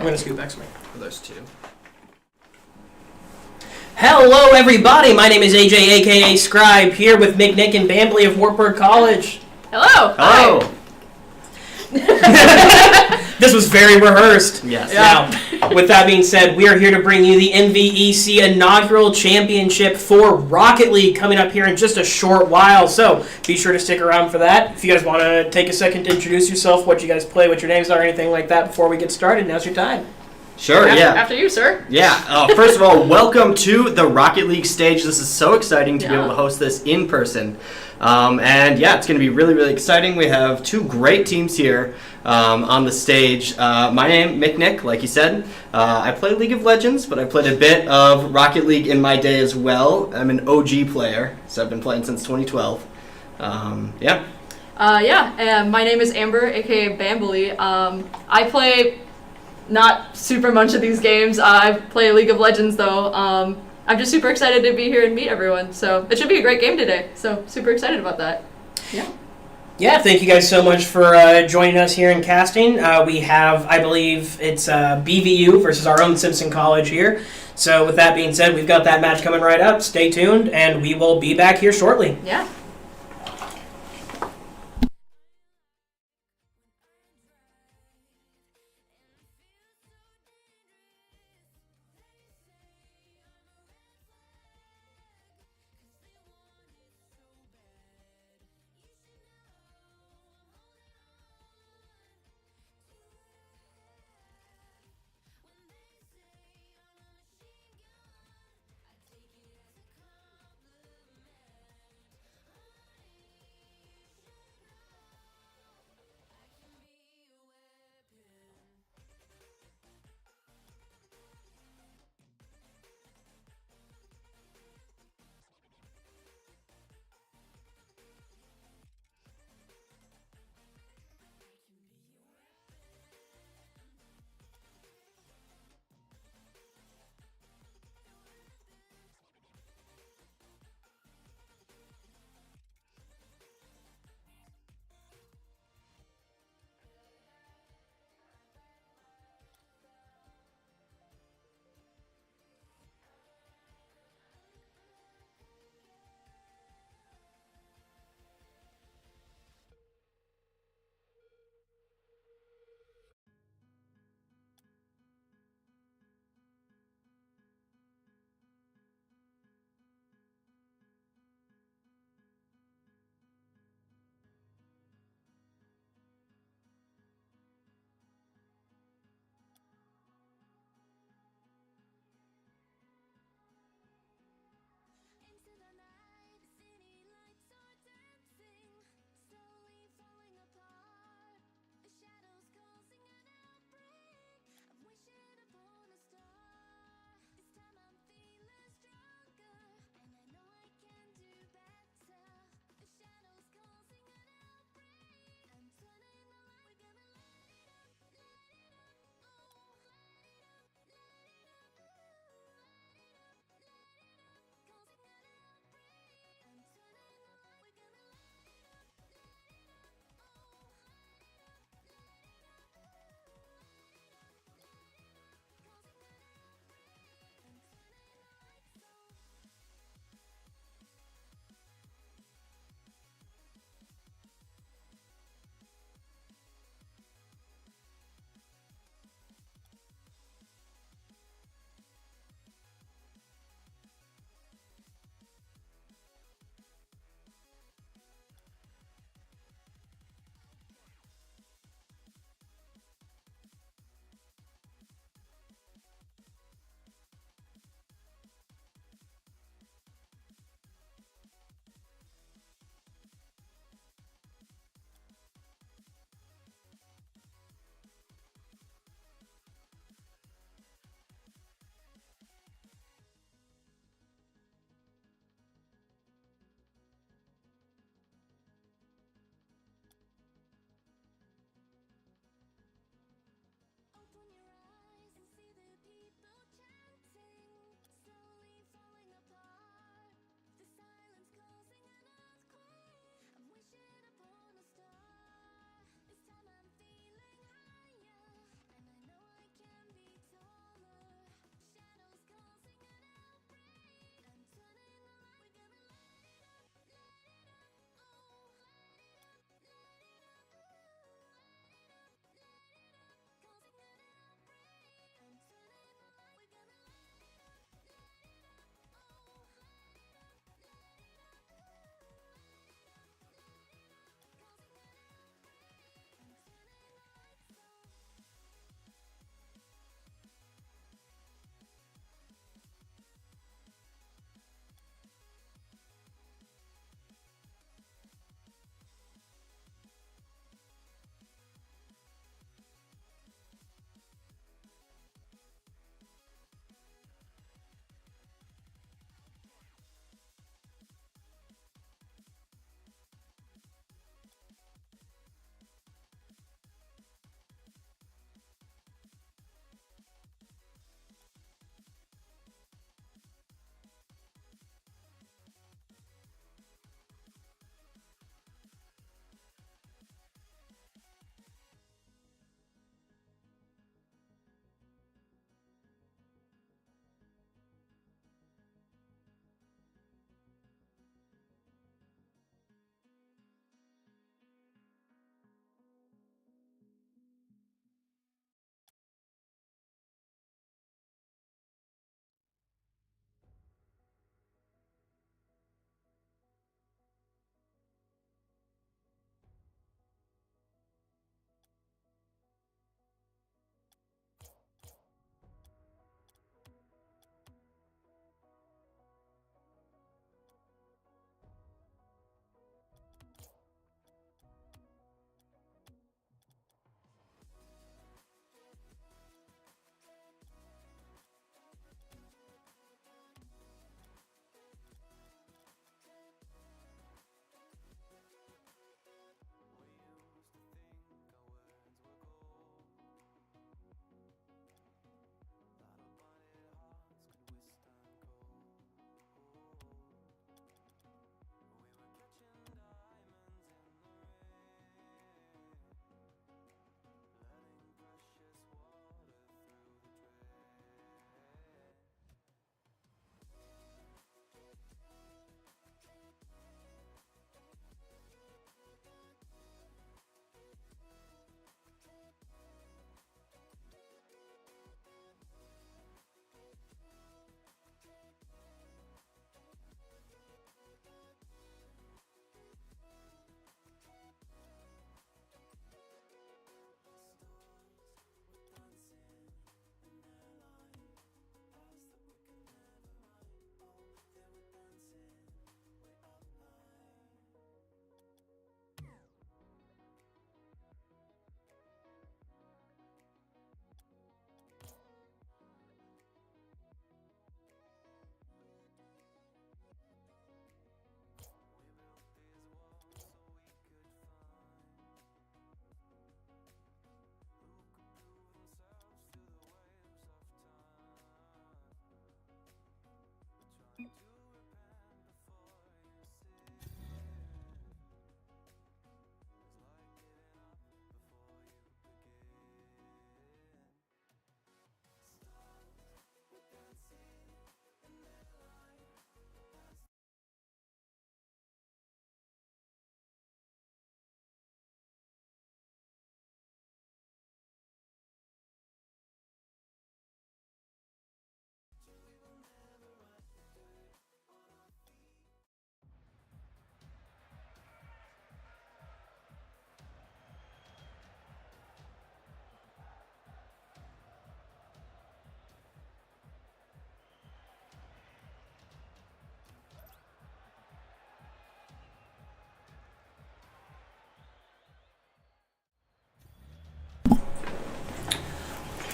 I'm going to scoot back some for those two. Hello, everybody. My name is AJ, a.k.a. Scribe, here with McNick and Bambley of Wartburg College. Hello. Hello. This was very rehearsed. Yes. Now, with that being said, we are here to bring you the MVEC inaugural championship for Rocket League coming up here in just a short while. So be sure to stick around for that. If you guys want to take a second to introduce yourself, what you guys play, what your names are, anything like that before we get started, now's your time. Sure, yeah. After you, sir. Yeah. First of all, welcome to the Rocket League stage. This is so exciting to be able to host this in person. And yeah, it's going to be really, really exciting. We have two great teams here on the stage. My name, McNick, like you said. I play League of Legends, but I played a bit of Rocket League in my day as well. I'm an OG player, so I've been playing since 2012. Yeah. And my name is Amber, aka Bambley. I play not super much of these games. I play League of Legends though. I'm just super excited to be here and meet everyone. So it should be a great game today. So super excited about that. Yeah. Yeah, thank you guys so much for joining us here in casting. We have, I believe, it's BVU versus our own Simpson College here. So with that being said, we've got that match coming right up. Stay tuned, and we will be back here shortly. Yeah.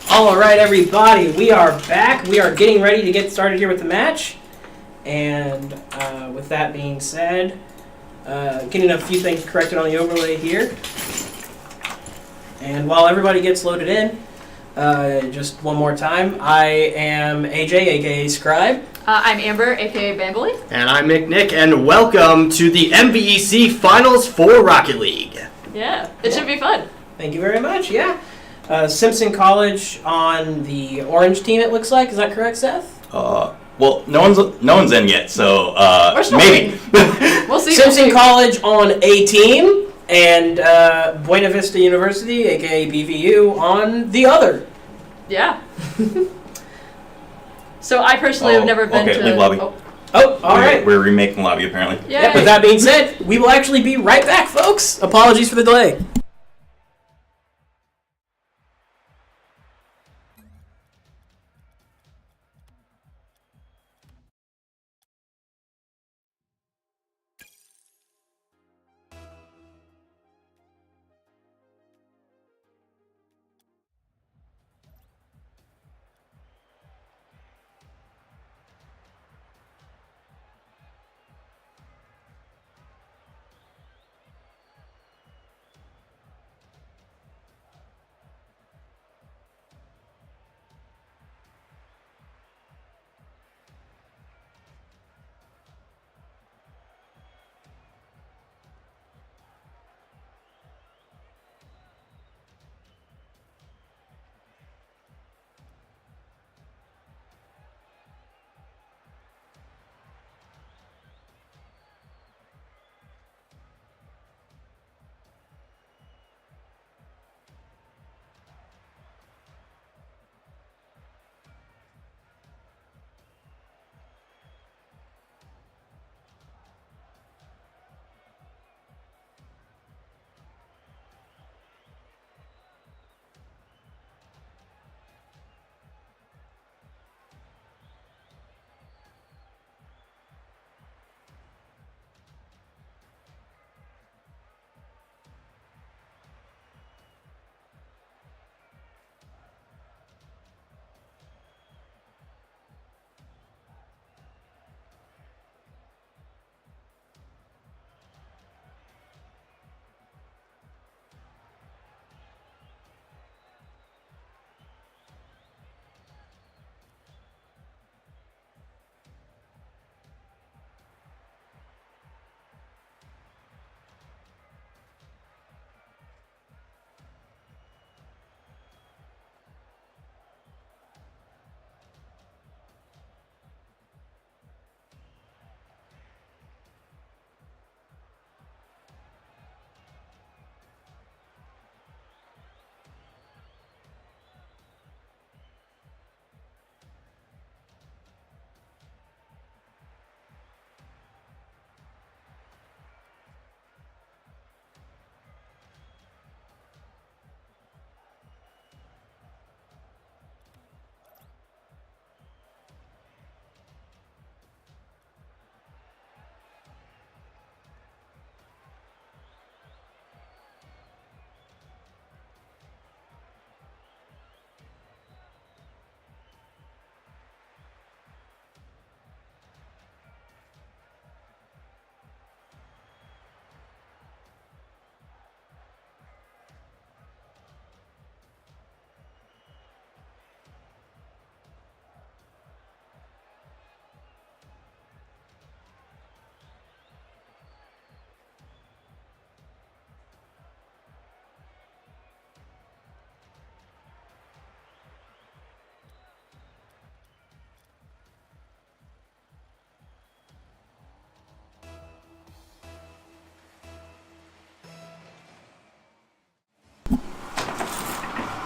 All right, everybody, we are back. We are getting ready to get started here with the match. And with that being said, getting a few things corrected on the overlay here. And while everybody gets loaded in, just one more time, I am AJ, aka Scribe. I'm Amber, aka Bambley. And I'm Nick, and welcome to the MVEC Finals for Rocket League. Yeah, it should be fun. Thank you very much, yeah. Simpson College on the orange team, it looks like. Is that correct, Seth? Well, no one's in yet, so We're still maybe. We'll see. Simpson College on A team, and Buena Vista University, aka BVU, on the other. Yeah. So I personally have never been okay, to. leave lobby. Oh, all right. We're remaking lobby apparently. Yep, with that being said, we will actually be right back, folks. Apologies for the delay.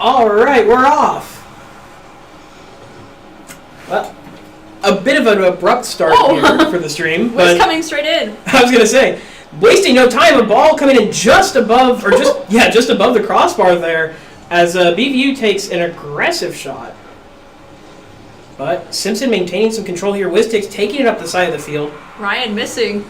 All right, we're off. Well, a bit of an abrupt start here for the stream. Was But coming straight in. I was going to say, wasting no time, a ball coming in just above, or just above the crossbar there, as BVU takes an aggressive shot. But Simpson maintaining some control here. Wiztix taking it up the side of the field. Ryan missing.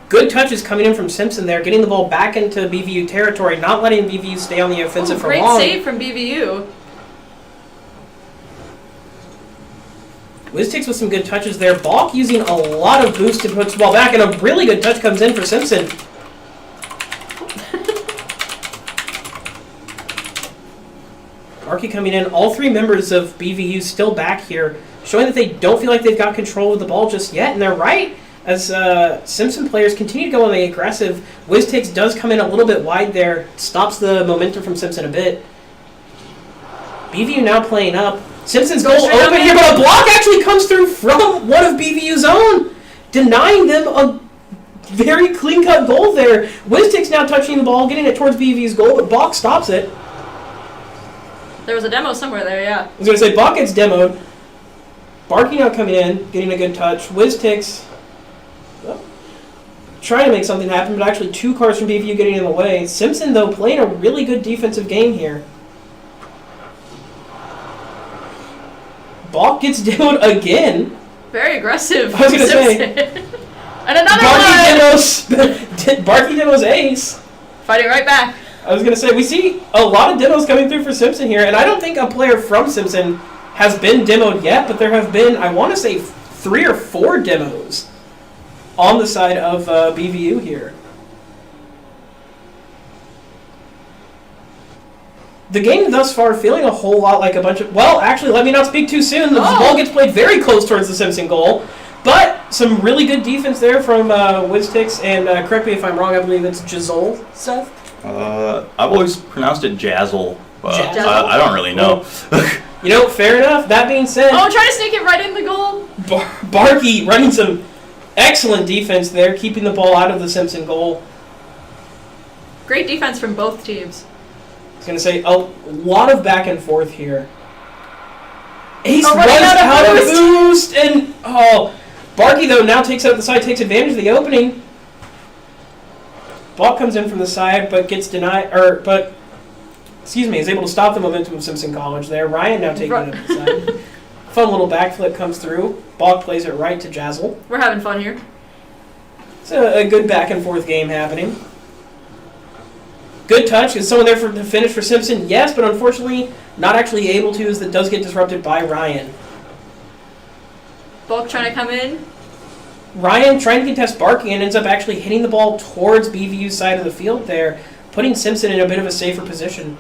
Good touches coming in from Simpson there, getting the ball back into BVU territory, not letting BVU stay on the offensive for long. Great save from BVU. Wiztix with some good touches there. Balk using a lot of boost to put the ball back, and a really good touch comes in for Simpson. Arky coming in. All three members of BVU still back here, showing that they don't feel like they've got control of the ball just yet, and they're right. As Simpson players continue to go on the aggressive, Wiztix does come in a little bit wide there, stops the momentum from Simpson a bit. BVU now playing up. Simpson's goal open here, but a block actually comes through from one of BVU's own, denying them a very clean-cut goal there. Wiztix now touching the ball, getting it towards BVU's goal, but Balk stops it. There was a demo somewhere there, yeah. I was going to say, Balk gets demoed. Barky now coming in, getting a good touch. Wiztix trying to make something happen, but actually two cars from BVU getting in the way. Simpson, though, playing a really good defensive game here. Balk gets demoed again. Very aggressive. I was going to say. And another one! Barky demos ace. Fighting right back. I was going to say, we see a lot of demos coming through for Simpson here, and I don't think a player from Simpson has been demoed yet, but there have been, I want to say, 3 or 4 demos on the side of BVU here. The game thus far feeling a whole lot like a bunch of... Well, actually, let me not speak too soon. The ball gets played very close towards the Simpson goal. But some really good defense there from Wiztix. And correct me if I'm wrong, I believe it's Jazol, Seth? I've always pronounced it Jazzle, but Jazzle? I don't really know. Fair enough. That being said... Oh, try to sneak it right in the goal. Barky running some excellent defense there, keeping the ball out of the Simpson goal. Great defense from both teams. I was going to say, a lot of back and forth here. Ace running runs out of out of boost, and Barky, though, now takes it up the side, takes advantage of the opening. Ball comes in from the side, but gets denied, is able to stop the momentum of Simpson College there. Ryan now taking it up the side. Fun little backflip comes through. Balk plays it right to Jazzle. We're having fun here. It's a good back and forth game happening. Good touch. Is someone there for the finish for Simpson? Yes, but unfortunately not actually able to, as that does get disrupted by Ryan. Balk trying to come in. Ryan trying to contest Barky and ends up actually hitting the ball towards BVU's side of the field there, putting Simpson in a bit of a safer position.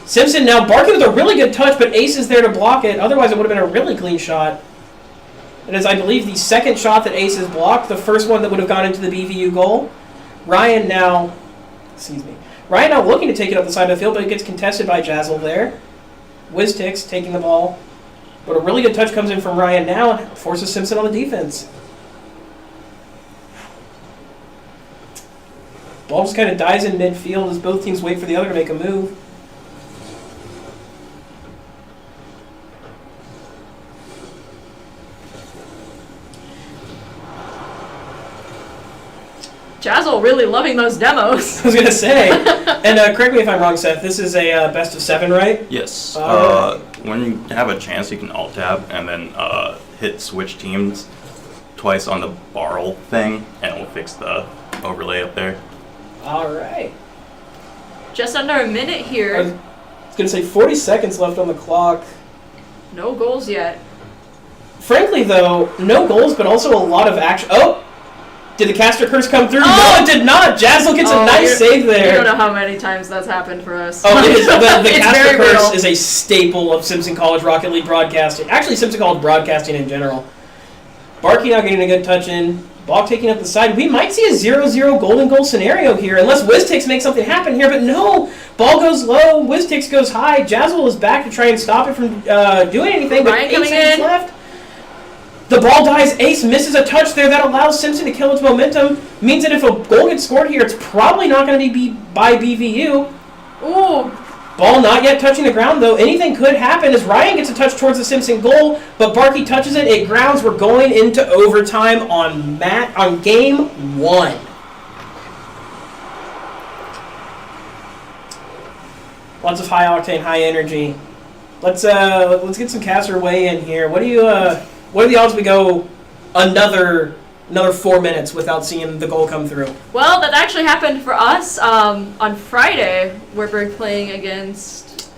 Simpson now, Barky with a really good touch, but Ace is there to block it. Otherwise, it would have been a really clean shot. It is, I believe, the second shot that Ace has blocked, the first one that would have gone into the BVU goal. Ryan now looking to take it up the side of the field, but it gets contested by Jazzle there. Wiztix taking the ball. But a really good touch comes in from Ryan now and forces Simpson on the defense. Ball just kind of dies in midfield as both teams wait for the other to make a move. Jazzle really loving those demos. I was going to say, and correct me if I'm wrong, Seth, this is a best of 7, right? Yes. Right. When you have a chance, you can alt-tab and then hit switch teams twice on the barrel thing, and it will fix the overlay up there. All right. Just under a minute I here. was going to say 40 seconds left on the clock. No goals yet. Frankly, though, no goals, but also a lot of action. Oh! Did the caster curse come through? Oh! No, it did not. Jazzle gets a nice save there. You don't know how many times that's happened for us. Oh, it is. The It's caster very curse real. is a staple of Simpson College Rocket League broadcasting. Actually, Simpson College broadcasting in general. Barky now getting a good touch in. Balk taking up the side. We might see a 0-0 golden goal scenario here, unless Wiztix makes something happen here, but no. Ball goes low. Wiztix goes high. Jazzle is back to try and stop it from doing anything, but Ryan 8 coming seconds in. left. The ball dies. Ace misses a touch there that allows Simpson to kill its momentum. Means that if a goal gets scored here, it's probably not going to be by BVU. Ooh. Ball not yet touching the ground, though. Anything could happen as Ryan gets a touch towards the Simpson goal, but Barkey touches it. It grounds. We're going into overtime on game 1. Lots of high octane, high energy. Let's get some caster weigh in here. What are the odds we go another 4 minutes without seeing the goal come through? Well, that actually happened for us on Friday, where we're playing against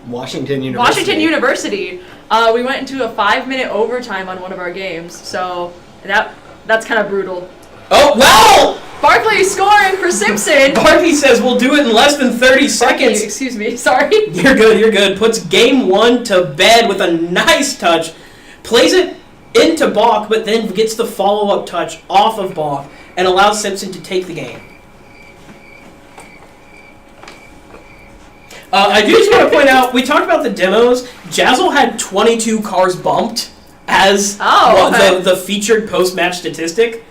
Washington University. We went into a 5-minute overtime on one of our games, so that's kind of brutal. Oh, well! Barkley scoring for Simpson. Barkley says we'll do it in less than 30 seconds. Excuse me, sorry. You're good. Puts game 1 to bed with a nice touch. Plays it into Bach, but then gets the follow-up touch off of Bach and allows Simpson to take the game. I do just want to point out, we talked about the demos. Jazzle had 22 cars bumped as the featured post-match statistic.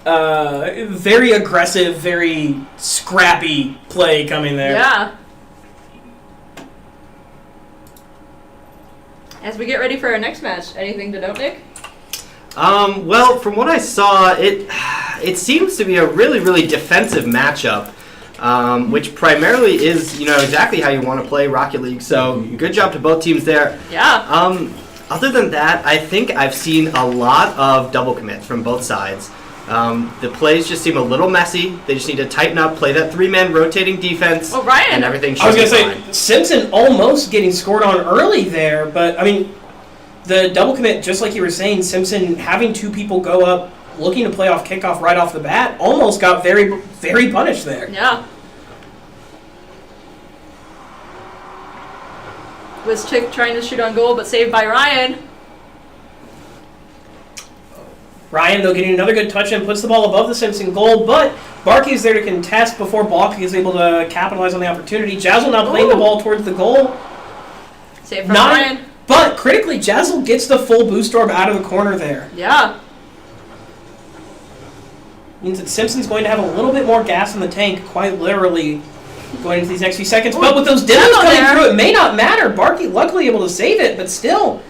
Very aggressive, very scrappy play coming there. Yeah. As we get ready for our next match, anything to note, Nick? Well, from what I saw, it seems to be a really, really defensive matchup, which primarily is, exactly how you want to play Rocket League. So good job to both teams there. Yeah. Other than that, I think I've seen a lot of double commits from both sides. The plays just seem a little messy. They just need to tighten up, play that 3-man rotating defense, Ryan. and everything should I was be going to fine. say, Simpson almost getting scored on early there, but, I mean, the double commit, just like you were saying, Simpson having 2 people go up, looking to play off kickoff right off the bat, almost got very, very punished there. Yeah. Was Chick trying to shoot on goal, but saved by Ryan. Ryan, though, getting another good touch and puts the ball above the Simpson goal, but Barkey is there to contest before Balky is able to capitalize on the opportunity. Jazzle now playing the ball towards the goal. Save from Ryan. But critically, Jazzle gets the full boost orb out of the corner there. Yeah. Means that Simpson's going to have a little bit more gas in the tank, quite literally, going into these next few seconds. But with those demos coming through, it may not matter. Barkey luckily able to save it, but still,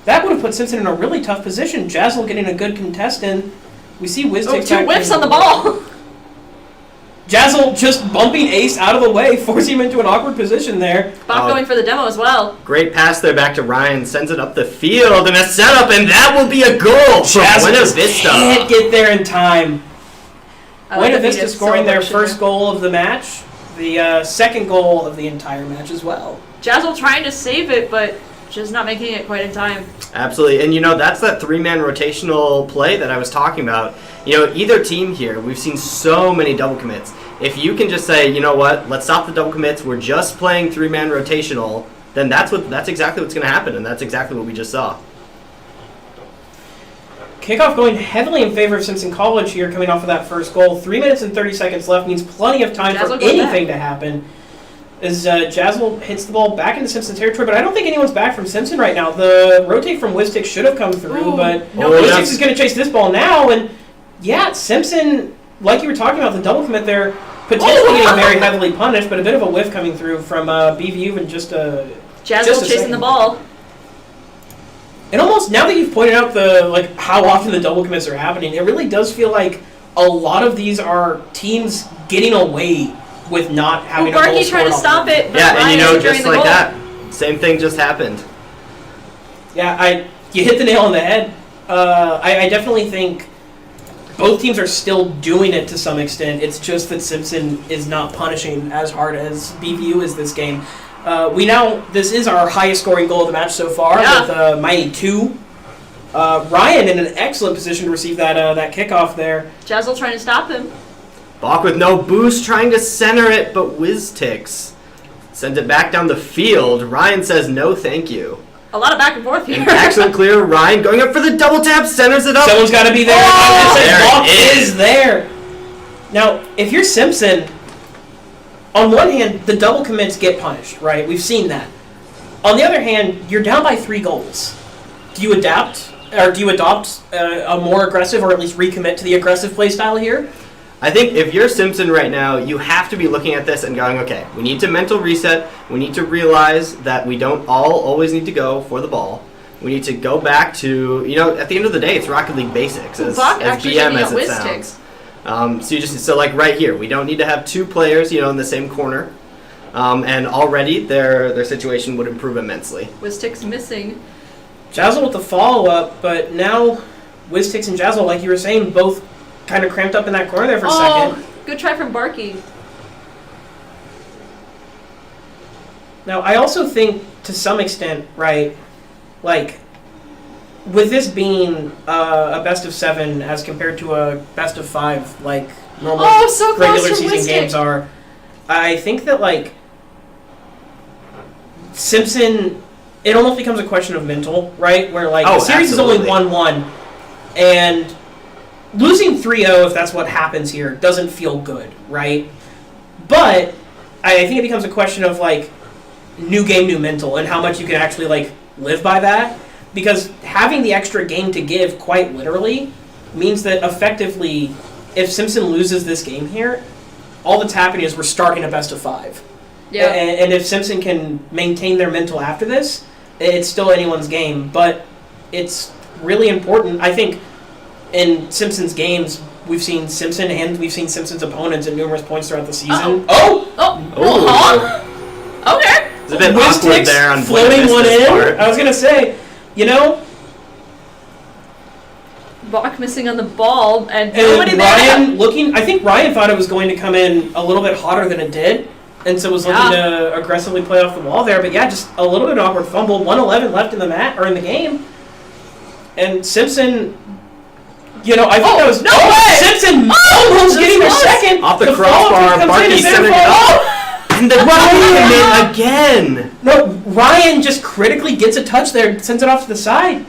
that would have put Simpson in a really tough position. Jazzle getting a good contest in. We see Wiz takes 2 whiffs on the ball. Jazzle just bumping Ace out of the way, forcing him into an awkward position there. Bob going for the demo as well. Great pass there back to Ryan. Sends it up the field and a setup, and that will be a goal for Buena Vista. Can't get there in time. Buena Vista defeated scoring their celebration first goal of the match. The second goal of the entire match as well. Jazzle trying to save it, but just not making it quite in time. Absolutely, and that's that 3-man rotational play that I was talking about. Either team here, we've seen so many double commits. If you can just say, you know what, let's stop the double commits, we're just playing 3-man rotational, then that's exactly what's going to happen, and that's exactly what we just saw. Kickoff going heavily in favor of Simpson College here, coming off of that first goal. 3 minutes and 30 seconds left means plenty of time for anything to happen. As Jazzle hits the ball back into Simpson territory, but I don't think anyone's back from Simpson right now. The rotate from Wiztix should have come through, but Wiztix is going to chase this ball now, and Simpson, like you were talking about, the double commit there, potentially getting very heavily punished, but a bit of a whiff coming through from BVU and just a Jazzle chasing the ball. And almost, now that you've pointed out how often the double commits are happening, it really does feel like a lot of these are teams getting away with not having a goal Barkey scored trying to stop it. Yeah, and just like that, same thing just happened. Yeah, you hit the nail on the head. I definitely think both teams are still doing it to some extent. It's just that Simpson is not punishing as hard as BVU is this game. This is our highest scoring goal of the match so far with Mighty 2. Ryan in an excellent position to receive that kickoff there. Jazzle trying to stop him. Bach with no boost, trying to center it, but Wiztix sends it back down the field. Ryan says no thank you. A lot of back and forth here. Excellent clear. Ryan going up for the double tap, centers it up. Someone's got to be there. Bach is there. Now, if you're Simpson, on one hand, the double commits get punished, right? We've seen that. On the other hand, you're down by 3 goals. Do you adapt or do you adopt a more aggressive, or at least recommit to the aggressive play style here? I think if you're Simpson right now, you have to be looking at this and going, okay, we need to mental reset. We need to realize that we don't all always need to go for the ball. We need to go back to, at the end of the day, it's Rocket League basics, as BM as it sounds. So like right here, we don't need to have two players, in the same corner. And already their situation would improve immensely. Wiztick's missing. Jazzle with the follow-up, but now Wiztix and Jazzle, like you were saying, both kind of cramped up in that corner there for a second. Good try from Barky. Now, I also think, to some extent, right, like, with this being a best of 7 as compared to a best of 5, like normal so regular season games are, I think that, like, Simpson, it almost becomes a question of mental, right? Where, like, the series absolutely. is only 1-1, and losing 3-0, if that's what happens here, doesn't feel good, right? But I think it becomes a question of, like, new game, new mental, and how much you can actually, like, live by that. Because having the extra game to give, quite literally, means that effectively, if Simpson loses this game here, all that's happening is we're starting a best of 5. Yeah. And if Simpson can maintain their mental after this, it's still anyone's game. But it's really important. I think in Simpson's games, we've seen Simpson and we've seen Simpson's opponents at numerous points throughout the season. Okay. It's a bit awkward there on floating one in. Part. I was going to say, Bach missing on the ball, and Ryan looking. I think Ryan thought it was going to come in a little bit hotter than it did, and so was looking to aggressively play off the wall there. But yeah, just a little bit of awkward fumble. 1:11 left in the in the game, and Simpson. I think that was Simpson almost getting their second off the crossbar. Barky centered it up, and then Ryan again. No, Ryan just critically gets a touch there, sends it off to the side.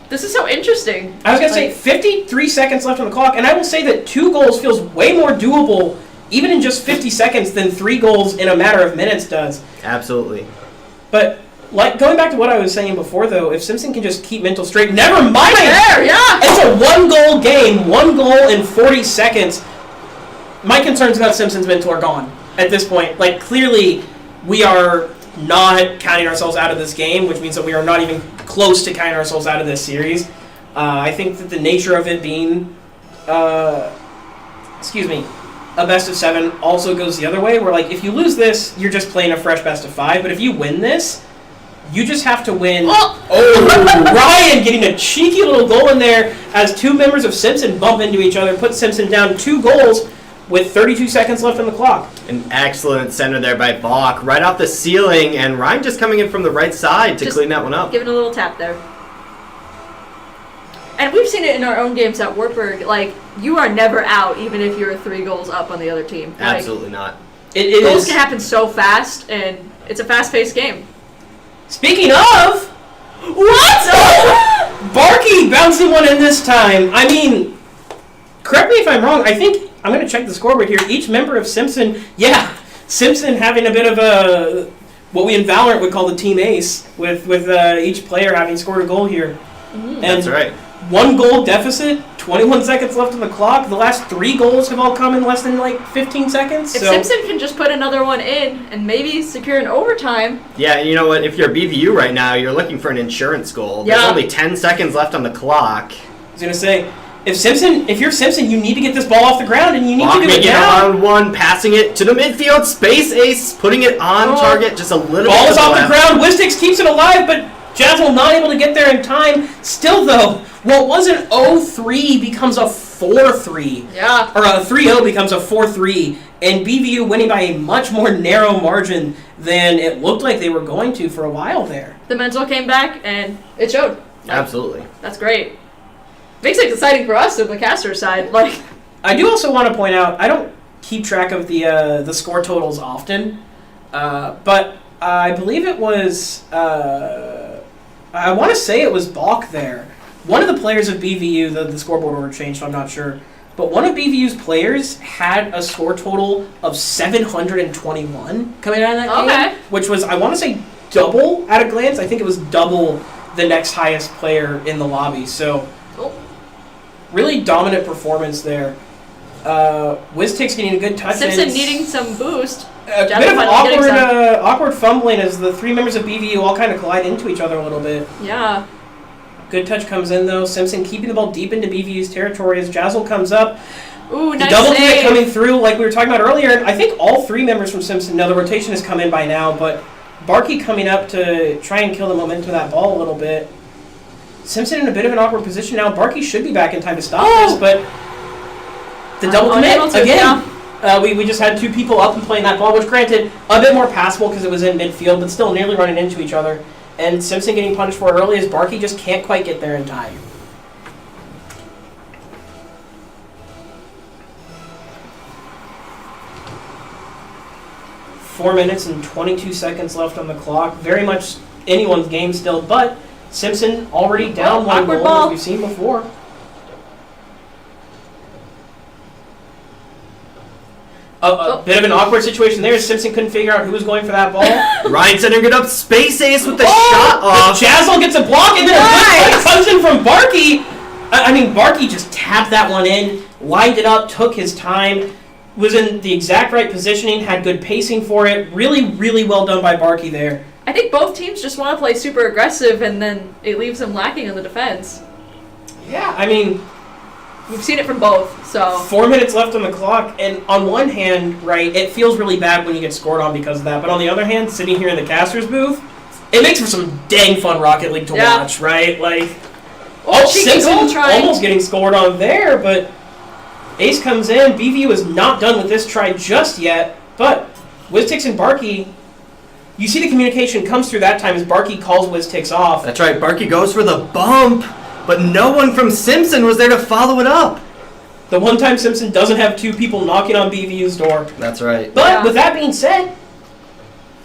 This is so interesting. I was going to say 53 seconds left on the clock, and I will say that 2 goals feels way more doable, even in just 50 seconds, than 3 goals in a matter of minutes does. Absolutely. But going back to what I was saying before, though, if Simpson can just keep mental straight, never mind. It's a 1-goal game, 1 goal in 40 seconds. My concerns about Simpson's mental are gone at this point. Like, clearly, we are not counting ourselves out of this game, which means that we are not even close to counting ourselves out of this series. I think that the nature of it being, a best of 7 also goes the other way, where, like, if you lose this, you're just playing a fresh best of 5, but if you win this, you just have to win. Ryan getting a cheeky little goal in there as 2 members of Simpson bump into each other, put Simpson down 2 goals with 32 seconds left on the clock. An excellent center there by Bach, right off the ceiling, and Ryan just coming in from the right side to clean that one up. Giving a little tap there. And we've seen it in our own games at Wartburg. Like, you are never out, even if you're 3 goals up on the other team. Like, Absolutely not. Goals can happen so fast, and it's a fast-paced game. Speaking of, Barky bouncing one in this time. I mean, correct me if I'm wrong. I think I'm going to check the scoreboard here. Each member of Simpson, Simpson having a bit of a what we in Valorant would call the team ace, with each player having scored a goal here. And that's right. 1 goal deficit, 21 seconds left on the clock. The last 3 goals have all come in less than 15 seconds. If Simpson can just put another one in and maybe secure an overtime. Yeah, and you know what? If you're BVU right now, you're looking for an insurance goal. There's only 10 seconds left on the clock. I was going to say, if you're Simpson, you need to get this ball off the ground, and you need to do it now. On 1, passing it to the midfield, space ace, putting it on target, just a little bit. Ball is off the ground. Wistix keeps it alive, but Jazzle not able to get there in time. Still, though, what was an 0-3 becomes a 4-3. Yeah. Or a 3-0 becomes a 4-3, and BVU winning by a much more narrow margin than it looked like they were going to for a while there. The mental came back, and it showed. Absolutely. That's great. Makes it exciting for us on the caster side. I do also want to point out, I don't keep track of the score totals often, but I believe it was, I want to say it was Bach there. One of the players of BVU, the scoreboard order changed, so I'm not sure, but one of BVU's players had a score total of 721 coming out of that game, which was, I want to say, double at a glance. I think it was double the next highest player in the lobby. So, really dominant performance there. WizTix getting a good touch. Simpson needing some boost. A bit of awkward fumbling as the three members of BVU all kind of collide into each other a little bit. Yeah. Good touch comes in, though. Simpson keeping the ball deep into BVU's territory as Jazzle comes up. Ooh, nice double save. kick coming through like we were talking about earlier. I think all three members from Simpson, now the rotation has come in by now, but Barkey coming up to try and kill the momentum of that ball a little bit. Simpson in a bit of an awkward position now. Barkey should be back in time to stop this, but the double commit again. We just had two people up and playing that ball, which granted, a bit more passable because it was in midfield, but still nearly running into each other. And Simpson getting punished for it early as Barkey just can't quite get there in time. Four minutes and 22 seconds left on the clock. Very much anyone's game still, but Simpson already down one goal, as we've seen before. A bit of an awkward situation there. Simpson couldn't figure out who was going for that ball. Ryan setting it up. Space ace with the shot off. Jazzle gets a block, and then a good comes in from Barkey. I mean, Barkey just tapped that one in, lined it up, took his time, was in the exact right positioning, had good pacing for it. Really, really well done by Barkey there. I think both teams just want to play super aggressive, and then it leaves them lacking on the defense. Yeah, I mean, we've seen it from both, so. 4 minutes left on the clock, and on one hand, right, it feels really bad when you get scored on because of that, but on the other hand, sitting here in the caster's booth, it makes for some dang fun Rocket League to watch, right? Like, Simpson almost getting scored on there, but Ace comes in. BVU is not done with this try just yet, but WizTix and Barkey, you see the communication comes through that time as Barkey calls WizTix off. That's right, Barkey goes for the bump, but no one from Simpson was there to follow it up. The one time Simpson doesn't have two people knocking on BVU's door. That's right. But with that being said,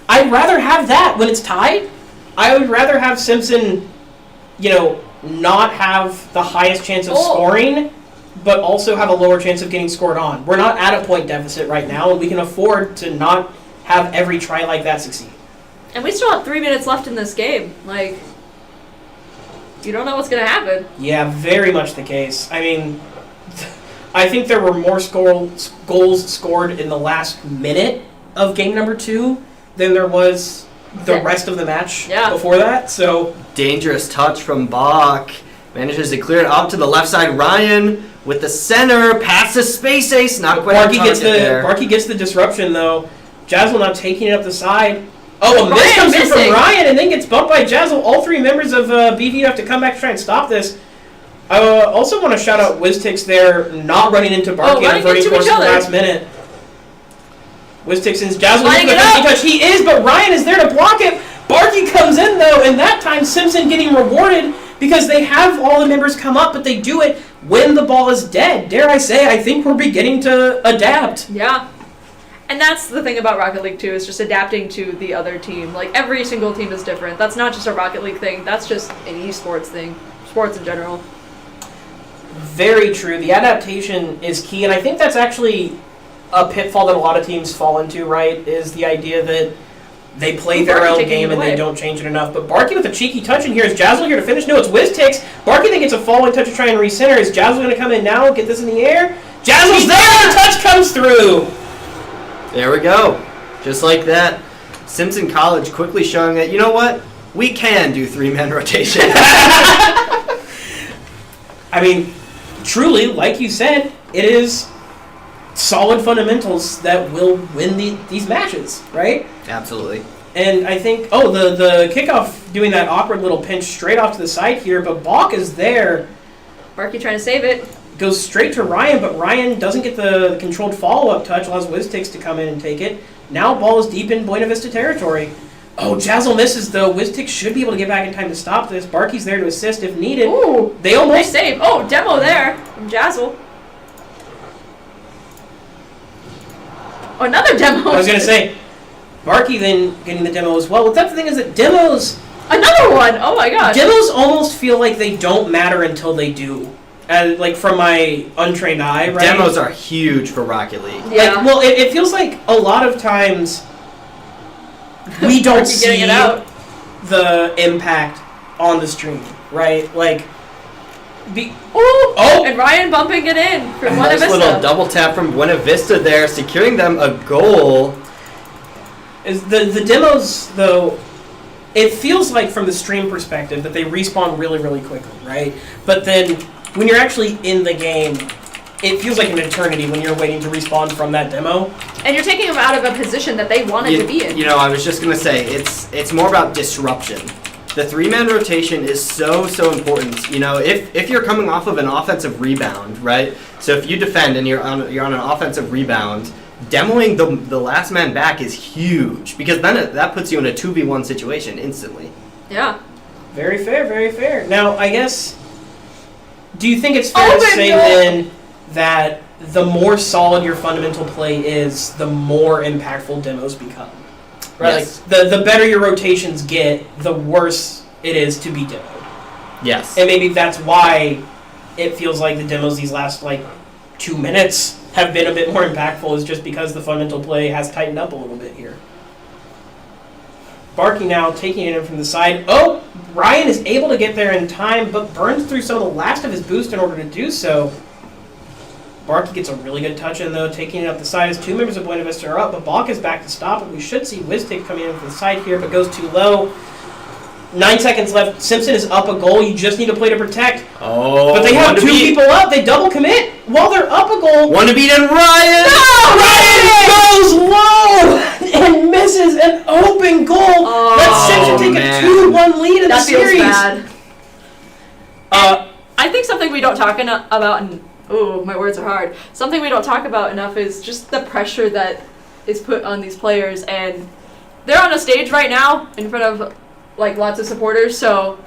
I'd rather have that when it's tied. I would rather have Simpson, not have the highest chance of scoring, but also have a lower chance of getting scored on. We're not at a point deficit right now, and we can afford to not have every try like that succeed. And we still have 3 minutes left in this game. Like, you don't know what's going to happen. Yeah, very much the case. I mean, I think there were more goals scored in the last minute of game number 2 than there was the rest of the match before that. So dangerous touch from Bach. Manages to clear it up to the left side. Ryan with the center. Passes Space Ace. Not quite on target there. Barkey gets the disruption, though. Jazzle now taking it up the side. Oh, a miss comes in from Ryan and then gets bumped by Jazzle. All three members of BVU have to come back to try and stop this. I also want to shout out WizTix there, not running into Barkey on the verting course in the last minute. WizTix and Jazzle for the 50 touch. He is, but Ryan is there to block it. Barkey comes in, though, and that time Simpson getting rewarded because they have all the members come up, but they do it when the ball is dead. Dare I say, I think we're beginning to adapt. Yeah. And that's the thing about Rocket League 2, is just adapting to the other team. Like, every single team is different. That's not just a Rocket League thing. That's just an esports thing. Sports in general. Very true. The adaptation is key, and I think that's actually a pitfall that a lot of teams fall into, right, is the idea that they play their own game and they don't change it enough. But Barkey with a cheeky touch in here. Is Jazzle here to finish? No, it's WizTix. Barkey then gets a following touch to try and recenter. Is Jazzle going to come in now, get this in the air? Jazzle's there! The touch comes through! There we go. Just like that. Simpson College quickly showing that, you know what? We can do three-man rotation. I mean, truly, like you said, it is solid fundamentals that will win these matches, right? Absolutely. And I think, the kickoff doing that awkward little pinch straight off to the side here, but Bach is there. Barkey trying to save it. Goes straight to Ryan, but Ryan doesn't get the controlled follow-up touch, allows WizTix to come in and take it. Now ball is deep in Buena Vista territory. Oh, Jazzle misses, though. WizTix should be able to get back in time to stop this. Barkey's there to assist if needed. Ooh, they almost nice save. Oh, demo there from Jazzle. Oh, another demo. I was going to say, Barkey then getting the demo as well. Well, that's the thing is that demos... Another one! Oh my gosh. Demos almost feel like they don't matter until they do. Like from my untrained eye, right? Demos are huge for Rocket League. Yeah. Like, well, it feels like a lot of times we don't see the impact on the stream, right? Like, And Ryan bumping it in for Buena Nice Vista. little double tap from Buena Vista there, securing them a goal. is the demos though? It feels like from the stream perspective that they respawn really, really quickly, right? But then when you're actually in the game, it feels like an eternity when you're waiting to respawn from that demo. And you're taking them out of a position that they wanted to be in. You know, I was just gonna say it's more about disruption. The 3-man rotation is so important. You know, if you're coming off of an offensive rebound, right? So if you defend and you're on an offensive rebound, demoing the last man back is huge because then that puts you in a 2v1 situation instantly. Yeah. Very fair, very fair. Now, I guess, do you think it's fair to my say God. then that the more solid your fundamental play is, the more impactful demos become? Right? Yes. Like, the better your rotations get, the worse it is to be demoed. Yes. And maybe that's why it feels like the demos these last, 2 minutes have been a bit more impactful, is just because the fundamental play has tightened up a little bit here. Barkey now taking it in from the side. Oh, Ryan is able to get there in time, but burns through some of the last of his boost in order to do so. Barkey gets a really good touch in, though, taking it up the side as 2 members of Buena Vista are up, but Balk is back to stop it. We should see Wiztig coming in from the side here, but goes too low. 9 seconds left. Simpson is up a goal. You just need to play to protect. Oh, But they have 2 people up. They double commit while they're up a goal. One to beat in Ryan! No! Ryan goes low and misses an open goal. Let's Simpson take man. a 2-1 lead in the That feels series. bad. I think something we don't talk about, my words are hard. Something we don't talk about enough is just the pressure that is put on these players, and they're on a stage right now in front of lots of supporters. So,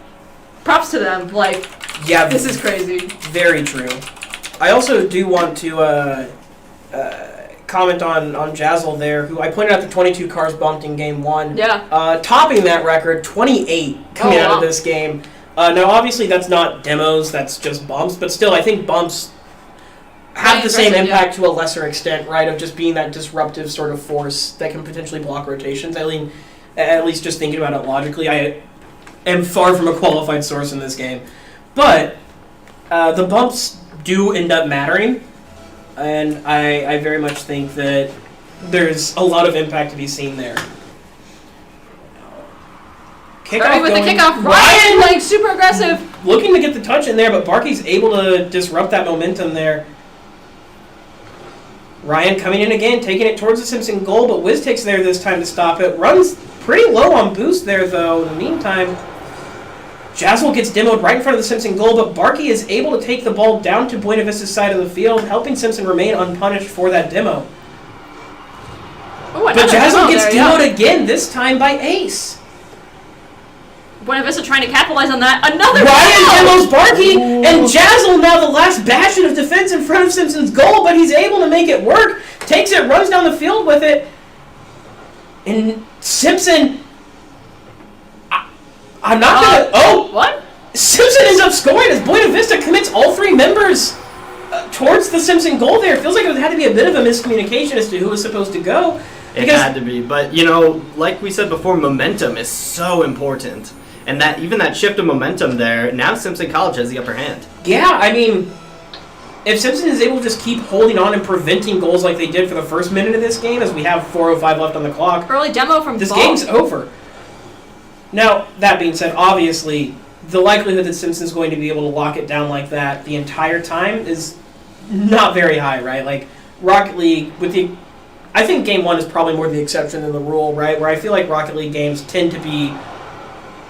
props to them. Yeah, This is crazy. very true. I also do want to comment on Jazzle there, who I pointed out the 22 cars bumped in game 1. Yeah. Topping that record, 28 coming out of wow. this game. Now, obviously, that's not demos, that's just bumps, but still, I think bumps have Pretty the same impressive, impact to a lesser extent, right, of just being that disruptive sort of force that can potentially block rotations. I mean, at least just thinking about it logically, I am far from a qualified source in this game. But the bumps do end up mattering, and I very much think that there's a lot of impact to be seen there. Starting with the going- kickoff. Ryan Ryan, super aggressive. looking to get the touch in there, but Barkey's able to disrupt that momentum there. Ryan coming in again, taking it towards the Simpson goal, but Wiz takes there this time to stop it. Runs pretty low on boost there, though. In the meantime, Jazzle gets demoed right in front of the Simpson goal, but Barkey is able to take the ball down to Buena Vista's side of the field, helping Simpson remain unpunished for that demo. Ooh, But another Jazzle demo gets there, demoed yeah. again, this time by Ace. Buena Vista trying to capitalize on that. Another Ryan demo! demos Barkey, and Jazzle now the last bastion of defense in front of Simpson's goal, but he's able to make it work. Takes it, runs down the field with it. And Simpson... I'm not going to... Oh! What? Simpson ends up scoring as Buena Vista commits all 3 members towards the Simpson goal there. It feels like it had to be a bit of a miscommunication as to who was supposed to go. It had to be, but like we said before, momentum is so important. And that even that shift of momentum there, now Simpson College has the upper hand. Yeah, I mean, if Simpson is able to just keep holding on and preventing goals like they did for the first minute of this game, as we have 4:05 left on the clock, Early demo from this Ball. game's over. Now, that being said, obviously, the likelihood that Simpson's going to be able to lock it down like that the entire time is not very high, right? Rocket League, I think game 1 is probably more the exception than the rule, right? Where I feel like Rocket League games tend to be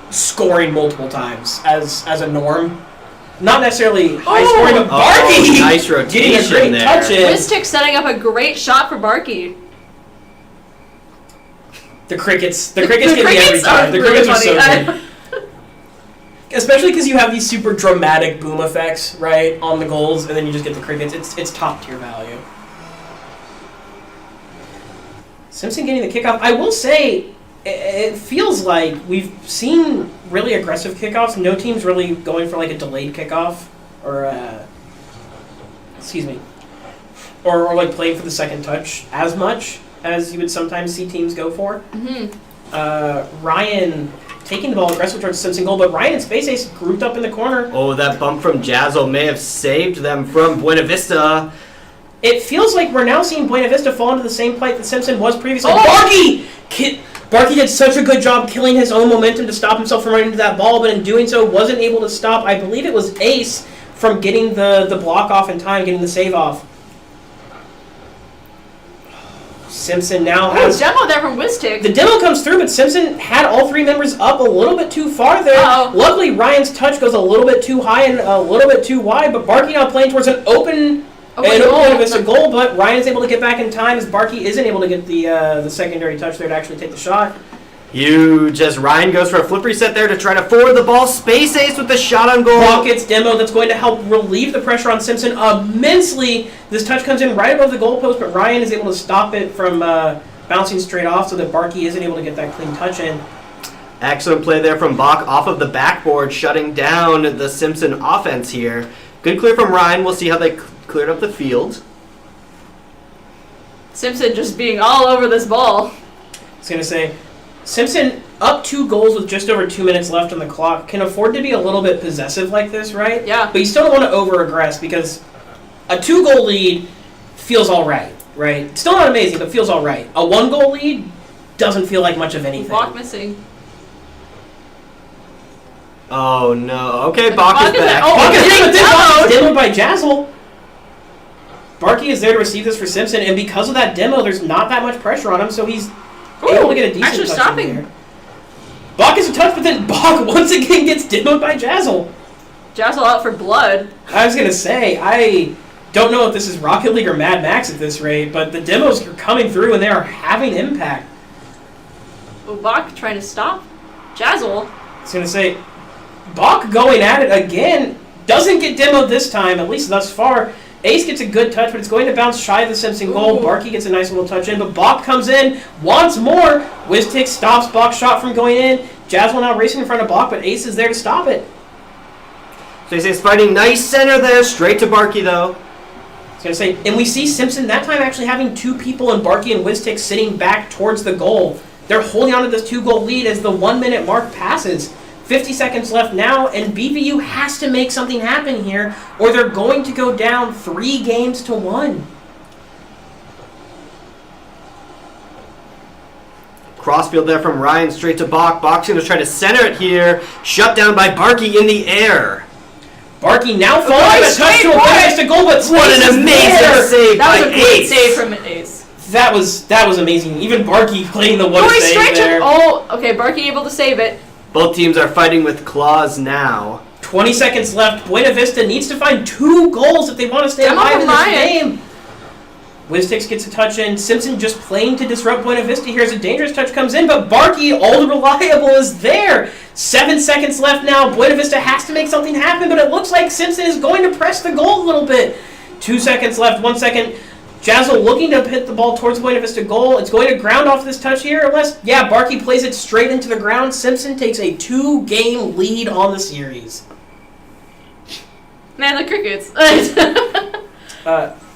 scoring multiple times as a norm. Not necessarily high scoring, but Barkey nice getting a rotation great there. touch in. Mystic setting up a great shot for Barkey. The crickets get me every crickets time. are The really crickets are so funny. good. Especially because you have these super dramatic boom effects, right, on the goals, and then you just get the crickets. It's top tier value. Simpson getting the kickoff. I will say, it feels like we've seen really aggressive kickoffs. No team's really going for a delayed kickoff, or or playing for the second touch as much as you would sometimes see teams go for. Mm-hmm. Ryan taking the ball aggressive towards Simpson goal, but Ryan and Space Ace grouped up in the corner. Oh, that bump from Jazzle may have saved them from Buena Vista. It feels like we're now seeing Buena Vista fall into the same plight that Simpson was previously. Oh! Barkey did such a good job killing his own momentum to stop himself from running into that ball, but in doing so wasn't able to stop, I believe it was Ace, from getting the block off in time, getting the save off. Simpson now has... demo there from Wistic. The demo comes through, but Simpson had all three members up a little bit too far there. Uh-oh. Luckily, Ryan's touch goes a little bit too high and a little bit too wide, but Barkey now playing towards an open goal, but Ryan's able to get back in time as Barkey isn't able to get the secondary touch there to actually take the shot. Huge as Ryan goes for a flip reset there to try to forward the ball. Space Ace with the shot on goal. Rockets demo that's going to help relieve the pressure on Simpson immensely. This touch comes in right above the goalpost, but Ryan is able to stop it from bouncing straight off so that Barkey isn't able to get that clean touch in. Excellent play there from Bach off of the backboard, shutting down the Simpson offense here. Good clear from Ryan. We'll see how they cleared up the field. Simpson just being all over this ball. I was going to say, Simpson, up 2 goals with just over 2 minutes left on the clock, can afford to be a little bit possessive like this, right? Yeah. But you still don't want to over-aggress because a 2-goal lead feels all right? Still not amazing, but feels all right. A 1-goal lead doesn't feel like much of anything. Block missing. Oh, no. Okay, Bach is back. Bach is demoed by Jazzle. Barkey is there to receive this for Simpson, and because of that demo, there's not that much pressure on him, so he's able to get a decent touch in there. Bach is a touch, but then Bach once again gets demoed by Jazzle. Jazzle out for blood. I was going to say, I don't know if this is Rocket League or Mad Max at this rate, but the demos are coming through and they are having impact. Oh, Bach trying to stop Jazzle. I was going to say, Bach going at it again, doesn't get demoed this time, at least thus far. Ace gets a good touch, but it's going to bounce shy of the Simpson goal. Barkey gets a nice little touch in, but Bach comes in, wants more. Wistic stops Bach's shot from going in. Jazzle now racing in front of Bach, but Ace is there to stop it. So he's fighting nice center there, straight to Barkey though. I was going to say, and we see Simpson that time actually having 2 people in Barkey and Wistic sitting back towards the goal. They're holding on to this 2-goal lead as the 1-minute mark passes. 50 seconds left now, and BVU has to make something happen here, or they're going to go down 3-1. Crossfield there from Ryan straight to Bach. Bach's going to try to center it here. Shut down by Barkey in the air. Barkey now falling a touch to a goal, but what an amazing save by That was a great Ace. save from Ace. That was amazing. Even Barkey playing the one Going save straight there. okay, Barkey able to save it. Both teams are fighting with claws now. 20 seconds left. Buena Vista needs to find 2 goals if they want to stay alive in this game. Wistix gets a touch in. Simpson just playing to disrupt Buena Vista here as a dangerous touch comes in, but Barkey, all the reliable, is there. 7 seconds left now. Buena Vista has to make something happen, but it looks like Simpson is going to press the goal a little bit. 2 seconds left. 1 second. Jazzle looking to hit the ball towards Buena Vista goal. It's going to ground off this touch here, unless, Barkey plays it straight into the ground. Simpson takes a 2-game lead on the series. Man, the crickets.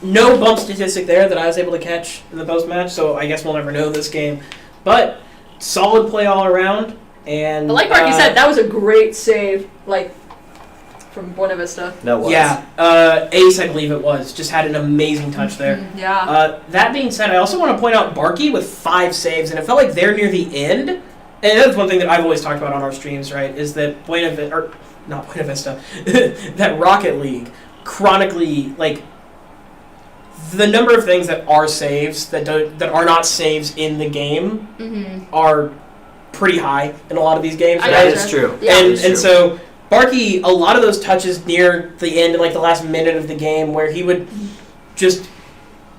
No bump statistic there that I was able to catch in the post-match, so I guess we'll never know this game. But solid play all around. And But like Barkey said, that was a great save, from Buena Vista. That was. Yeah, Ace, I believe it was, just had an amazing touch there. Yeah. That being said, I also want to point out Barkey with 5 saves, and it felt like they're near the end. And that's one thing that I've always talked about on our streams, right, is that not Buena Vista, that Rocket League chronically, the number of things that are saves that are not saves in the game are pretty high in a lot of these games. Right? That is true. Yeah. And so Barkey, a lot of those touches near the end, in the last minute of the game, where he would just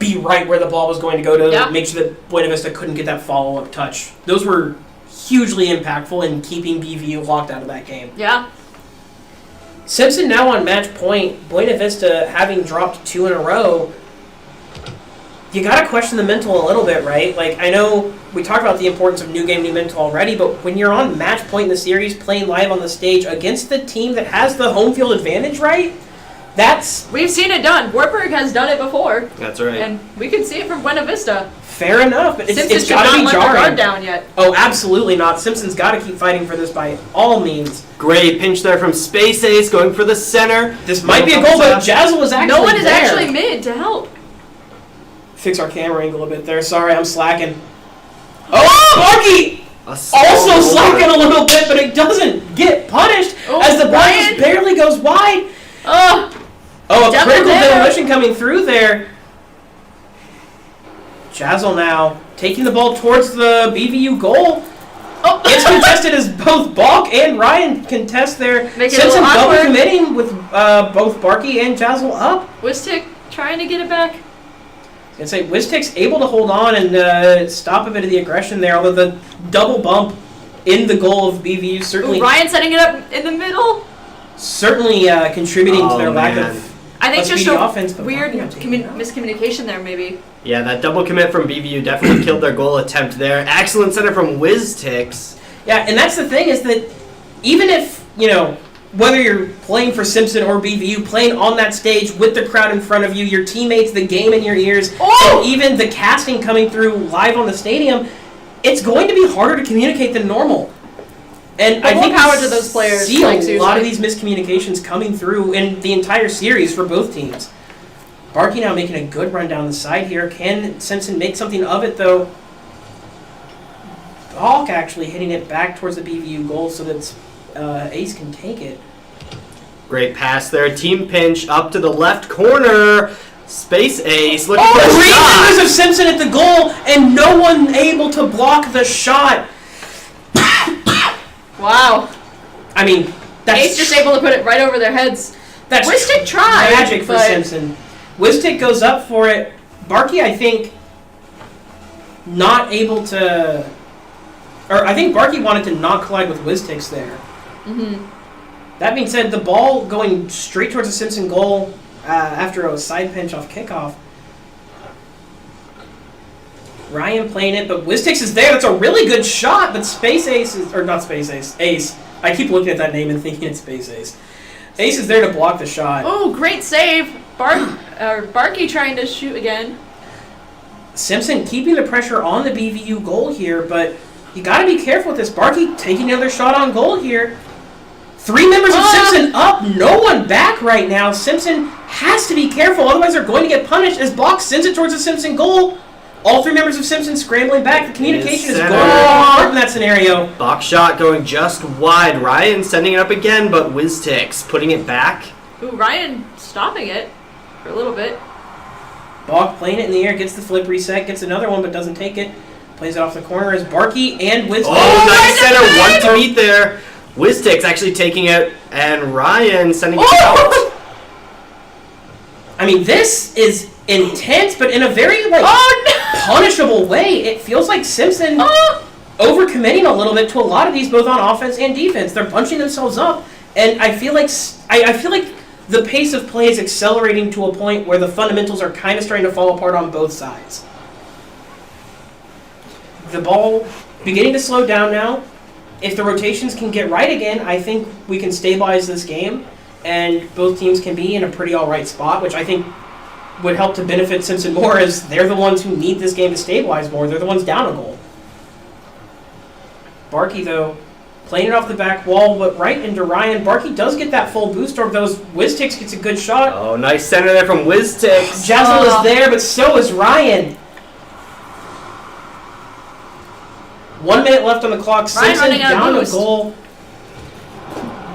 be right where the ball was going to go to make sure that Buena Vista couldn't get that follow-up touch. Those were hugely impactful in keeping BVU locked out of that game. Yeah. Simpson now on match point, Buena Vista having dropped 2 in a row. You got to question the mental a little bit, right? I know we talked about the importance of new game, new mental already, but when you're on match point in the series, playing live on the stage against the team that has the home field advantage, right? We've seen it done. Wartburg has done it before. That's right. And we can see it from Buena Vista. fair enough, but Simpson it's should got to not be let the guard jarring. down yet. Oh, absolutely not. Simpson's got to keep fighting for this by all means. Great pinch there from Space Ace going for the center. This might be a goal, but Jazzle is actually No one is there. actually mid to help. Fix our camera angle a bit there. Sorry, I'm slacking. Oh, Barky! Also Also slacking a little bit, but it doesn't get punished Oh, as the ball Ryan. just barely goes wide. Oh, Oh, a Double critical there. demolition coming through there. Jazzle now taking the ball towards the BVU goal. oh. It's contested as both Balk and Ryan contest there. Make it a Simpson little double awkward. committing with both Barky and Jazzle up. Wistic trying to get it back. I'd say Wistic's able to hold on and stop a bit of the aggression there, although the double bump in the goal of BVU certainly Ooh, Ryan setting it up in the middle. contributing to their lack man. of I think a just speedy a offense, but weird Barky not taking it out. miscommunication there, maybe. Yeah, that double commit from BVU definitely killed their goal attempt there. Excellent center from WizTix. Yeah, and that's the thing is that even if, whether you're playing for Simpson or BVU, playing on that stage with the crowd in front of you, your teammates, the game in your ears, Oh! and even the casting coming through live on the stadium, it's going to be harder to communicate than normal. And But I more think power we to those players, see like, a lot of seriously. these miscommunications coming through in the entire series for both teams. Barky now making a good run down the side here. Can Simpson make something of it, though? Balk actually hitting it back towards the BVU goal so that Ace can take it. Great pass there. Team pinch up to the left corner. Space Ace looking Oh, for a three shot. members of Simpson at the goal, and no one able to block the shot. Wow. I mean, that's Ace just able to put it right over their heads. that's Wistic tried, magic for but- Simpson. Wistic goes up for it. Barky, I think, not able to, or I think Barky wanted to not collide with Wistic's there. Mm-hmm. That being said, the ball going straight towards the Simpson goal after a side pinch off kickoff. Ryan playing it, but Wistix is there. That's a really good shot, but Space Ace is, or not Space Ace, Ace. I keep looking at that name and thinking it's Space Ace. Ace is there to block the shot. Oh, great save. Barky trying to shoot again. Simpson keeping the pressure on the BVU goal here, but you got to be careful with this. Barky taking another shot on goal here. Three members of Simpson up, no one back right now. Simpson has to be careful, otherwise they're going to get punished as Balk sends it towards the Simpson goal. All three members of Simpson scrambling back. The communication is going center. hard in that scenario. Box shot going just wide. Ryan sending it up again, but WizTix putting it back. Ooh, Ryan stopping it for a little bit. Balk playing it in the air, gets the flip reset, gets another one but doesn't take it. Plays it off the corner as Barky and Wiz. Oh, nice right center. at the One to beat there. WizTix actually taking it, and Ryan sending it out. I mean, this is intense, but in a very punishable way. It feels like Simpson overcommitting a little bit to a lot of these, both on offense and defense. They're bunching themselves up, and I feel like the pace of play is accelerating to a point where the fundamentals are kind of starting to fall apart on both sides. The ball beginning to slow down now. If the rotations can get right again, I think we can stabilize this game, and both teams can be in a pretty all right spot, which I think would help to benefit Simpson more, as they're the ones who need this game to stabilize more. They're the ones down a goal. Barky, though, playing it off the back wall, but right into Ryan. Barky does get that full boost over those. WizTix gets a good shot. Oh, nice center there from WizTix. Jazzle is there, but so is Ryan. 1 minute left on the clock. Ryan Simpson running out of down a boost. goal.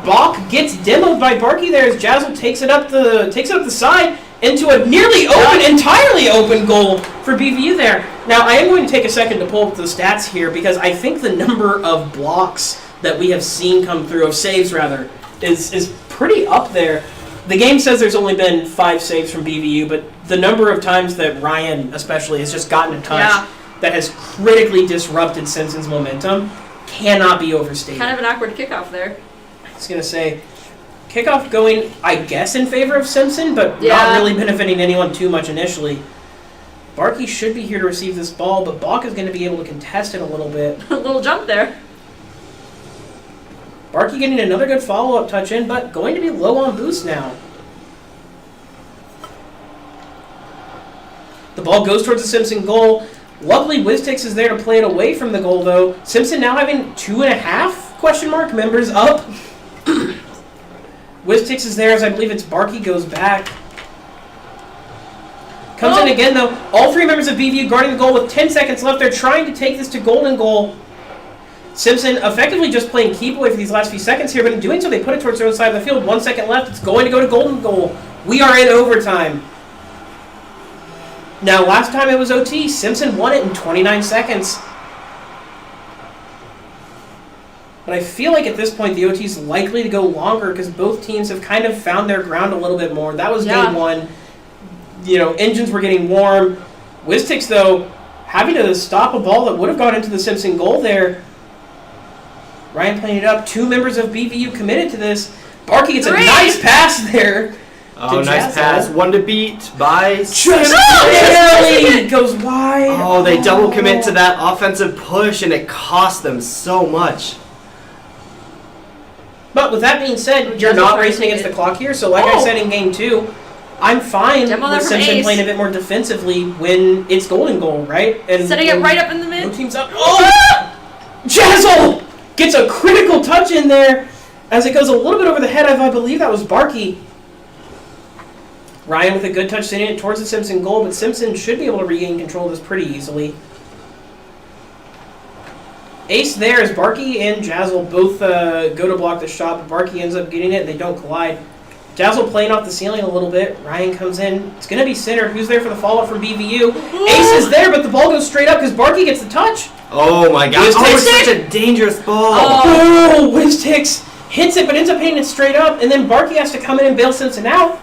Balk gets demoed by Barky there as Jazzle takes it up the side into a nearly open, entirely open goal for BVU there. Now, I am going to take a second to pull up the stats here because I think the number of blocks that we have seen come through, of saves rather, is pretty up there. The game says there's only been 5 saves from BVU, but the number of times that Ryan especially has just gotten a touch that has critically disrupted Simpson's momentum cannot be overstated. Kind of an awkward kickoff there. I was going to say, kickoff going, I guess, in favor of Simpson, but Yeah. not really benefiting anyone too much initially. Barky should be here to receive this ball, but Balk is going to be able to contest it a little bit. A little jump there. Barky getting another good follow-up touch in, but going to be low on boost now. Ball goes towards the Simpson goal. Luckily, Wiztix is there to play it away from the goal, though. Simpson now having 2.5 ? Members up. Wiztix is there as I believe it's Barkey goes back. Comes in again, though. All 3 members of BVU guarding the goal with 10 seconds left. They're trying to take this to golden goal. Simpson effectively just playing keep away for these last few seconds here, but in doing so, they put it towards their own side of the field. 1 second left. It's going to go to golden goal. We are in overtime. Now, last time it was OT, Simpson won it in 29 seconds. But I feel like at this point, the OT is likely to go longer because both teams have kind of found their ground a little bit more. That was game 1. You know, engines were getting warm. Wiztix, though, having to stop a ball that would have gone into the Simpson goal there. Ryan playing it up. 2 members of BVU committed to this. Barkey gets a nice pass there. Oh, nice pass. 1 to beat by just barely goes wide. Oh, they double commit to that offensive push, and it cost them so much. But with that being said, you're not racing against the clock here. So like I said in game 2, I'm fine with Simpson playing a bit more defensively when it's golden goal, right? And setting it right up in the mid. No team's up. Oh! Jazzle gets a critical touch in there as it goes a little bit over the head of, I believe that was Barkey. Ryan with a good touch sending it towards the Simpson goal, but Simpson should be able to regain control of this pretty easily. Ace there as Barkey and Jazzle both go to block the shot, but Barkey ends up getting it and they don't collide. Jazzle playing off the ceiling a little bit. Ryan comes in. It's going to be centered. Who's there for the follow-up from BVU? Ace is there, but the ball goes straight up because Barkey gets the touch. Oh, my God. It's such a dangerous ball. Oh, Wiztix hits it, but ends up hitting it straight up, and then Barkey has to come in and bail Simpson out.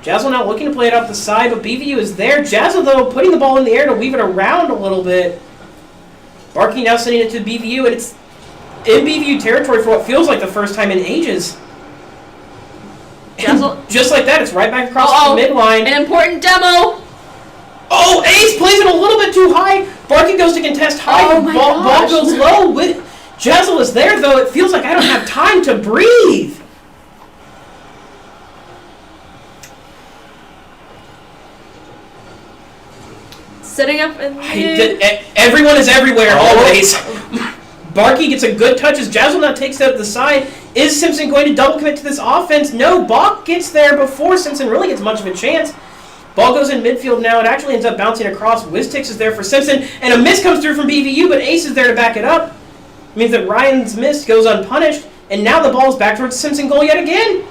Jazzle now looking to play it off the side, but BVU is there. Jazzle, though, putting the ball in the air to weave it around a little bit. Barkey now sending it to BVU, and it's in BVU territory for what feels like the first time in ages. Just like that, it's right back across the midline. An important demo. Oh, Ace plays it a little bit too high. Barkey goes to contest high. Oh my ball goes low. Jazzle is there, though. It feels like I don't have time to breathe. Setting up in everyone is everywhere, always. Barkey gets a good touch as Jazzle now takes it up the side. Is Simpson going to double commit to this offense? No, Bach gets there before Simpson really gets much of a chance. Ball goes in midfield now. It actually ends up bouncing across. Wiztix is there for Simpson, and a miss comes through from BVU, but Ace is there to back it up. It means that Ryan's miss goes unpunished, and now the ball is back towards the Simpson goal yet again.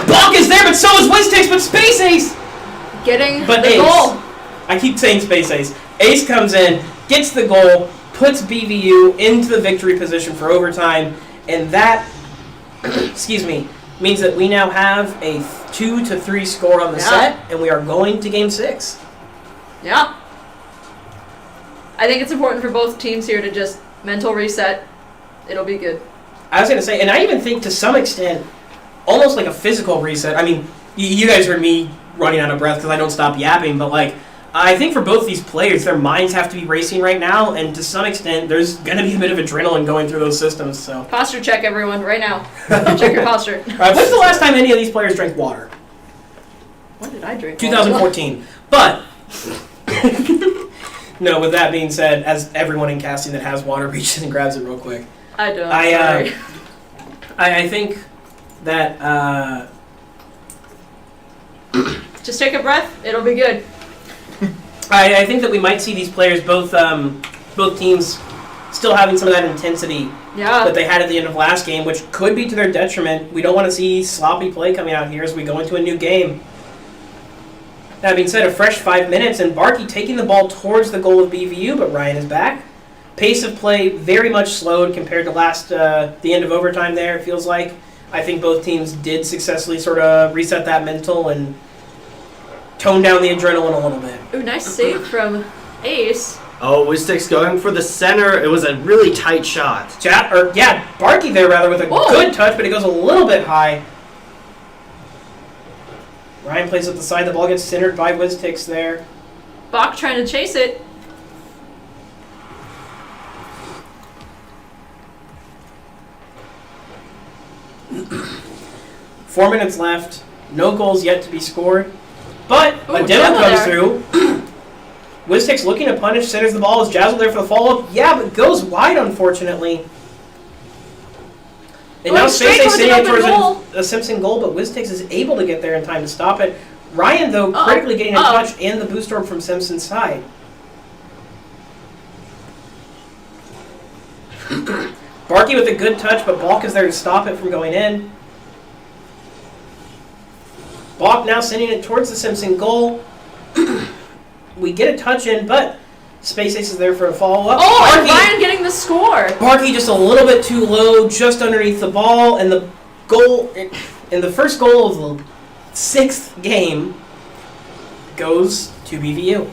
Bach is there, but so is Wiztix, but Space Ace getting the Ace, goal. I keep saying Space Ace. Ace comes in, gets the goal, puts BVU into the victory position for overtime, and that, means that we now have a 2-3 score on the set, and we are going to Game 6. Yeah. I think it's important for both teams here to just mental reset. It'll be good. I was going to say, and I even think to some extent, almost like a physical reset. I mean, you guys heard me running out of breath because I don't stop yapping, but like, I think for both these players, their minds have to be racing right now, and to some extent, there's going to be a bit of adrenaline going through those systems. So posture check, everyone, right now. Check your posture. All right, when's the last time any of these players drank water? When did I drink 2014. But, no, with that being said, as everyone in casting that has water reaches and grabs it real quick. I don't. I think that... just take a breath. It'll be good. I think that we might see these players, both teams, still having some of that intensity that they had at the end of last game, which could be to their detriment. We don't want to see sloppy play coming out here as we go into a new game. That being said, a fresh 5 minutes, and Barkey taking the ball towards the goal of BVU, but Ryan is back. Pace of play very much slowed compared to the end of overtime there, it feels like. I think both teams did successfully sort of reset that mental and tone down the adrenaline a little bit. Ooh, nice save from Ace. Oh, Wiztix going for the center. It was a really tight shot. Barkey there rather with a good touch, but it goes a little bit high. Ryan plays up the side. The ball gets centered by Wiztix there. Bach trying to chase it. Four minutes left. No goals yet to be scored. But a Ooh, demo Jazzle comes there. through. Wiztek's looking to punish, centers the ball. Is Jazzle there for the follow-up? Yeah, but goes wide, unfortunately. And now Going straight Space towards an sending it open towards goal. a Simpson goal, but Wiztex is able to get there in time to stop it. Ryan, though, Uh-oh. critically getting a Uh-oh. touch and the boost storm from Simpson's side. Barkey with a good touch, but Balk is there to stop it from going in. Balk now sending it towards the Simpson goal. We get a touch in, but Space Ace is there for a follow-up. Oh, and Barkey- Ryan getting the score. Barkey just a little bit too low, just underneath the ball, and the goal, and the first goal of the 6th game goes to BVU.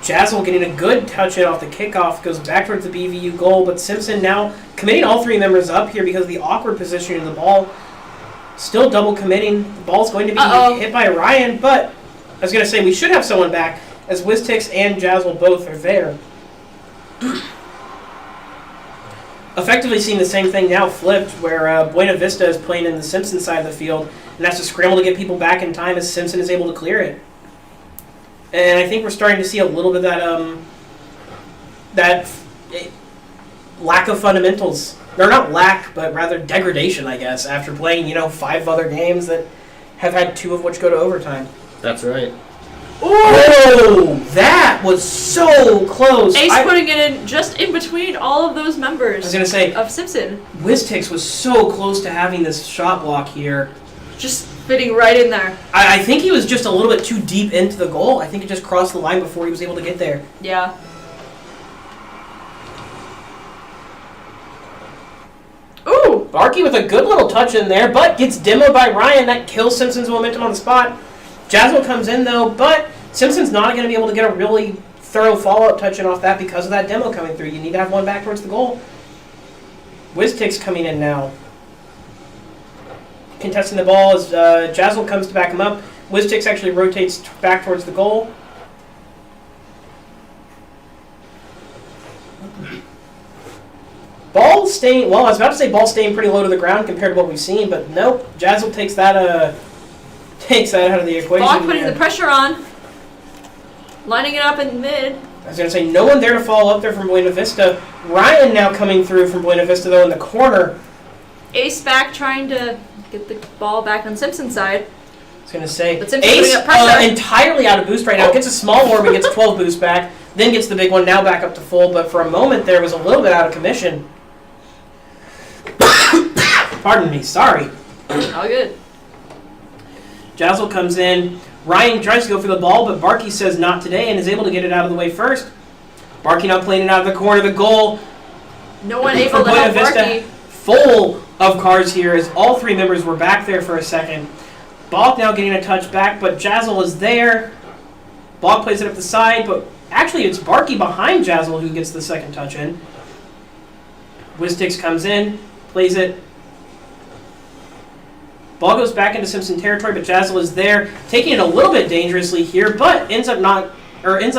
Jazzle getting a good touch in off the kickoff, goes back towards the BVU goal, but Simpson now committing all 3 members up here because of the awkward positioning of the ball. Still double committing. The ball's going to be hit by Ryan, but I was going to say we should have someone back as Wiztix and Jazzle both are there. Effectively seeing the same thing now flipped, where Buena Vista is playing in the Simpson side of the field and has to scramble to get people back in time as Simpson is able to clear it. And I think we're starting to see a little bit of that lack of fundamentals. Or not lack, but rather degradation, I guess, after playing, 5 other games that have had 2 of which go to overtime. That's right. Oh, that was so close. Ace putting it in just in between all of those members I was going to say, of Simpson. Wiztix was so close to having this shot block here. Just fitting right in there. I think he was just a little bit too deep into the goal. I think it just crossed the line before he was able to get there. Yeah. Ooh! Barkey with a good little touch in there, but gets demoed by Ryan. That kills Simpson's momentum on the spot. Jazzle comes in, though, but Simpson's not going to be able to get a really thorough follow-up touch in off that because of that demo coming through. You need to have one back towards the goal. Wiztix coming in now. Contesting the ball as Jazzle comes to back him up. Wiztix actually rotates back towards the goal. Ball staying, well, I was about to say ball staying pretty low to the ground compared to what we've seen, but nope. Jazzle takes that out of the equation. Ball putting here. the pressure on. Lining it up in mid. I was going to say, no one there to follow up there from Buena Vista. Ryan now coming through from Buena Vista, though, in the corner. Ace back trying to get the ball back on Simpson's side. I was going to say, But Simpson Ace putting up pressure. entirely out of boost right now. Gets a small orb and gets 12 boost back, then gets the big one, now back up to full, but for a moment there was a little bit out of commission. Pardon me, sorry. All good. Jazzle comes in. Ryan tries to go for the ball, but Barkey says not today and is able to get it out of the way first. Barkey now playing it out of the corner of the goal. No one For able to Buena help Vista, Barkey. full of cars here as all 3 members were back there for a second. Balk now getting a touch back, but Jazzle is there. Balk plays it up the side, but actually it's Barkey behind Jazzle who gets the second touch in. Wiztix comes in, plays it. Ball goes back into Simpson territory, but Jazzle is there, taking it a little bit dangerously here, but ends up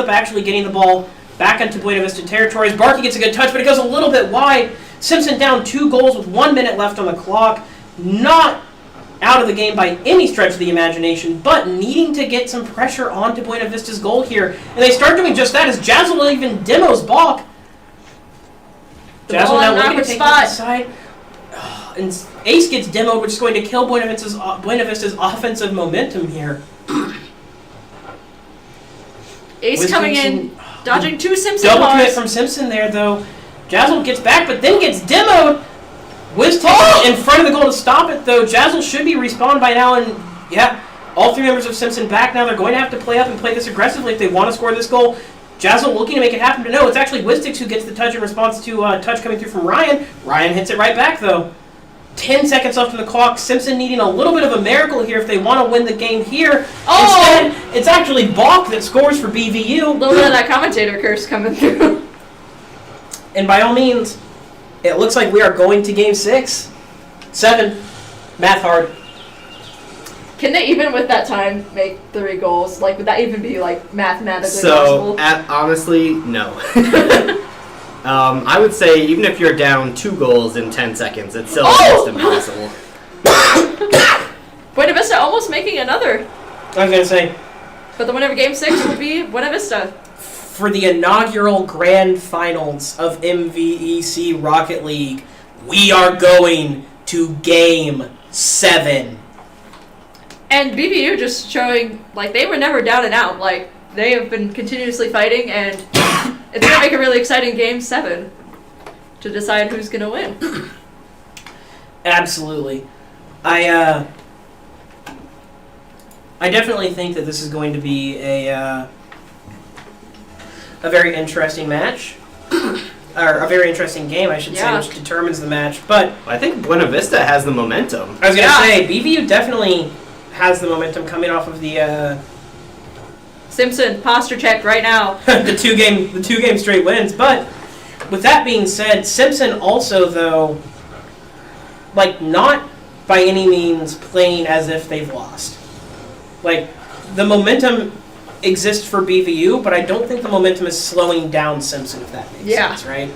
actually getting the ball back into Buena Vista territory. Barkey gets a good touch, but it goes a little bit wide. Simpson down 2 goals with 1 minute left on the clock. Not out of the game by any stretch of the imagination, but needing to get some pressure onto Buena Vista's goal here. And they start doing just that as Jazzle even demos Balk. Jazzle now looking to take that side. And Ace gets demoed, which is going to kill Buena Vista's offensive momentum here. Ace coming in, dodging 2 Simpson Double commit cars. from Simpson there, though. Jazzle gets back, but then gets demoed. Wiztix in front of the goal to stop it, though. Jazzle should be respawned by now, and yeah, all 3 members of Simpson back now. They're going to have to play up and play this aggressively if they want to score this goal. Jazzle looking to make it happen, but no, it's actually Wiztix who gets the touch in response to a touch coming through from Ryan. Ryan hits it right back, though. 10 seconds left on the clock. Simpson needing a little bit of a miracle here if they want to win the game here. Oh! Instead, it's actually Balk that scores for BVU. A little bit of that commentator curse coming through. And by all means, it looks like we are going to game 6. 7. Math hard. Can they even with that time make 3 goals? Like, would that even be like mathematically So, possible? honestly, no. I would say even if you're down 2 goals in 10 seconds, it's still Oh! almost impossible. Buena Vista almost making another. I was going to say, But the winner of Game 6 will be Buena Vista. for the inaugural grand finals of MVEC Rocket League, we are going to Game 7. And BVU just showing, like, they were never down and out. Like, they have been continuously fighting, and it's going to make a really exciting Game 7 to decide who's going to win. Absolutely. I definitely think that this is going to be a very interesting match. Or a very interesting game, I should say, which determines the match. But I think Buena Vista has the momentum. I was going to say, BVU definitely has the momentum coming off of the Simpson, posture check right now. the two game straight wins. But with that being said, Simpson also, though, like, not by any means playing as if they've lost. Like, the momentum exists for BVU, but I don't think the momentum is slowing down Simpson, if that makes sense, right?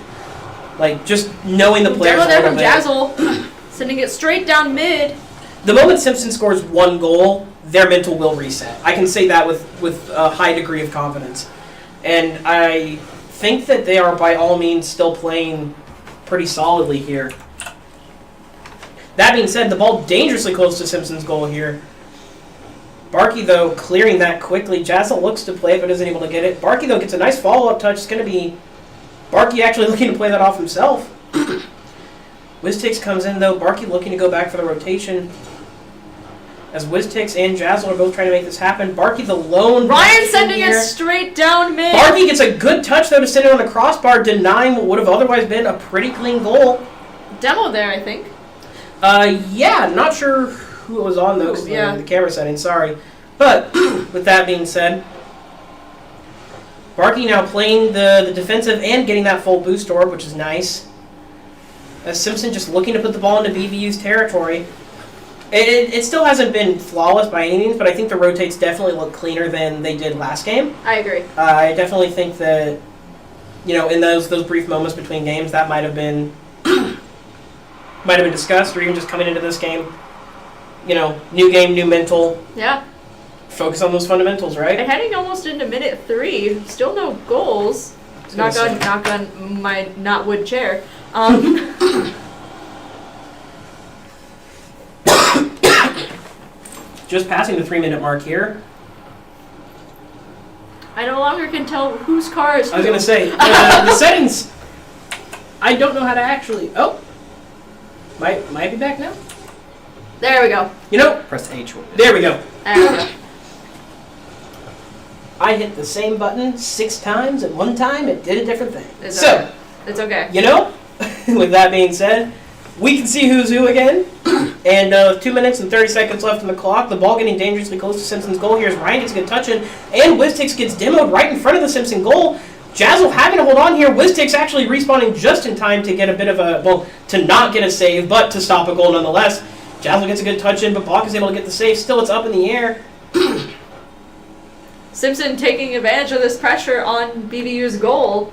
Like, just knowing the players a Demo there little from bit. Jazzle, sending it straight down mid. The moment Simpson scores 1 goal, their mental will reset. I can say that with a high degree of confidence. And I think that they are by all means still playing pretty solidly here. That being said, the ball dangerously close to Simpson's goal here. Barkey, though, clearing that quickly. Jazzle looks to play it, but isn't able to get it. Barkey, though, gets a nice follow-up touch. It's going to be Barkey actually looking to play that off himself. Wiztix comes in, though. Barkey looking to go back for the rotation. As Wiztix and Jazzle are both trying to make this happen. Barkey, the lone... Ryan sending it straight down mid. Barkey gets a good touch, though, to send it on the crossbar, denying what would have otherwise been a pretty clean goal. Demo there, I think. Yeah, not sure who it was on, though, because the camera settings, sorry. But, with that being said, Barkey now playing the defensive and getting that full boost orb, which is nice. As Simpson just looking to put the ball into BVU's territory. It still hasn't been flawless by any means, but I think the rotates definitely look cleaner than they did last game. I agree. I definitely think that, in those brief moments between games, that might have been discussed, or even just coming into this game, new game, new mental. Yeah. Focus on those fundamentals, right? And heading almost into minute 3, still no goals. Knock on my not wood chair. Just passing the 3-minute mark here. I no longer can tell whose car is who. I was going to say, the settings, I don't know how to actually... Oh! Might be back now? There we go. Press H. There we go. There we go. I hit the same button 6 times, and one time it did a different thing. It's okay. It's okay. With that being said, we can see who's who again. And 2 minutes and 30 seconds left on the clock. The ball getting dangerously close to Simpson's goal. Here's Ryan gets a good touch in, and Wiztix gets demoed right in front of the Simpson goal. Jazzle having to hold on here. Wiztix actually respawning just in time to get a bit of to not get a save, but to stop a goal nonetheless. Jazzle gets a good touch in, but Bach is able to get the save. Still, it's up in the air. Simpson taking advantage of this pressure on BVU's goal.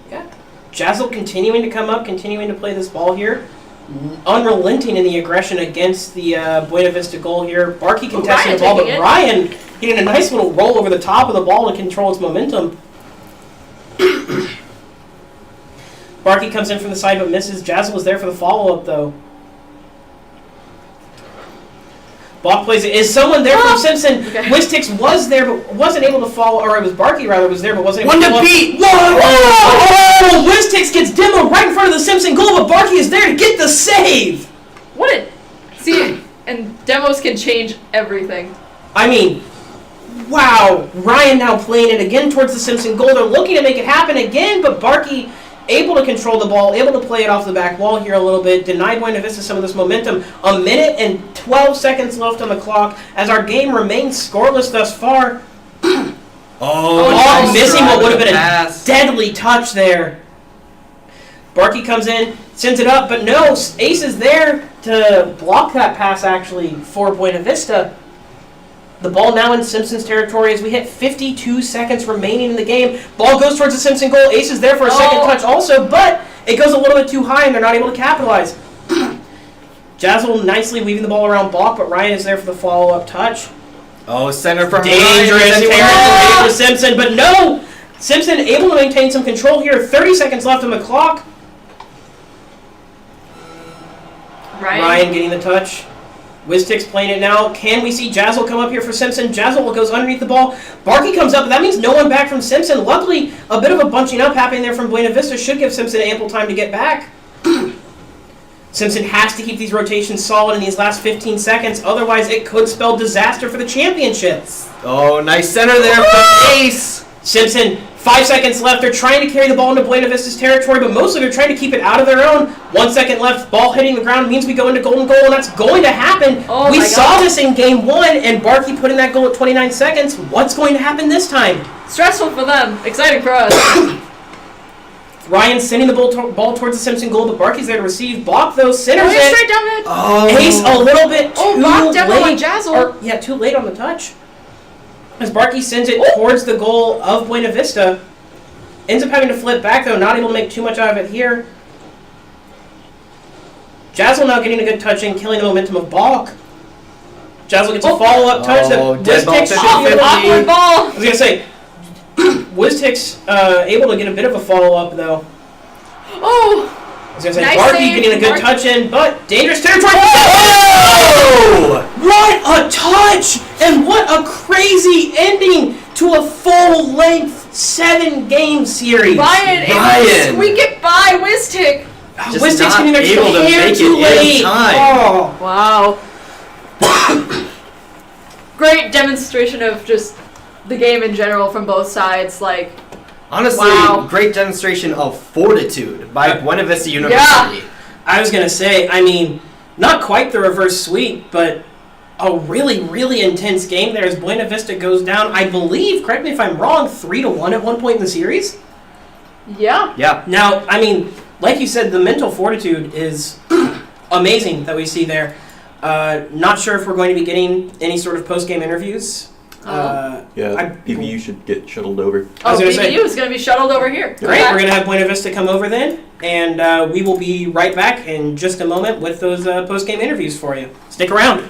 Yeah. Jazzle continuing to come up, continuing to play this ball here. Unrelenting in the aggression against the Buena Vista goal here. Barkey contesting the ball, but Ryan getting a nice little roll over the top of the ball to control its momentum. Barkey comes in from the side but misses. Jazzle was there for the follow-up, though. Bach plays it. Is someone there from Simpson? Okay. Wiztix was there but wasn't able to follow, or it was Barkey rather was there but wasn't able to follow. One to beat! Oh! Wiztix gets demoed right in front of the Simpson goal, but Barkey is there to get the save! What a... See, and demos can change everything. I mean, wow. Ryan now playing it again towards the Simpson goal. They're looking to make it happen again, but Barkey able to control the ball, able to play it off the back wall here a little bit, denied Buena Vista some of this momentum. 1 minute and 12 seconds left on the clock as our game remains scoreless thus far. Nice missing what would have been pass. a deadly touch there. Barkey comes in, sends it up, but no, Ace is there to block that pass actually for Buena Vista. The ball now in Simpson's territory as we hit 52 seconds remaining in the game. Ball goes towards the Simpson goal. Ace is there for a second touch also, but it goes a little bit too high and they're not able to capitalize. Jazzle nicely weaving the ball around Balk, but Ryan is there for the follow-up touch. Oh, center from Dangerous territory for Simpson, but no! Simpson able to maintain some control here. 30 seconds left on the clock. Ryan getting the touch. Wiztick's playing it now. Can we see Jazzle come up here for Simpson? Jazzle goes underneath the ball. Barkey comes up, but that means no one back from Simpson. Luckily, a bit of a bunching up happening there from Buena Vista should give Simpson ample time to get back. Simpson has to keep these rotations solid in these last 15 seconds. Otherwise, it could spell disaster for the championships. Oh, nice center there from Ace. Simpson, 5 seconds left. They're trying to carry the ball into Buena Vista's territory, but mostly they're trying to keep it out of their own. 1 second left. Ball hitting the ground means we go into golden goal, and that's going to happen. Oh we saw this in game 1, and Barkey put in that goal at 29 seconds. What's going to happen this time? Stressful for them. Exciting for us. Ryan sending the ball towards the Simpson goal, but Barkey's there to receive. Balk, though, centers Straight it. down mid. Oh. Ace a little bit too Balk demo on late. Jazzle. Too late on the touch. As Barkey sends it towards the goal of Buena Vista. Ends up having to flip back, though, not able to make too much out of it here. Jazzle now getting a good touch in, killing the momentum of Balk. Jazzle gets a follow-up touch that Wiztick's awkward ball. I was going to say, Wiztick's able to get a bit of a follow-up, though. Oh! I was going to say, Nice Barkey save, getting a good Barkey. touch in, but dangerous territory. Oh! What a touch! And what a crazy ending to a full-length 7-game series. Ryan, squeak it by Wiztick. Just Wiztick's not getting their able to hair make too it late. in time. Oh. Wow. Great demonstration of just the game in general from both sides. Like, Honestly, wow. Great demonstration of fortitude by Buena Vista University. I was going to say, I mean, not quite the reverse sweep, but a really, really intense game there as Buena Vista goes down, I believe, correct me if I'm wrong, 3-1 at one point in the series? yeah. Yeah. Now, I mean, like you said, the mental fortitude is amazing that we see there. Not sure if we're going to be getting any sort of post-game interviews. PVU should get shuttled over. I was gonna say- BBU is going to be shuttled over here. Great, we're going to have Buena Vista come over then, and we will be right back in just a moment with those post-game interviews for you. Stick around.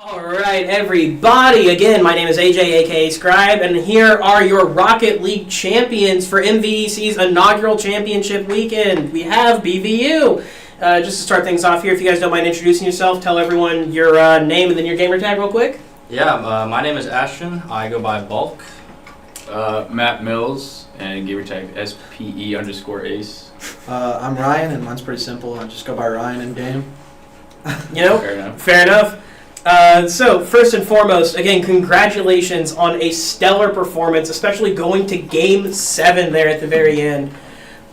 All right, everybody. Again, my name is AJ, aka Scribe, and here are your Rocket League champions for MVEC's inaugural championship weekend. We have BVU. Just to start things off here, if you guys don't mind introducing yourself, tell everyone your name and then your gamer tag real quick. Yeah, my name is Ashton. I go by Bulk. Matt Mills, and gamer tag SPE_Ace. I'm Ryan, and mine's pretty simple. I just go by Ryan in game. Fair enough. So, first and foremost, again, congratulations on a stellar performance, especially going to Game 7 there at the very end.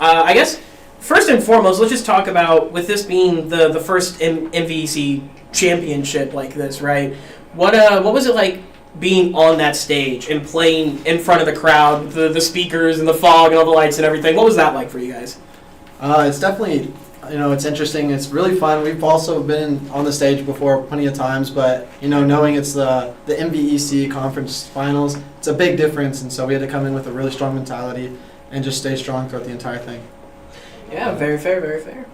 I guess, first and foremost, let's just talk about, with this being the first MVEC championship like this, right? What was it like being on that stage and playing in front of the crowd, the speakers and the fog and all the lights and everything? What was that like for you guys? It's definitely, it's interesting. It's really fun. We've also been on the stage before plenty of times, but, knowing it's the MVEC conference finals, it's a big difference, and so we had to come in with a really strong mentality and just stay strong throughout the entire thing. Yeah, very fair, very fair.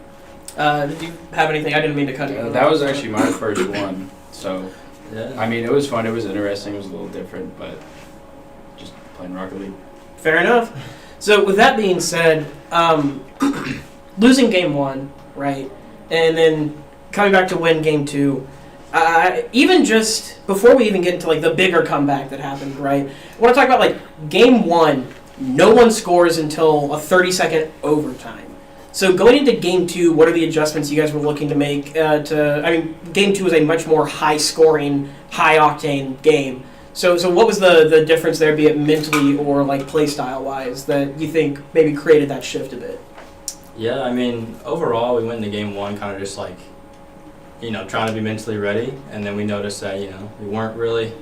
Did you have anything? I didn't mean to cut you. That was actually my first one, so Yeah. I mean it was fun. It was interesting. It was a little different, but just playing Rocket League. Fair enough. So with that being said, losing game 1, right, and then coming back to win game 2, even just before we even get into like the bigger comeback that happened, right, I want to talk about like game 1, no one scores until a 30-second overtime. So going into game 2, what are the adjustments you guys were looking to make game 2 is a much more high-scoring, high-octane game. So what was the difference there, be it mentally or like play style wise, that you think maybe created that shift a bit? Yeah, I mean, overall, we went into game 1 kind of just like, trying to be mentally ready, and then we noticed that, we weren't really,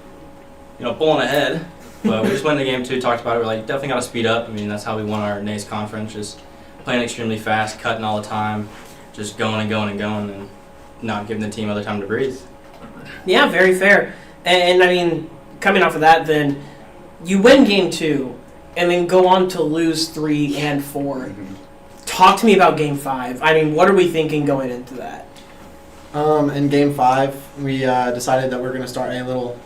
pulling ahead, but we just went into game 2, talked about it, we're like, definitely got to speed up. I mean, that's how we won our NACE conference, just playing extremely fast, cutting all the time, just going and going and going, and not giving the team other time to breathe. Yeah, very fair. And I mean, coming off of that, then you win game 2, and then go on to lose 3 and 4. Mm-hmm. Talk to me about game 5. I mean, what are we thinking going into that? In game 5, we decided that we are going to start a little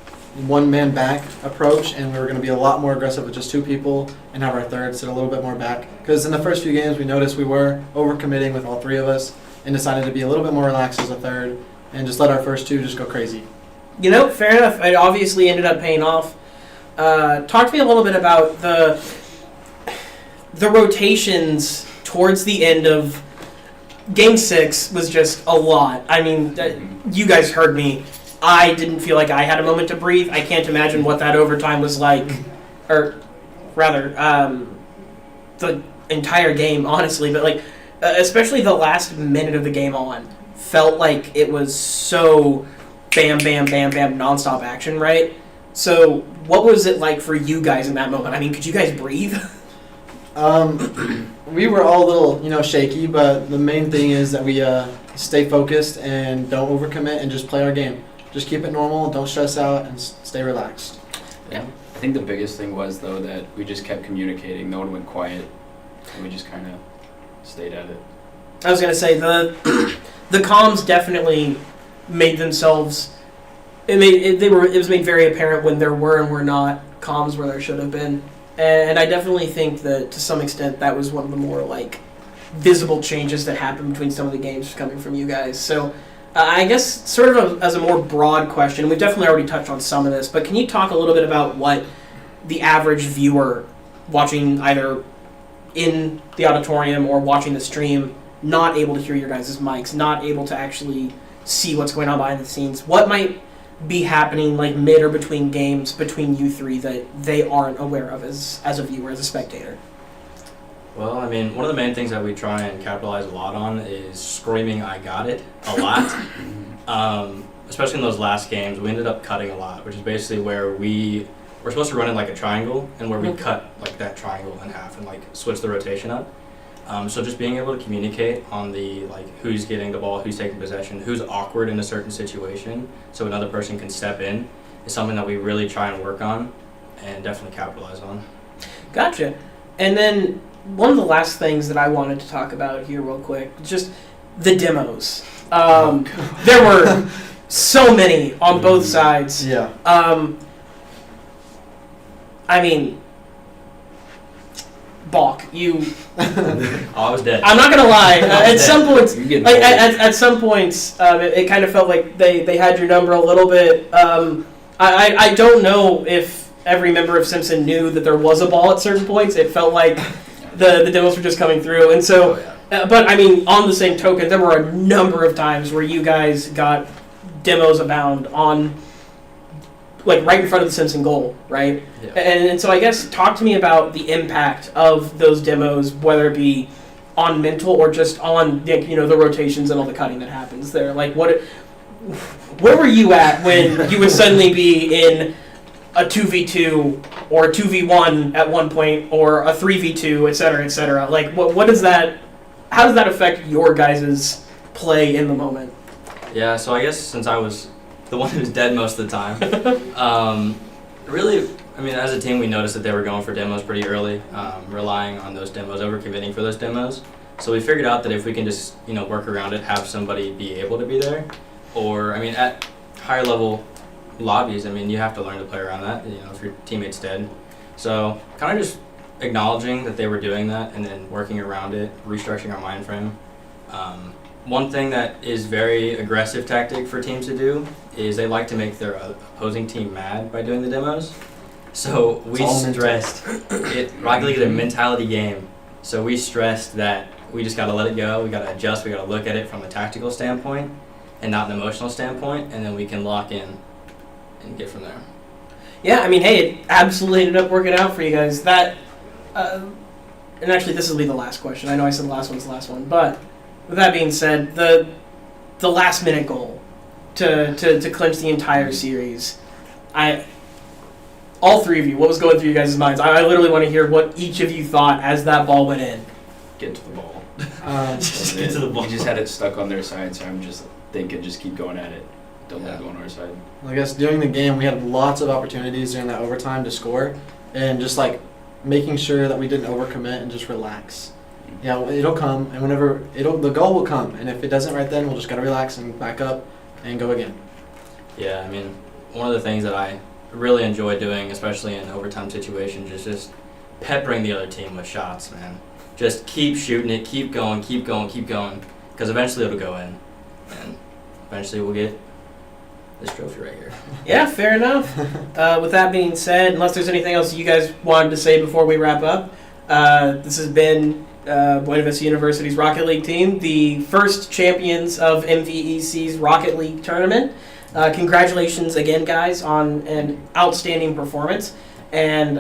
one-man back approach, and we were going to be a lot more aggressive with just 2 people and have our third sit a little bit more back. Because in the first few games, we noticed we were overcommitting with all 3 of us and decided to be a little bit more relaxed as a third and just let our first 2 just go crazy. Fair enough. It obviously ended up paying off. Talk to me a little bit about the rotations towards the end of Game 6 was just a lot. I mean, you guys heard me. I didn't feel like I had a moment to breathe. I can't imagine what that overtime was like, or rather, the entire game, honestly. But like, especially the last minute of the game on, felt like it was so bam, bam, bam, bam, nonstop action, right? So, what was it like for you guys in that moment? I mean, could you guys breathe? We were all a little, shaky, but the main thing is that we stay focused and don't overcommit and just play our game. Just keep it normal, don't stress out, and stay relaxed. Yeah. I think the biggest thing was, though, that we just kept communicating. No one went quiet, and we just kind of stayed at it. I was going to say, the comms definitely made themselves... It was made very apparent when there were and were not comms where there should have been. And I definitely think that, to some extent, that was one of the more, visible changes that happened between some of the games coming from you guys. So... I guess sort of as a more broad question, we've definitely already touched on some of this, but can you talk a little bit about what the average viewer watching either in the auditorium or watching the stream, not able to hear your guys' mics, not able to actually see what's going on behind the scenes, what might be happening mid or between games between you 3 that they aren't aware of as a viewer, as a spectator? Well, I mean, one of the main things that we try and capitalize a lot on is screaming "I got it" a lot. Especially in those last games, we ended up cutting a lot, which is basically where we're supposed to run in a triangle, and where we cut that triangle in half and switch the rotation up. So just being able to communicate on the who's getting the ball, who's taking possession, who's awkward in a certain situation, so another person can step in, is something that we really try and work on, and definitely capitalize on. Gotcha. And then one of the last things that I wanted to talk about here real quick, just the demos. There were so many on both sides. Yeah. I mean, Balk, you. Oh, I was dead. I'm not gonna lie. At some points, You get like at some points, it kind of felt like they had your number a little bit. I don't know if every member of Simpson knew that there was a ball at certain points. It felt like the demos were just coming through, and so. Oh, yeah. But I mean, on the same token, there were a number of times where you guys got demos abound on, like, right in front of the Simpson goal, right? Yeah. And so I guess talk to me about the impact of those demos, whether it be on mental or just on the rotations and all the cutting that happens there. Like, where were you at when you would suddenly be in a 2v2 or a 2v1 at one point, or a 3v2, et cetera, et cetera? Like, what does that? How does that affect your guys' play in the moment? Yeah, so I guess since I was the one who was dead most of the time, really, I mean, as a team, we noticed that they were going for demos pretty early, relying on those demos, over-committing for those demos. So we figured out that if we can just, work around it, have somebody be able to be there, or, I mean, at higher level lobbies, I mean, you have to learn to play around that, if your teammate's dead. So kind of just acknowledging that they were doing that and then working around it, restructuring our mind frame. One thing that is very aggressive tactic for teams to do is they like to make their opposing team mad by doing the demos. So we stressed it. Rocket League is a mentality game. So we stressed that we just got to let it go. We got to adjust. We got to look at it from a tactical standpoint and not an emotional standpoint, and then we can lock in and get from there. Yeah, I mean, hey, it absolutely ended up working out for you guys. And actually, this will be the last question. I know I said the last one's the last one, but with that being said, the last minute goal to clinch the entire series, all three of you, what was going through your guys' minds? I literally want to hear what each of you thought as that ball went in. Get to the ball. Just get to the ball. We just had it stuck on their side, so I'm just thinking just keep going at it. Don't let it go on our side. I guess during the game, we had lots of opportunities during that overtime to score, and just like making sure that we didn't overcommit and just relax. Yeah, it'll come, and whenever the goal will come, and if it doesn't right then, we'll just gotta relax and back up and go again. Yeah, I mean, one of the things that I really enjoy doing, especially in overtime situations, is just peppering the other team with shots, man. Just keep shooting it, keep going, keep going, keep going, because eventually it'll go in, and eventually we'll get this trophy right here. Yeah, fair enough. With that being said, unless there's anything else you guys wanted to say before we wrap up, this has been Buena Vista University's Rocket League team, the first champions of MVEC's Rocket League tournament. Congratulations again, guys, on an outstanding performance. And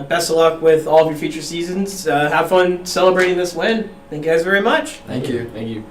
best of luck with all of your future seasons. Have fun celebrating this win. Thank you guys very much. Thank you. Thank you.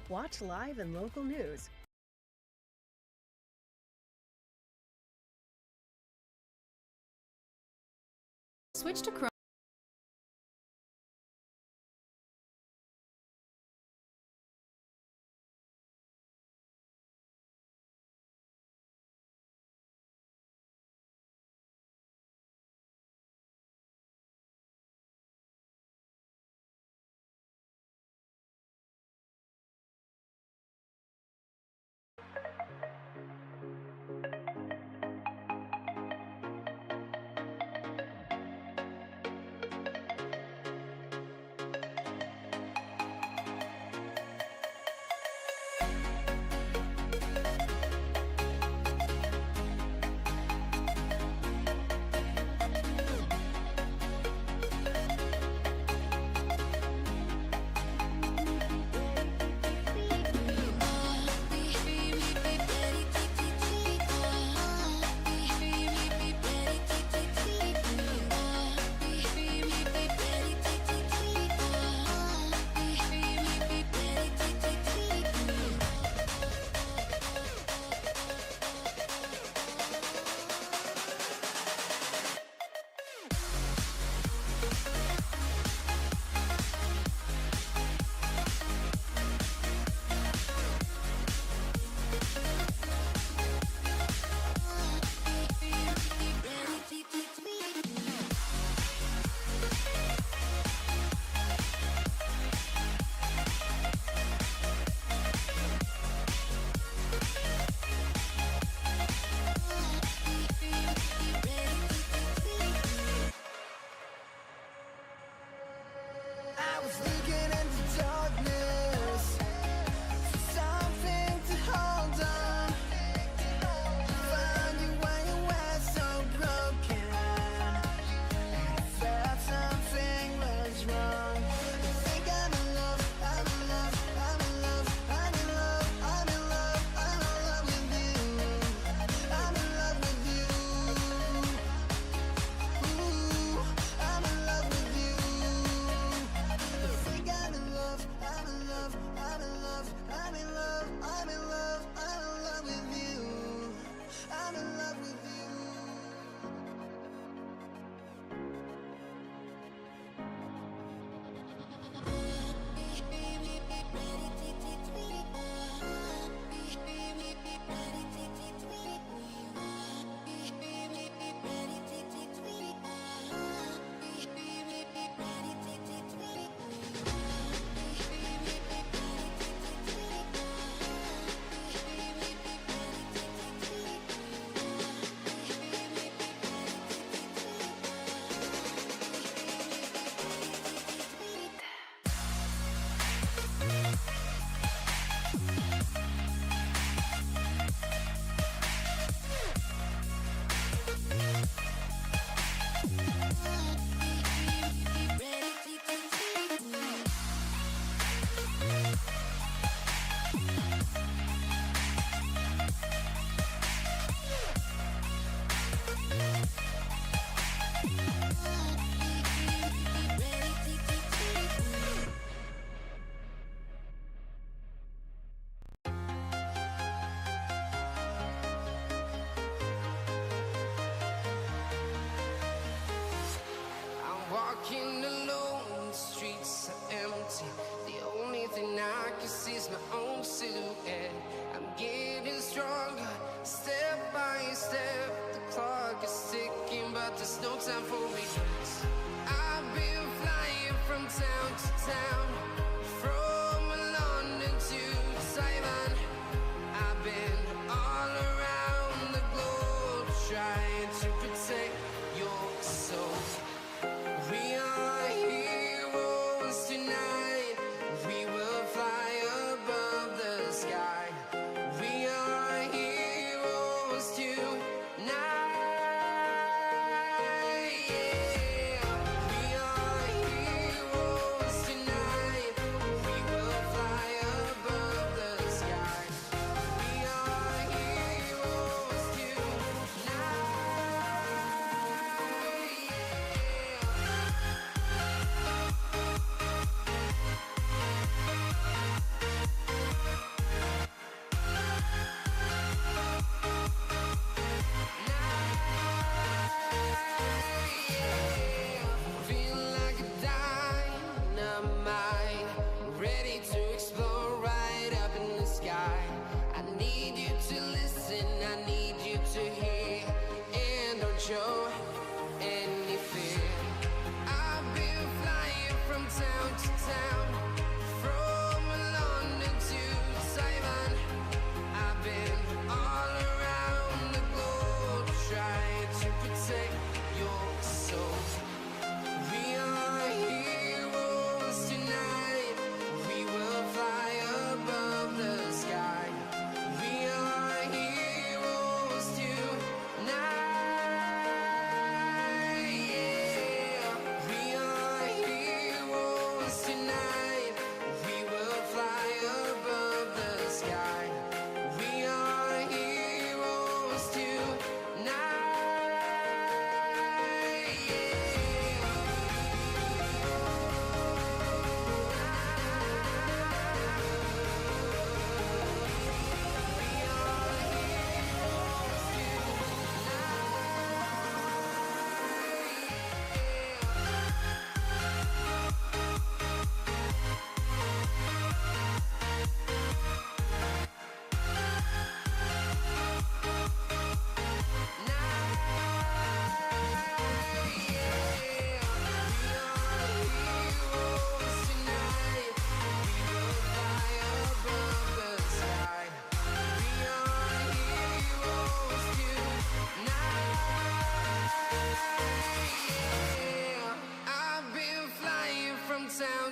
Watch live and local news. Switch to Chrome.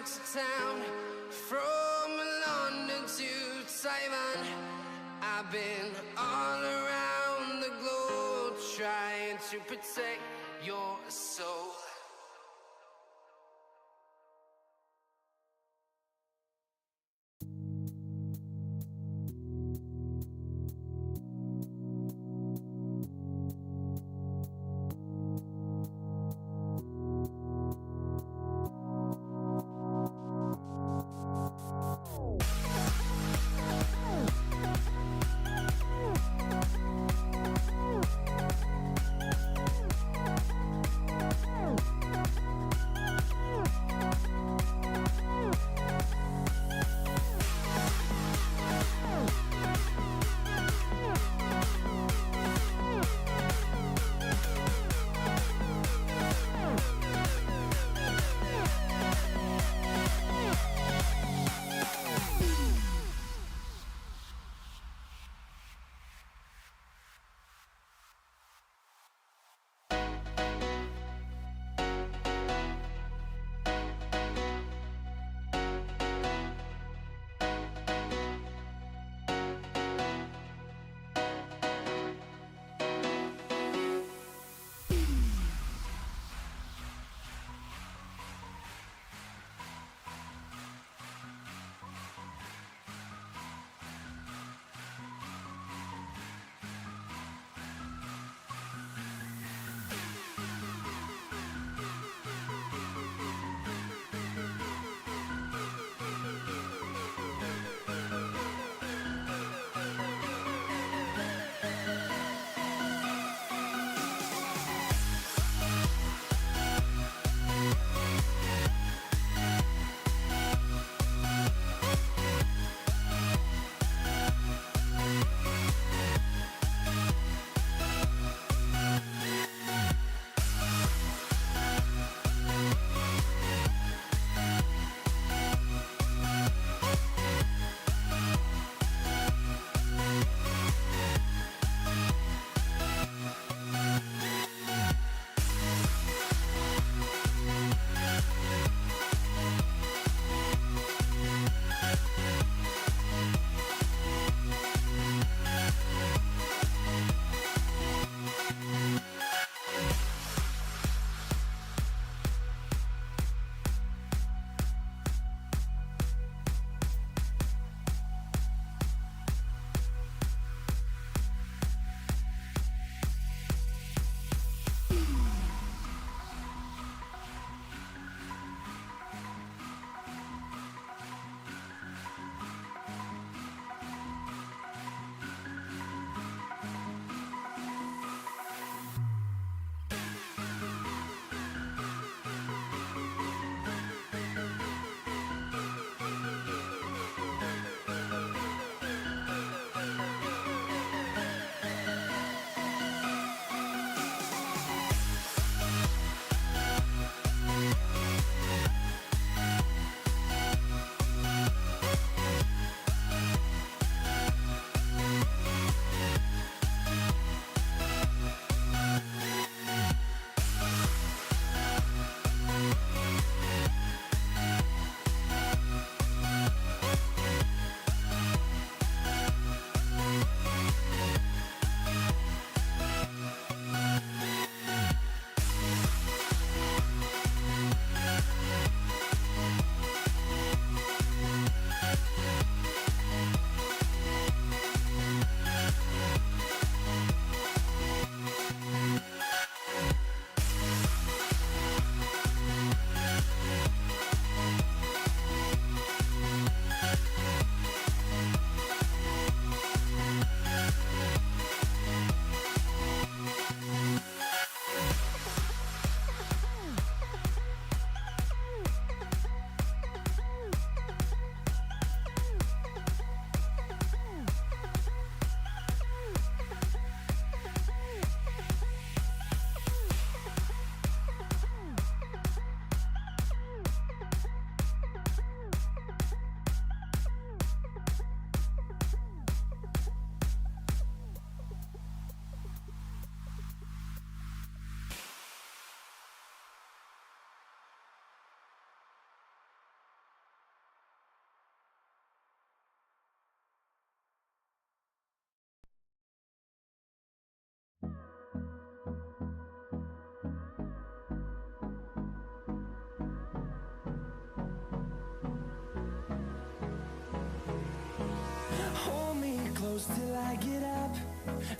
to town, from London to Taiwan. I've been all around the globe trying to protect your soul.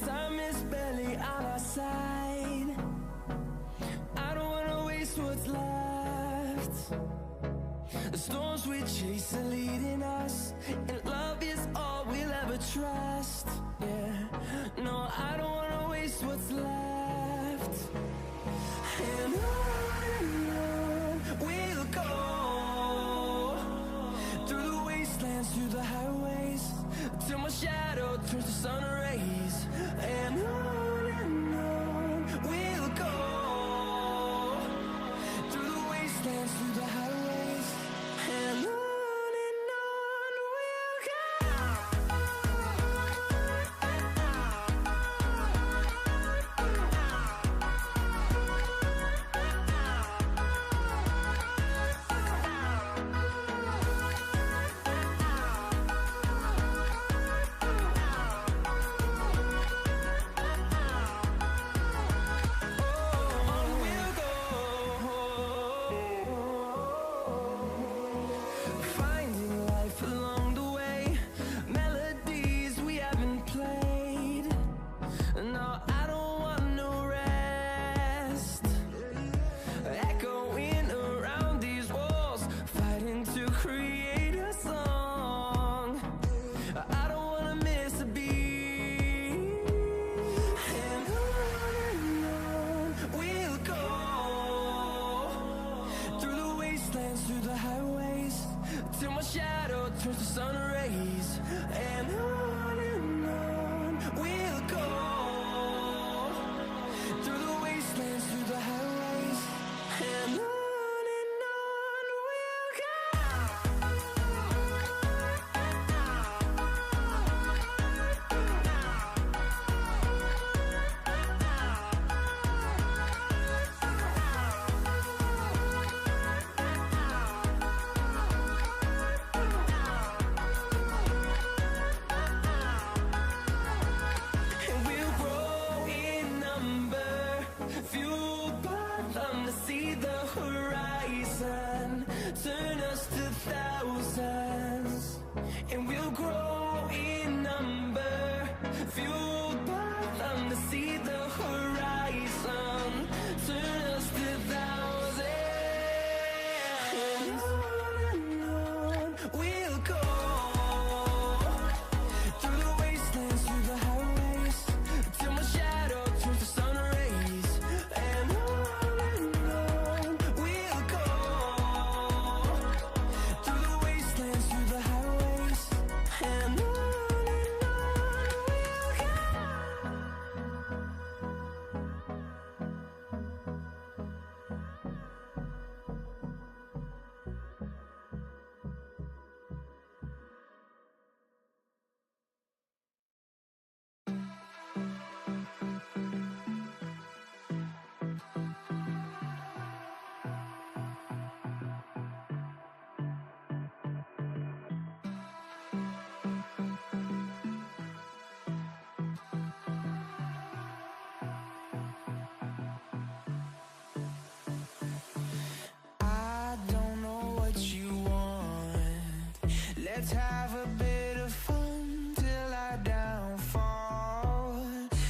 Time is barely on our side. I don't wanna waste what's left. The storms we chase are leading us, and love is all we'll ever trust. Yeah, no, I don't wanna waste what's left. And on we'll go, through the wastelands, through the highways, till my shadow turns to sun rays. And on we'll go, through the wastelands, through the highways, and on we'll go. Turns to sun rays, and on we'll go, through the wastelands, through the highways, and on we'll go. Turn us to thousands, and we'll grow in number, fueled by them to see the horizon. Turn us to thousands, and on we'll go, through the wastelands, through the highways, till my shadow turns to sun rays, and on we'll go, through the wastelands, through the highways, and on we'll go. I don't know what you want. Let's have a bit of fun till I downfall.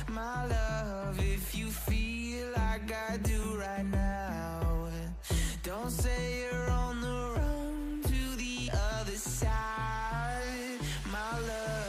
My love, if you feel like I do right now, don't say you're on the run to the other side, my love.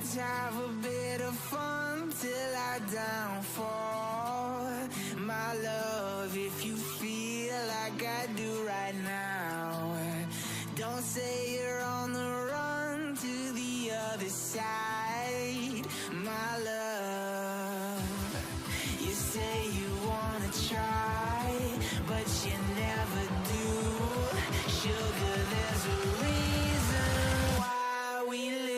Let's have a bit of fun till I downfall. My love, if you feel like I do right now, don't say you're on the run to the other side. My love, you say you wanna try, but you never do. Sugar, there's a reason why we lose.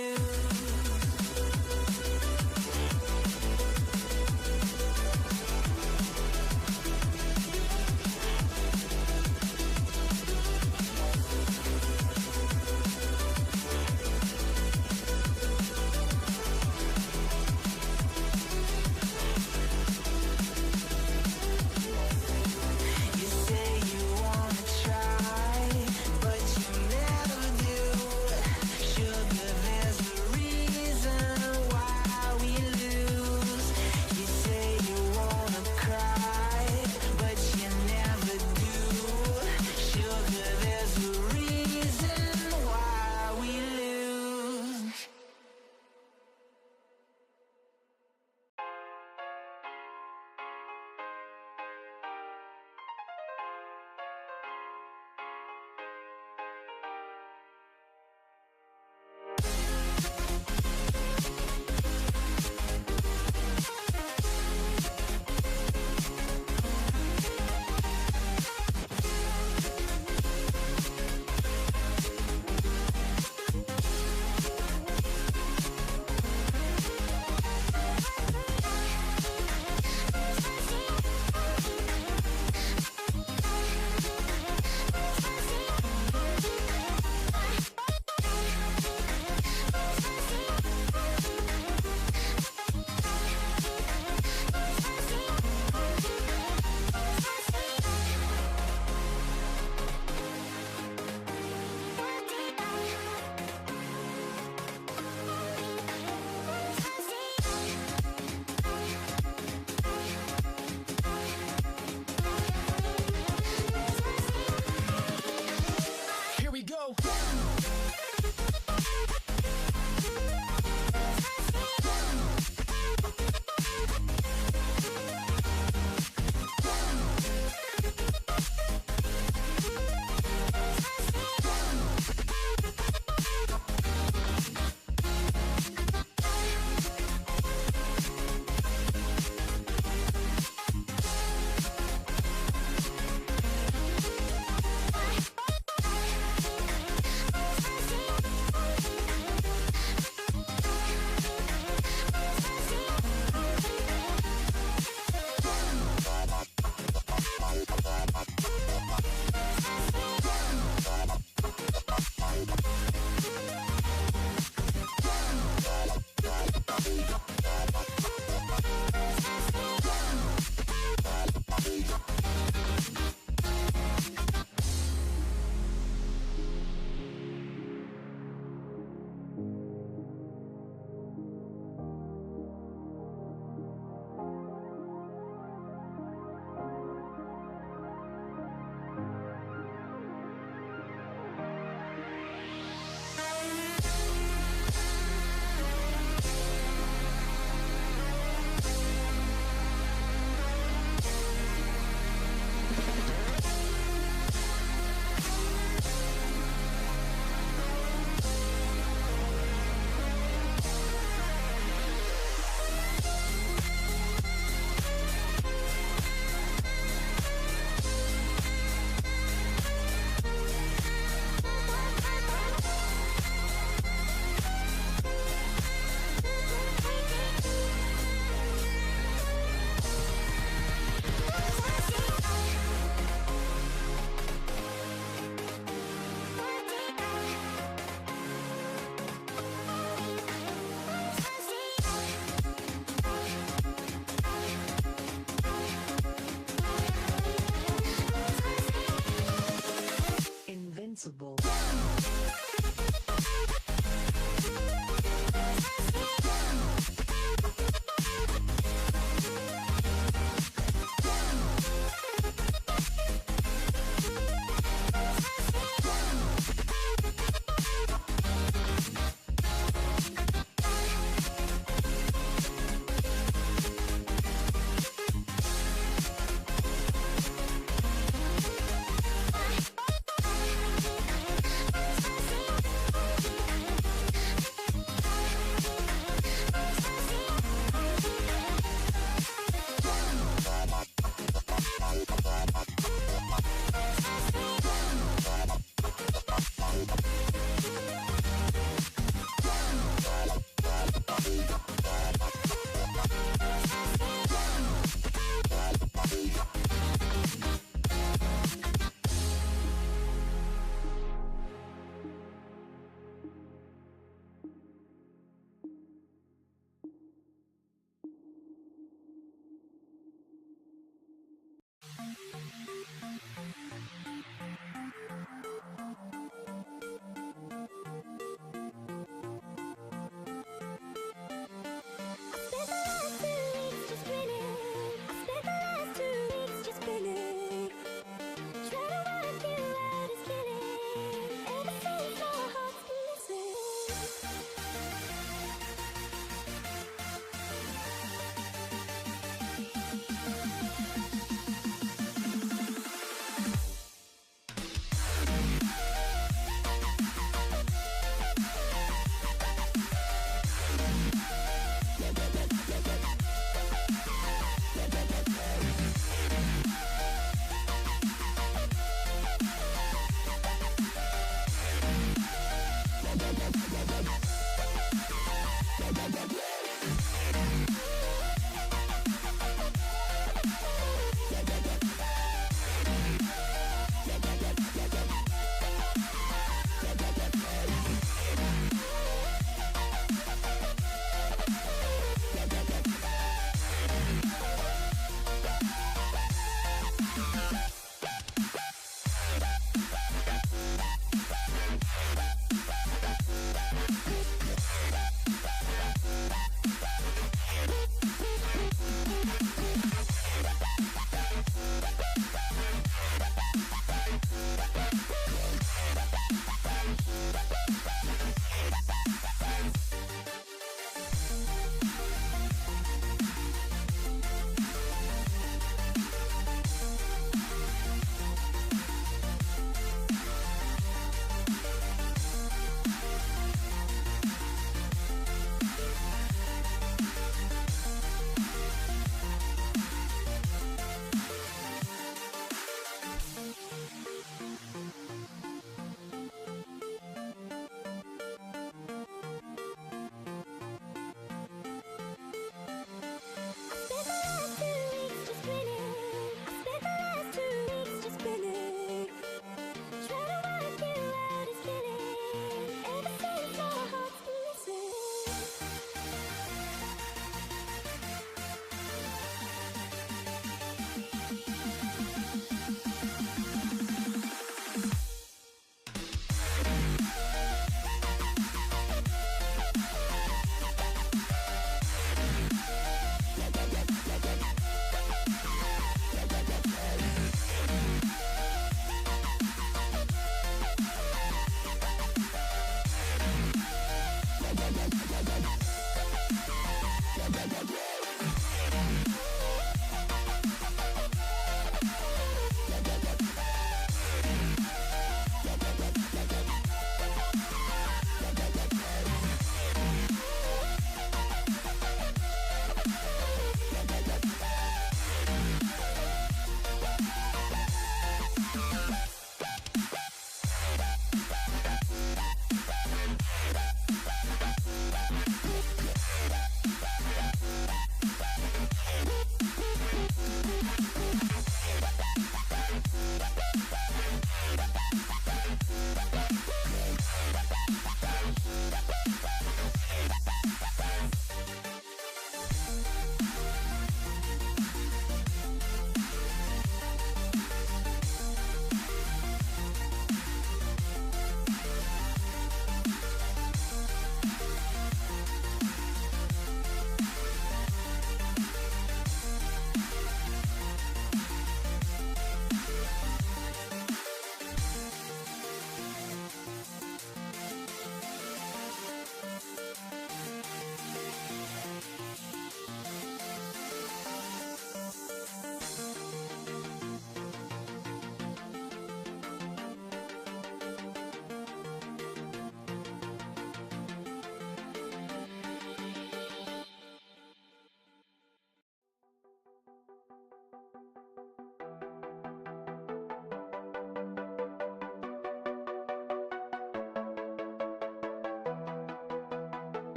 invincible.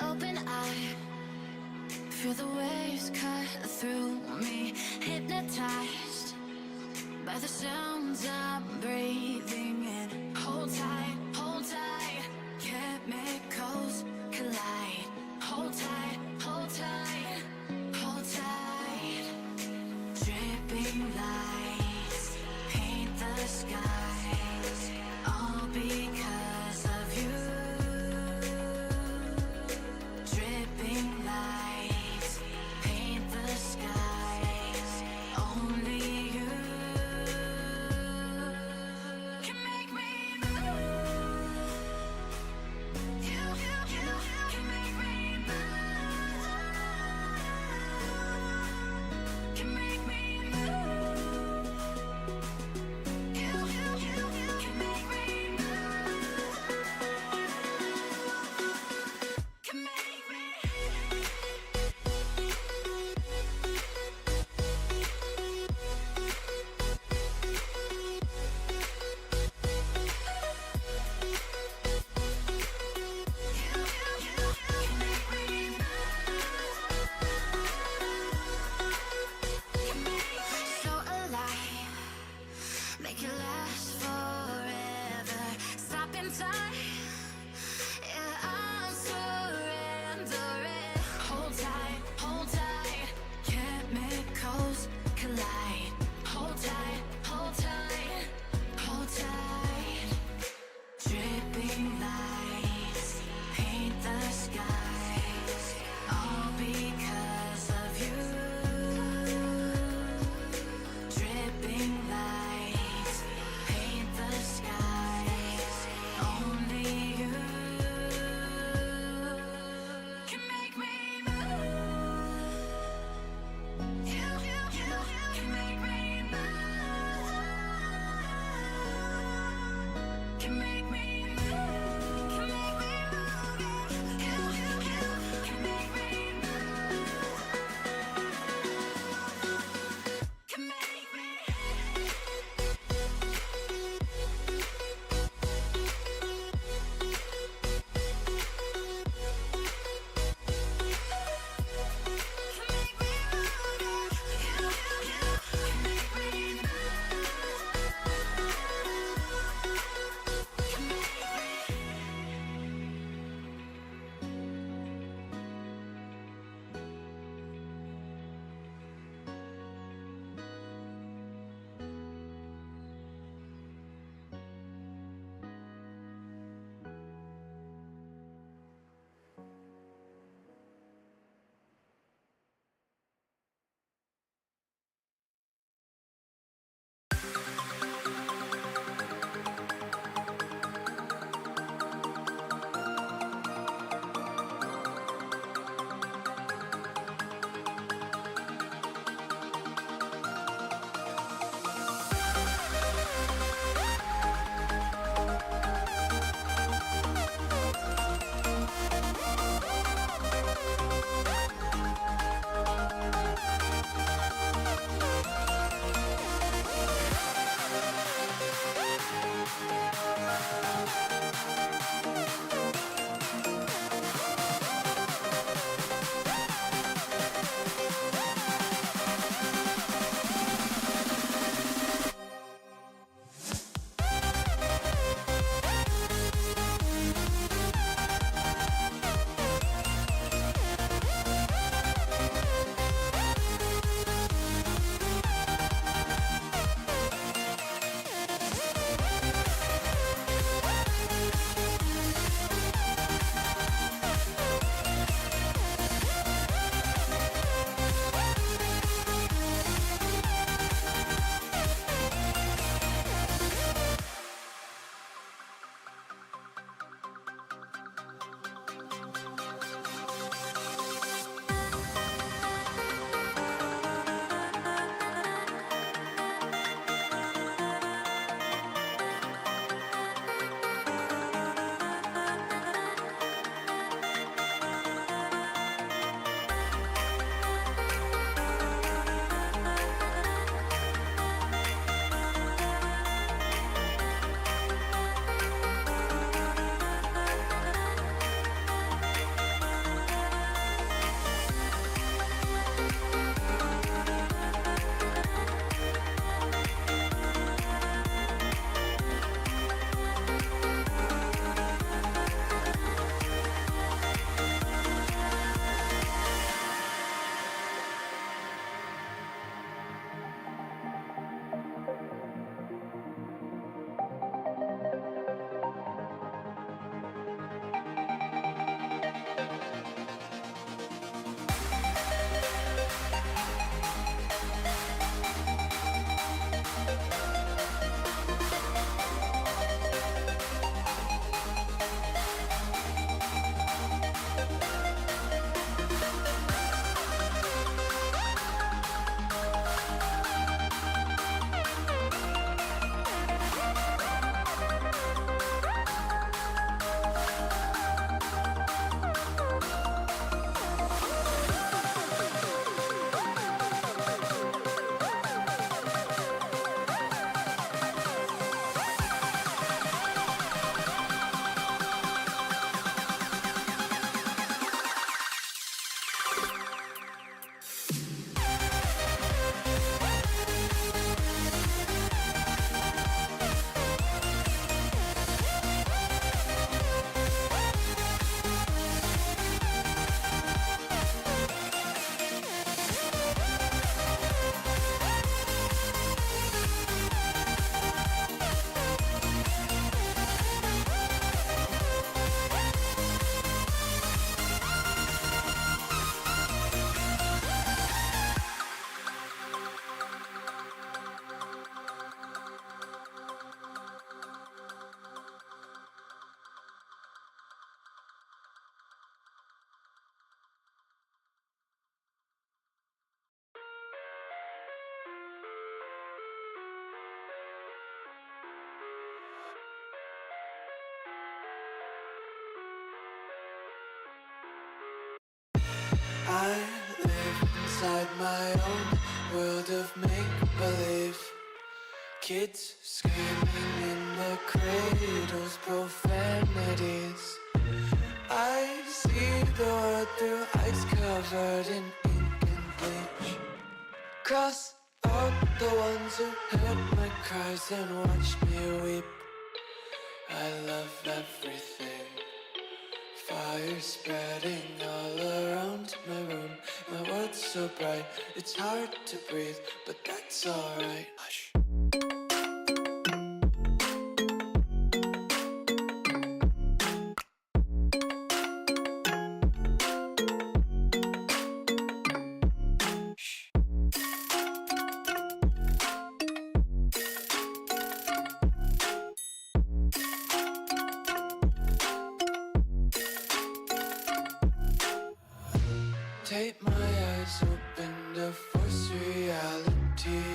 open eye. Feel the waves cut through me, hypnotized by the sounds I'm breathing in. Hold tight, chemicals collide. Hold tight, hold tight, hold tight. Dripping lights paint the skies, all because of you. Dripping lights paint the skies, only you can make me move. I live inside my own world of make-believe. Kids screaming in their cradles, profanities. I see the world through eyes covered in ink and bleach. Cross out the ones who heard my cries and watched me weep. I love everything. Fire spreading all around my room. My world's so bright, it's hard to breathe, but that's alright. Hush. Take my eyes open to force reality.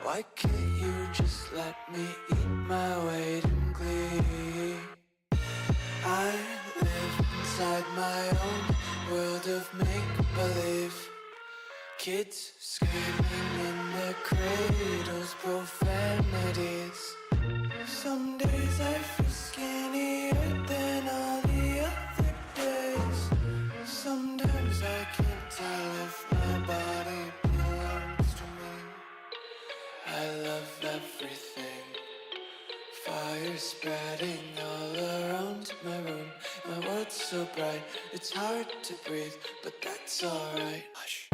Why can't you just let me eat my weight in glee? I live inside my own world of make-believe. Kids screaming in their cradles, profanities. Some days I feel skinnier than all the other days. Sometimes I can't tell if my body belongs to me. I love everything. Fire spreading all around my room. My world's so bright, it's hard to breathe, but that's alright. Hush.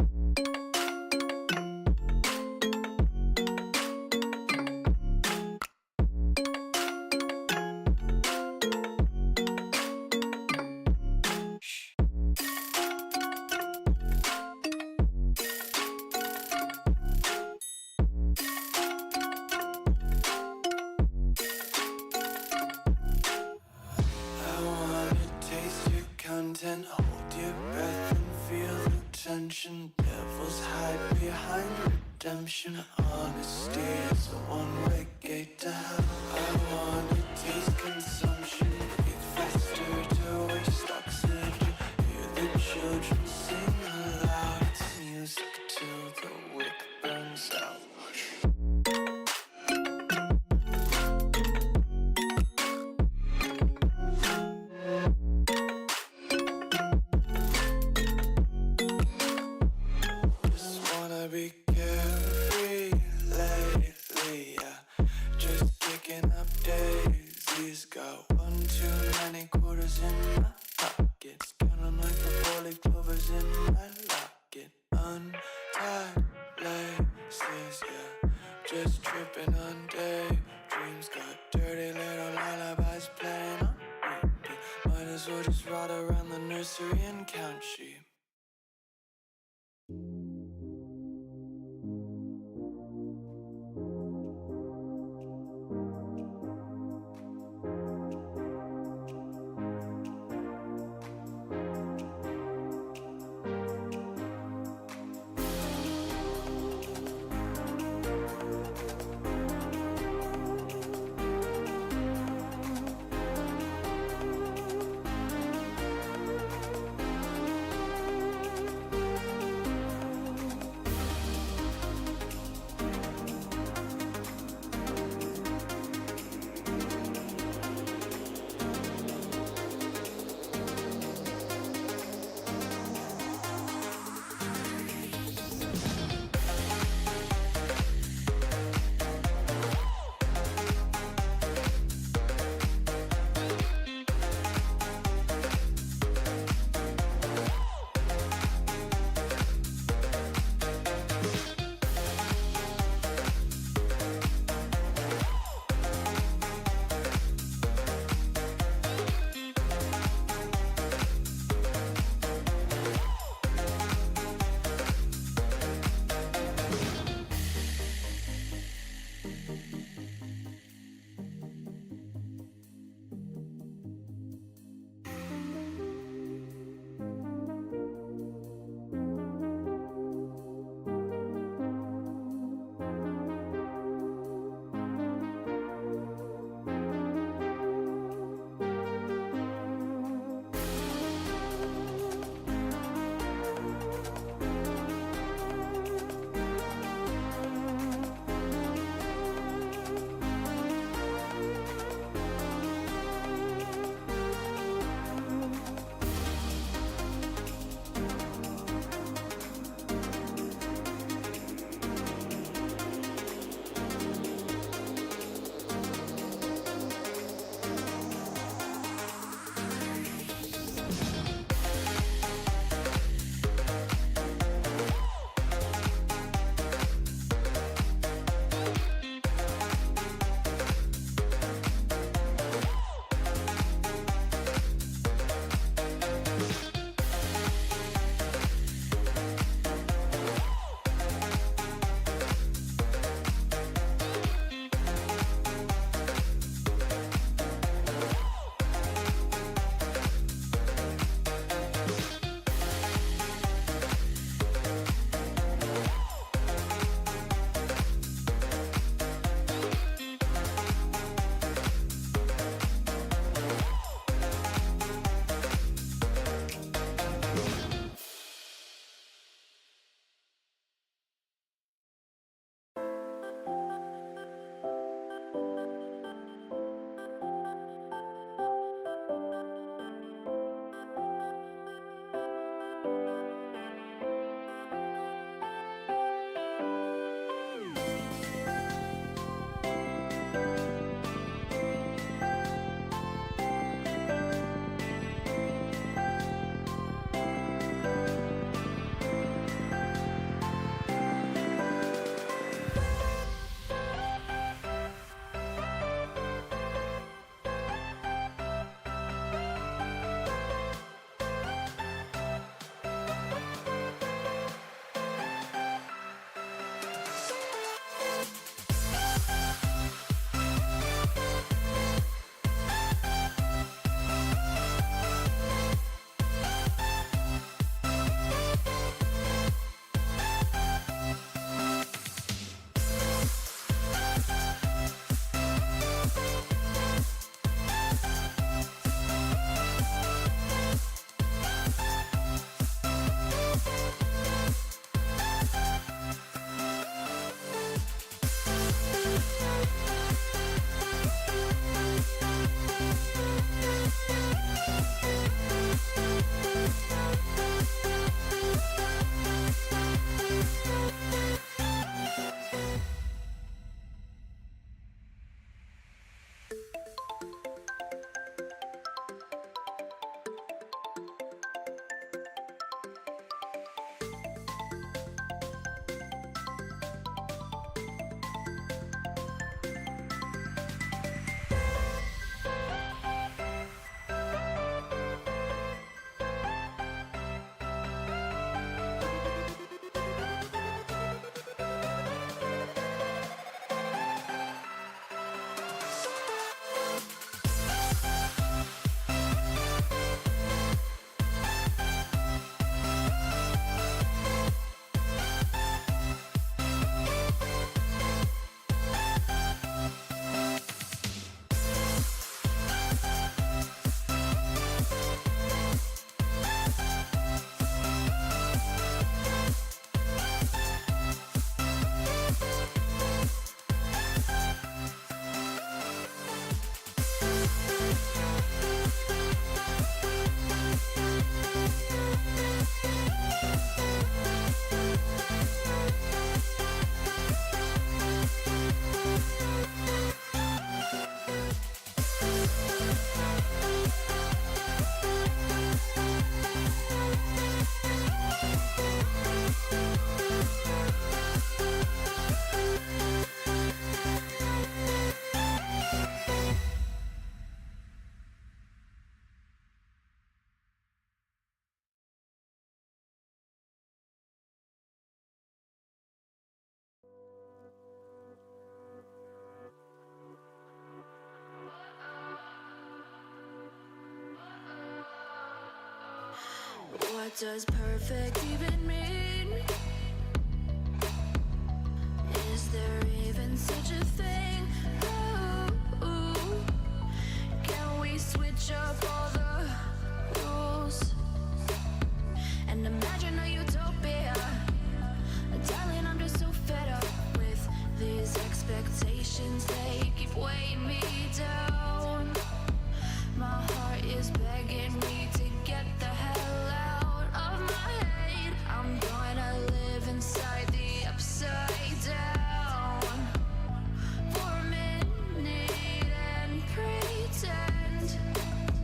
Content, hold your breath and feel the tension. Devils hide behind redemption. Honesty is a one-way gate to hell. I wanna taste consumption. Breathe faster to waste oxygen. Hear the children sing aloud. It's music till the wick burns out. Be carefree lately, yeah. Just picking up daisies. Got one too many quarters in my pockets. Counting like the 4-leaf clovers in my locket. Untied laces, yeah. Just tripping on daydreams. Got dirty little lullabies playing on repeat. Might as well just ride around the nursery and count sheep. What does perfect even mean? Is there even such a thing? Ooh, can we switch up all the rules and imagine a utopia? Darling, I'm just so fed up with these expectations. They keep weighing me down. My heart is begging me to get the hell out of my head. I'm gonna live inside the upside down for a minute and pretend,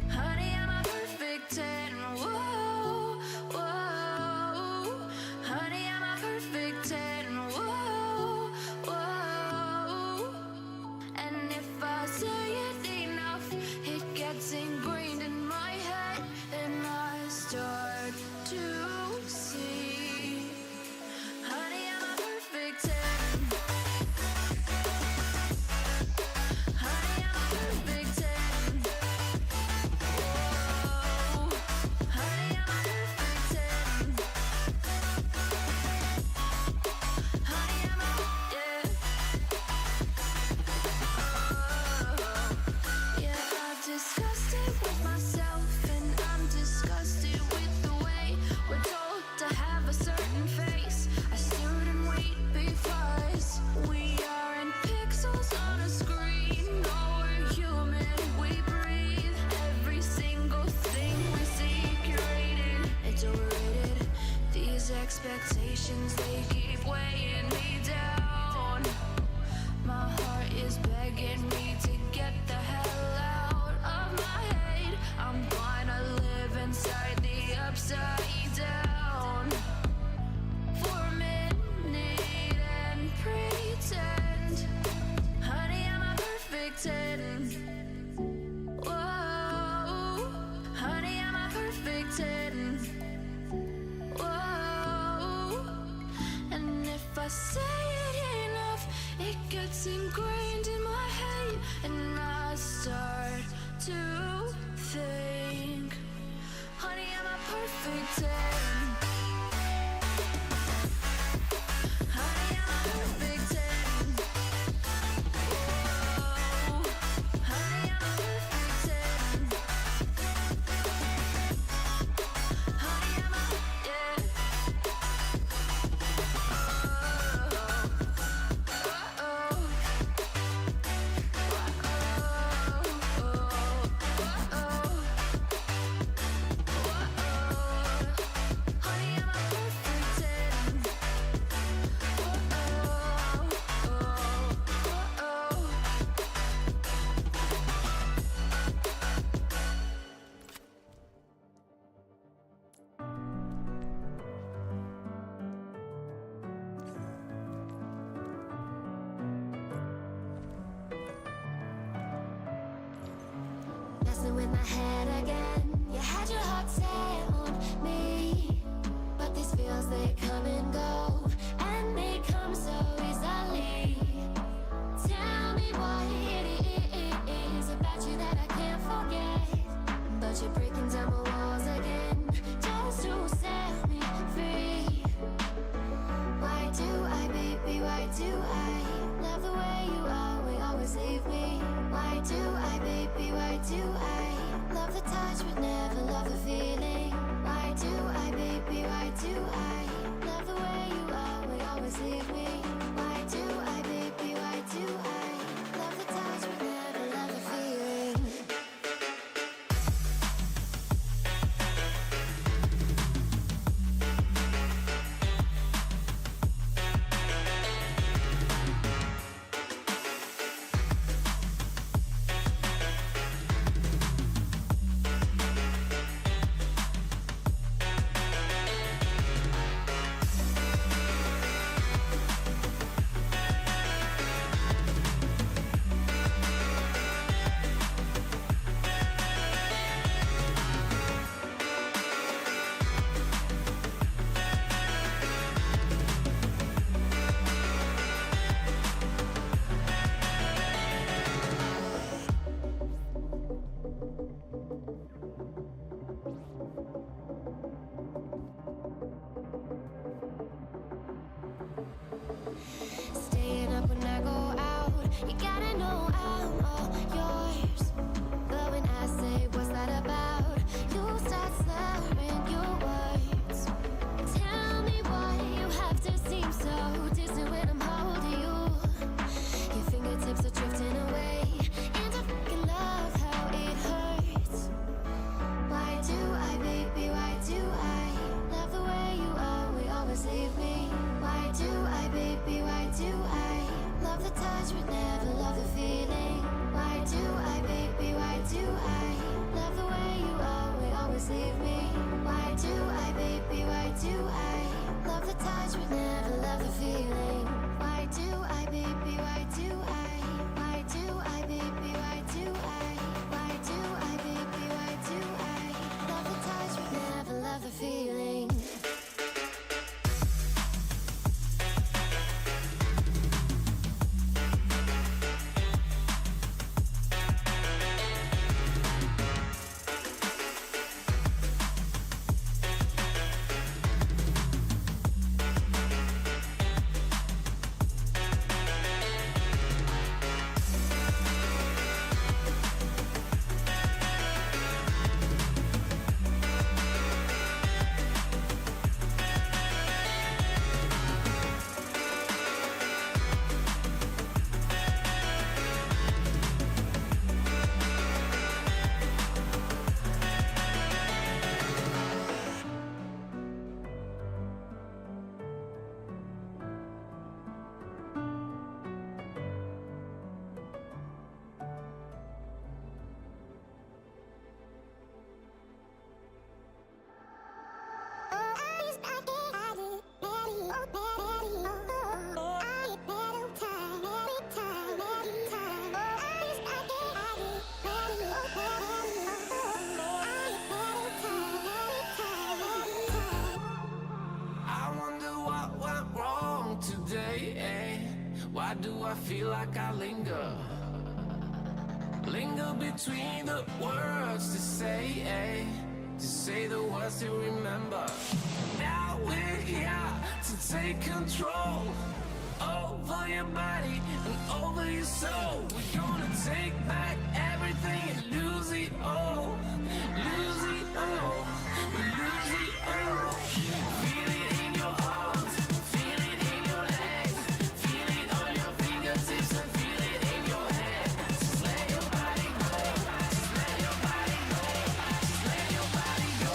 honey, I'm a perfect 10. Whoa, whoa, honey, I'm a perfect 10. Whoa, whoa, and if I say it enough, it gets ingrained in my head, and I start to see, honey, I'm a perfect 10. Honey, I'm a perfect 10. Whoa, honey, I'm a perfect 10. Honey, I'm a, yeah. Yeah, I've discussed it with myself, and I'm disgusted with the way we're told to have a certain face. I stood and wait because we aren't pixels on a screen. No, we're human, we breathe. Every single thing we see curated, it's overrated. These expectations, they keep weighing me down. My heart is begging me to get the hell out of my head. I'm gonna live inside the upside down for a minute and pretend, honey, I'm a perfect 10. Whoa, honey, I'm a perfect 10. Whoa, and if I say it enough, it gets ingrained in my head, and I start to think, honey, I'm a perfect 10. Honey, I'm a perfect 10. Whoa, honey, I'm a perfect 10. Honey, I'm a, yeah. Messing with my head again. You had your heart set on me, but these feels, they come and go, and they come so easily. Tell me what it is about you that I can't forget, but you're breaking down my walls again just to set me free. Why do I, baby, why do I love the way you always, always leave me? Why do I, baby, why do I love the touch but never love the feeling? Why do I, baby, why do I love the way you always, always leave me? Why do I, baby, why do I love the touch but never love the feeling? You gotta know I'm all yours. But when I say what's that about, you start slurring your words. Tell me why you have to seem so distant when I'm holding you. Your fingertips are drifting away, and I fucking love how it hurts. Why do I, baby, why do I love the way you always leave me? Why do I, baby, why do I love the touch but never love the feeling? Why do I, baby, why do I love the way you always leave me? Why do I, baby, why do I love the touch but never love the feeling? Why do I, baby, why do I? Why do I, baby, why do I? Why do I, baby, why do I love the touch but never love the feeling? I wonder what went wrong today, eh? Why do I feel like I linger? Linger between the words to say, eh? To say the words to remember. Now we're here to take control over your body and over your soul. We're gonna take back everything and lose it all. Lose it all. Lose it all. Feel it in your arms, feel it in your legs, feel it on your fingertips and feel it in your head. Just let your body go, just let your body go, just let your body go.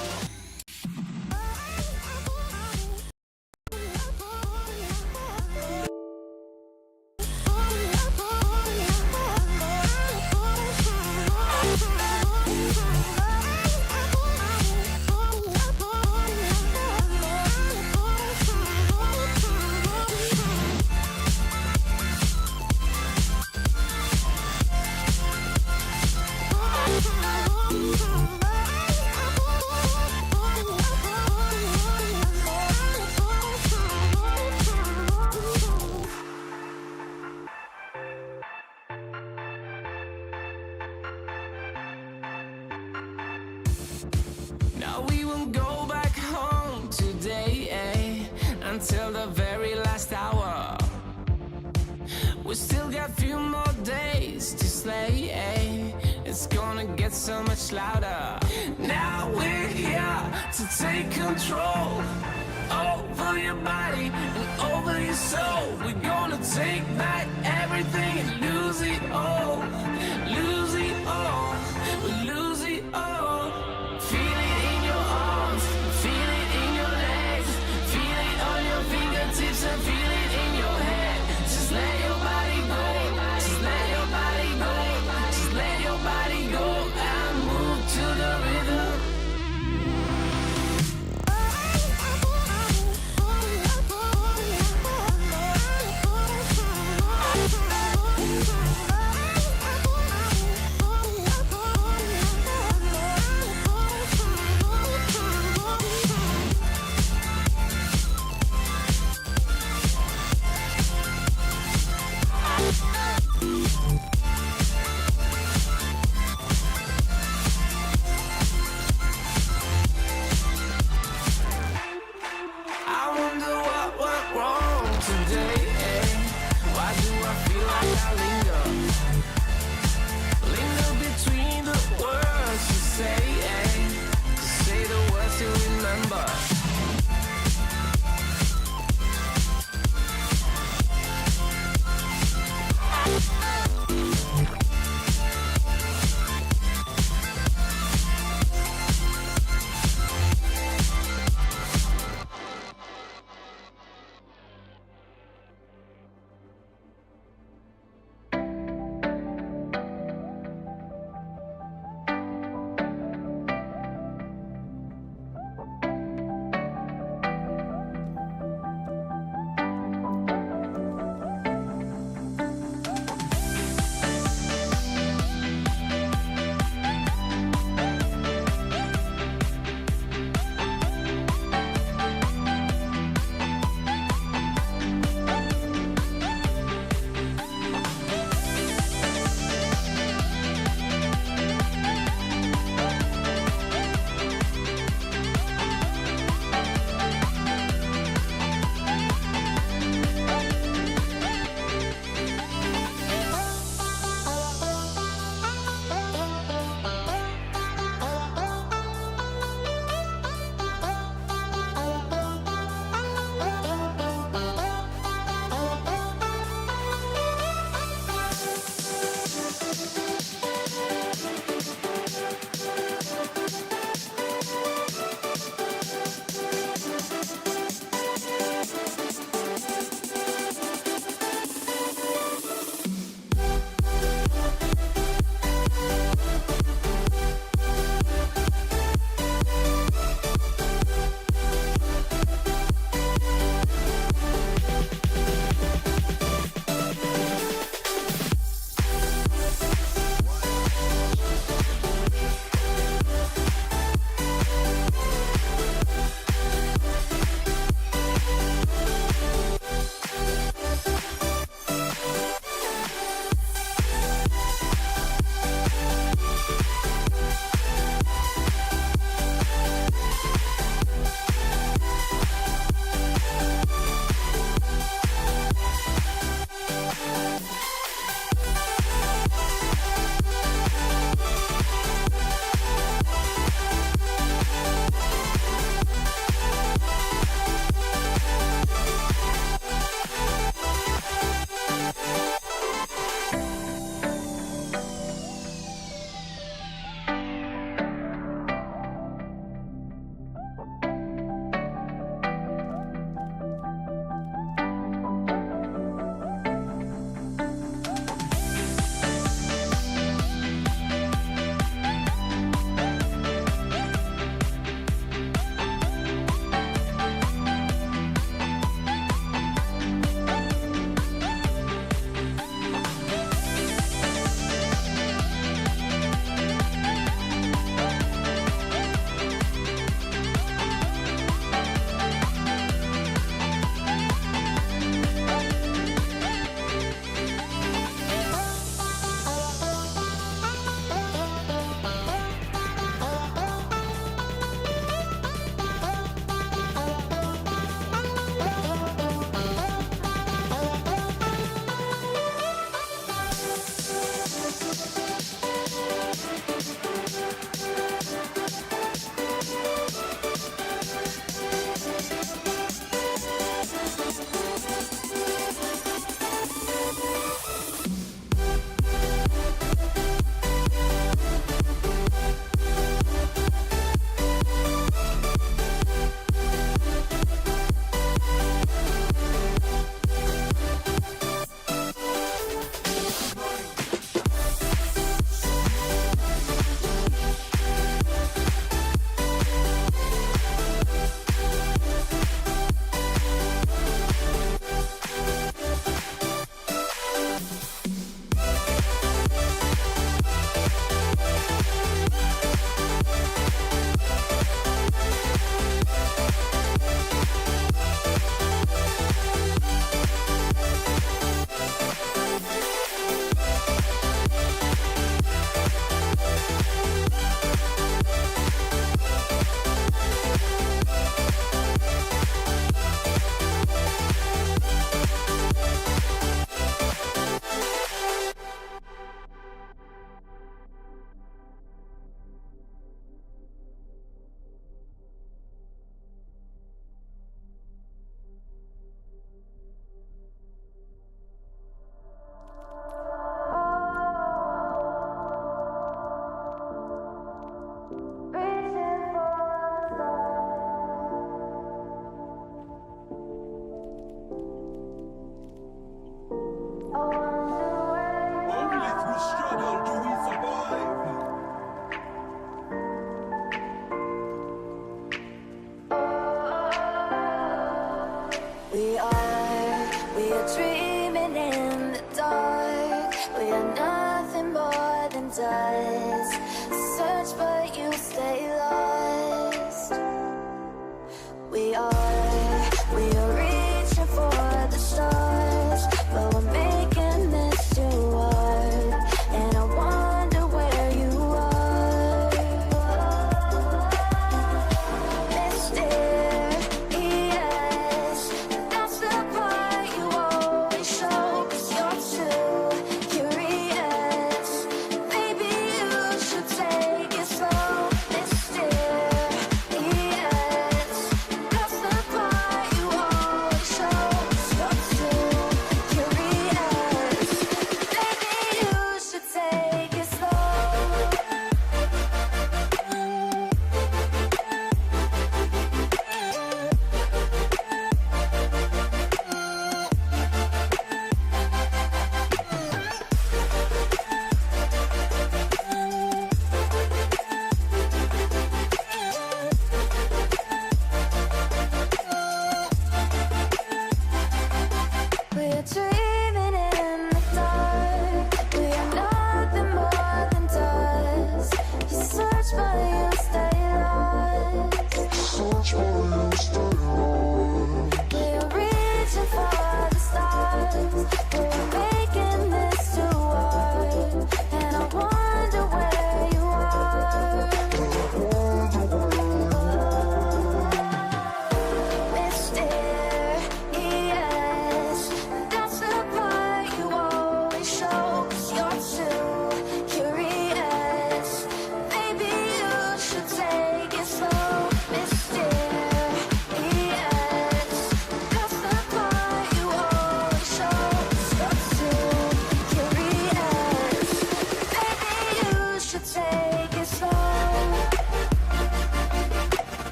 Now we won't go back home today, eh? Until the very last hour. We still got few more days to slay, eh? It's gonna get so much louder. Now we're here to take control over your body and over your soul. We're gonna take back everything and lose it all. Lose it all. Lose it all. Feel it in your arms, feel it in your legs, feel it on your fingertips and feel it in your head. Just let your body go, just let your body go, just let your body go and move to the rhythm.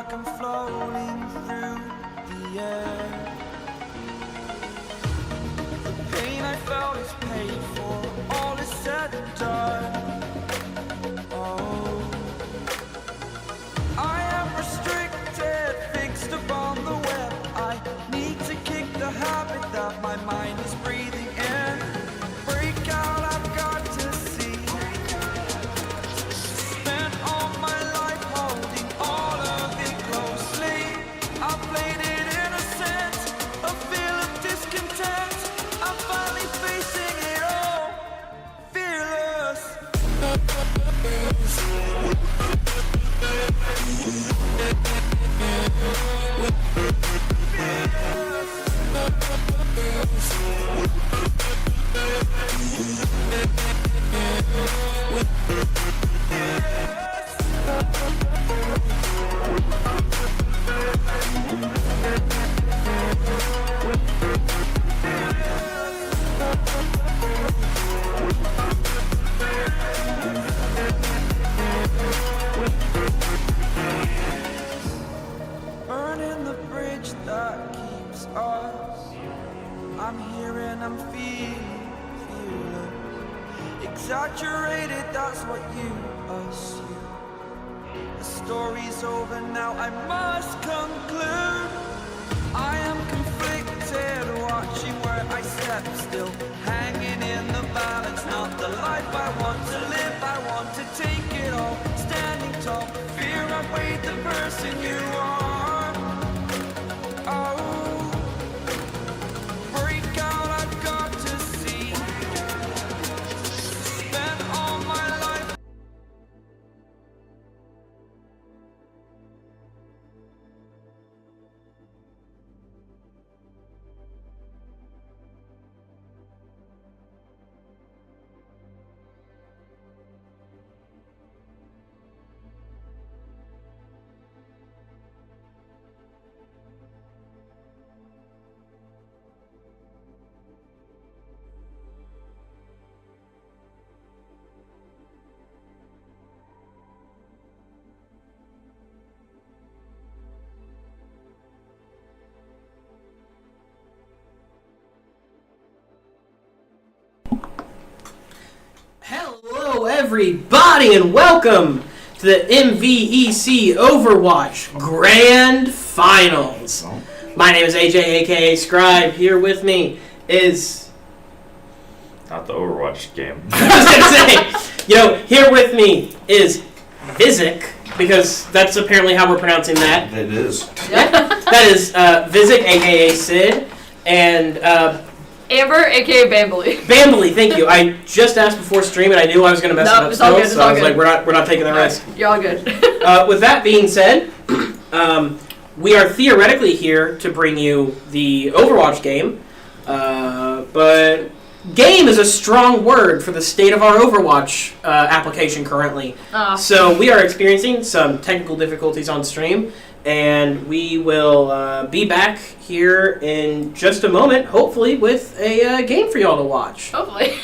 like I'm floating through the air. The pain I felt is paid for, all is said and done. Oh, I am restricted, fixed upon the web. I need to kick the habit that my mind is breathing in. Break out, I've got to see. Spent all my life holding all of it closely. I played it innocent, a feel of discontent. I'm finally facing it all, fearless. Burning the bridge that keeps us. I'm here and I'm feeling fearless. Exaggerated, that's what you assume. The story's over now, I must conclude. I am conflicted, watching where I step still. Hanging in the balance, not the life I want to live. I want to take it all, standing tall. Fear outweighed the person you are. Oh, break out, I've got to see. Spent all my life. Hello, everybody, and welcome to the MVEC Overwatch Grand Finals. My name is AJ, aka Scribe. Here with me is... Not the Overwatch game. I was going to say, here with me is Vizic, because that's apparently how we're pronouncing that. It is. That is Vizic, aka Sid, and Amber, aka Bambly. Bambly, thank you. I just asked before stream, and I knew I was going to mess it up it's all still, good, so I was like, we're not taking the risk. You're all good. With that being said, we are theoretically here to bring you the Overwatch game, but game is a strong word for the state of our Overwatch application currently. So we are experiencing some technical difficulties on stream, and we will be back here in just a moment, hopefully with a game for y'all to watch. Hopefully.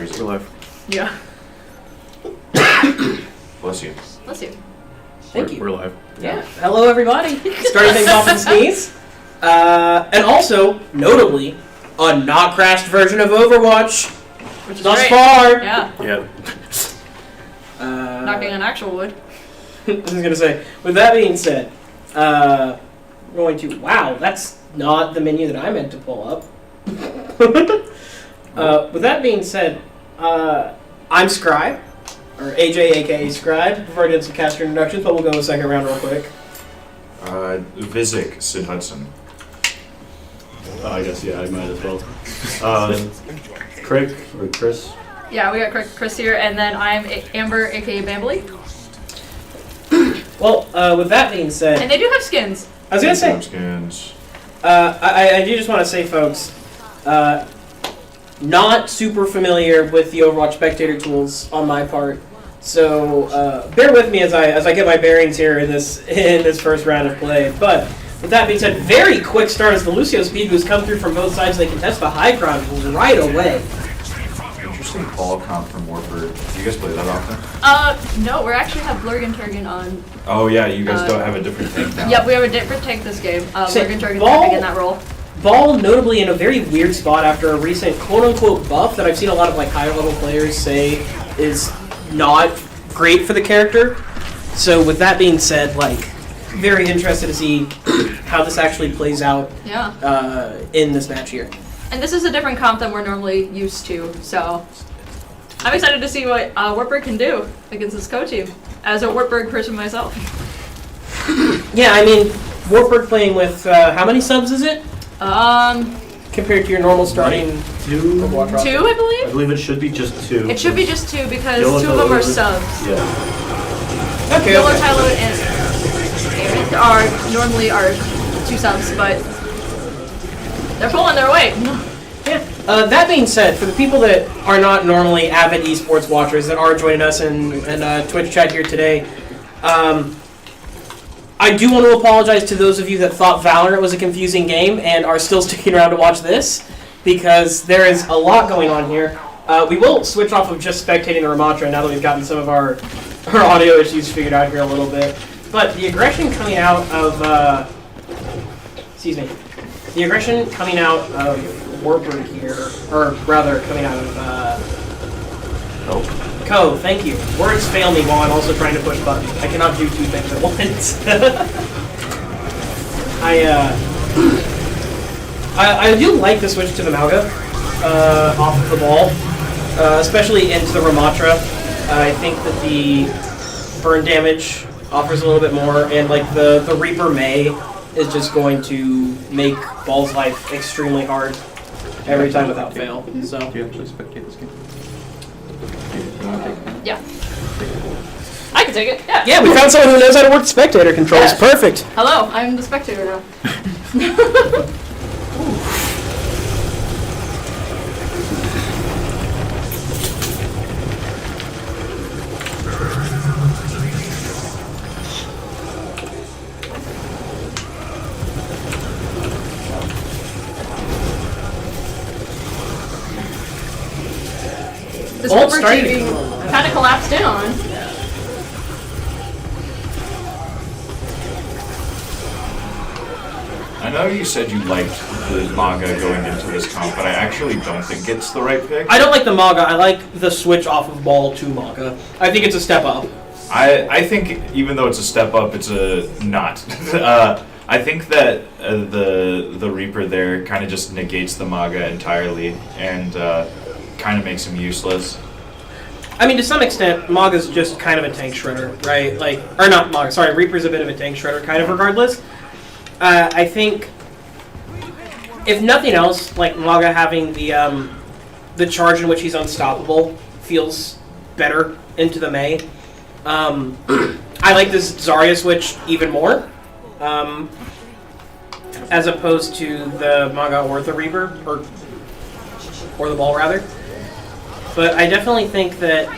Crazy. We're live. Yeah. Bless you. Bless you. Thank you. We're live. Yeah. Hello, everybody. Starting things off in Sneeze. And also, notably, a not crashed version of Overwatch Which is thus great. far. Yeah. Yeah. Knocking on actual wood. I was going to say, with that being said, going to, wow, that's not the menu that I meant to pull up. With that being said, I'm Scribe, or AJ aka Scribe. We've already done some caster introductions, but we'll go a second round real quick. Vizik, Sid Hudson. I guess, yeah, I might as well. Craig or Chris? Yeah, we got Chris here, and then I'm Amber, aka Bambly. Well, with that being said, And they do have skins. I was going to say, Skins. I do just want to say, folks, not super familiar with the Overwatch spectator tools on my part, so bear with me as I get my bearings here in this first round of play. But with that being said, very quick start as the Lucio speed boost come through from both sides. They contest the high ground right away. Interesting ball count from Warford. Do you guys play that often? No, we actually have Blurgan Turgan on. Oh yeah, you guys don't have a different tank now. Yep, we have a different tank this game. Say, Blurgan Turgan's Ball- epic in that role. Ball notably in a very weird spot after a recent quote-unquote buff that I've seen a lot of like higher-level players say is not great for the character. So with that being said, like, very interested to see how this actually plays out Yeah. in this match here. And this is a different comp than we're normally used to, so I'm excited to see what Wartburg can do against this co-team, as a Wartburg person myself. Yeah, I mean, Wartburg playing with, how many subs is it? Compared to your normal starting Two? Overwatch roster? 2, I believe? I believe it should be just two. It should be just 2 because Yellow 2 of them are Tyler- subs. Yeah. Okay, Yellow okay. Tyler and Aaron are normally our 2 subs, but they're pulling their weight. Yeah. That being said, for the people that are not normally avid esports watchers that are joining us in Twitch chat here today, I do want to apologize to those of you that thought Valorant was a confusing game and are still sticking around to watch this, because there is a lot going on here. We will switch off of just spectating the Ramatra now that we've gotten some of our audio issues figured out here a little bit. But the aggression coming out of, the aggression coming out of Warburg here, or rather coming out of Co, thank you. Words fail me while I'm also trying to push buttons. I cannot do 2 things at once. I do like the switch to the Malga off of the ball, especially into the Ramatra. I think that the burn damage offers a little bit more, and like the Reaper May is just going to make Ball's life extremely hard every time without fail. So. Do you actually spectate this game? Yeah. I can take it, yeah. Yeah, we found someone who knows how to work the spectator controls. Yeah. Perfect. Hello, I'm the spectator now. This Bolt Wartburg started team to- kind of collapsed in on. I know you said you liked the manga going into this comp, but I actually don't think it's the right pick. I don't like the Maga. I like the switch off of Ball to Maga. I think it's a step up. I think even though it's a step up, it's a not. I think that the Reaper there kind of just negates the Maga entirely and kind of makes him useless. I mean, to some extent, Maga's just kind of a tank shredder, right? Like, or not Maga. Sorry, Reaper's a bit of a tank shredder, kind of. Regardless, I think if nothing else, like Maga having the charge in which he's unstoppable feels better into the May. I like this Zarya switch even more, as opposed to the Maga or the Reaper, or the Ball rather. But I definitely think that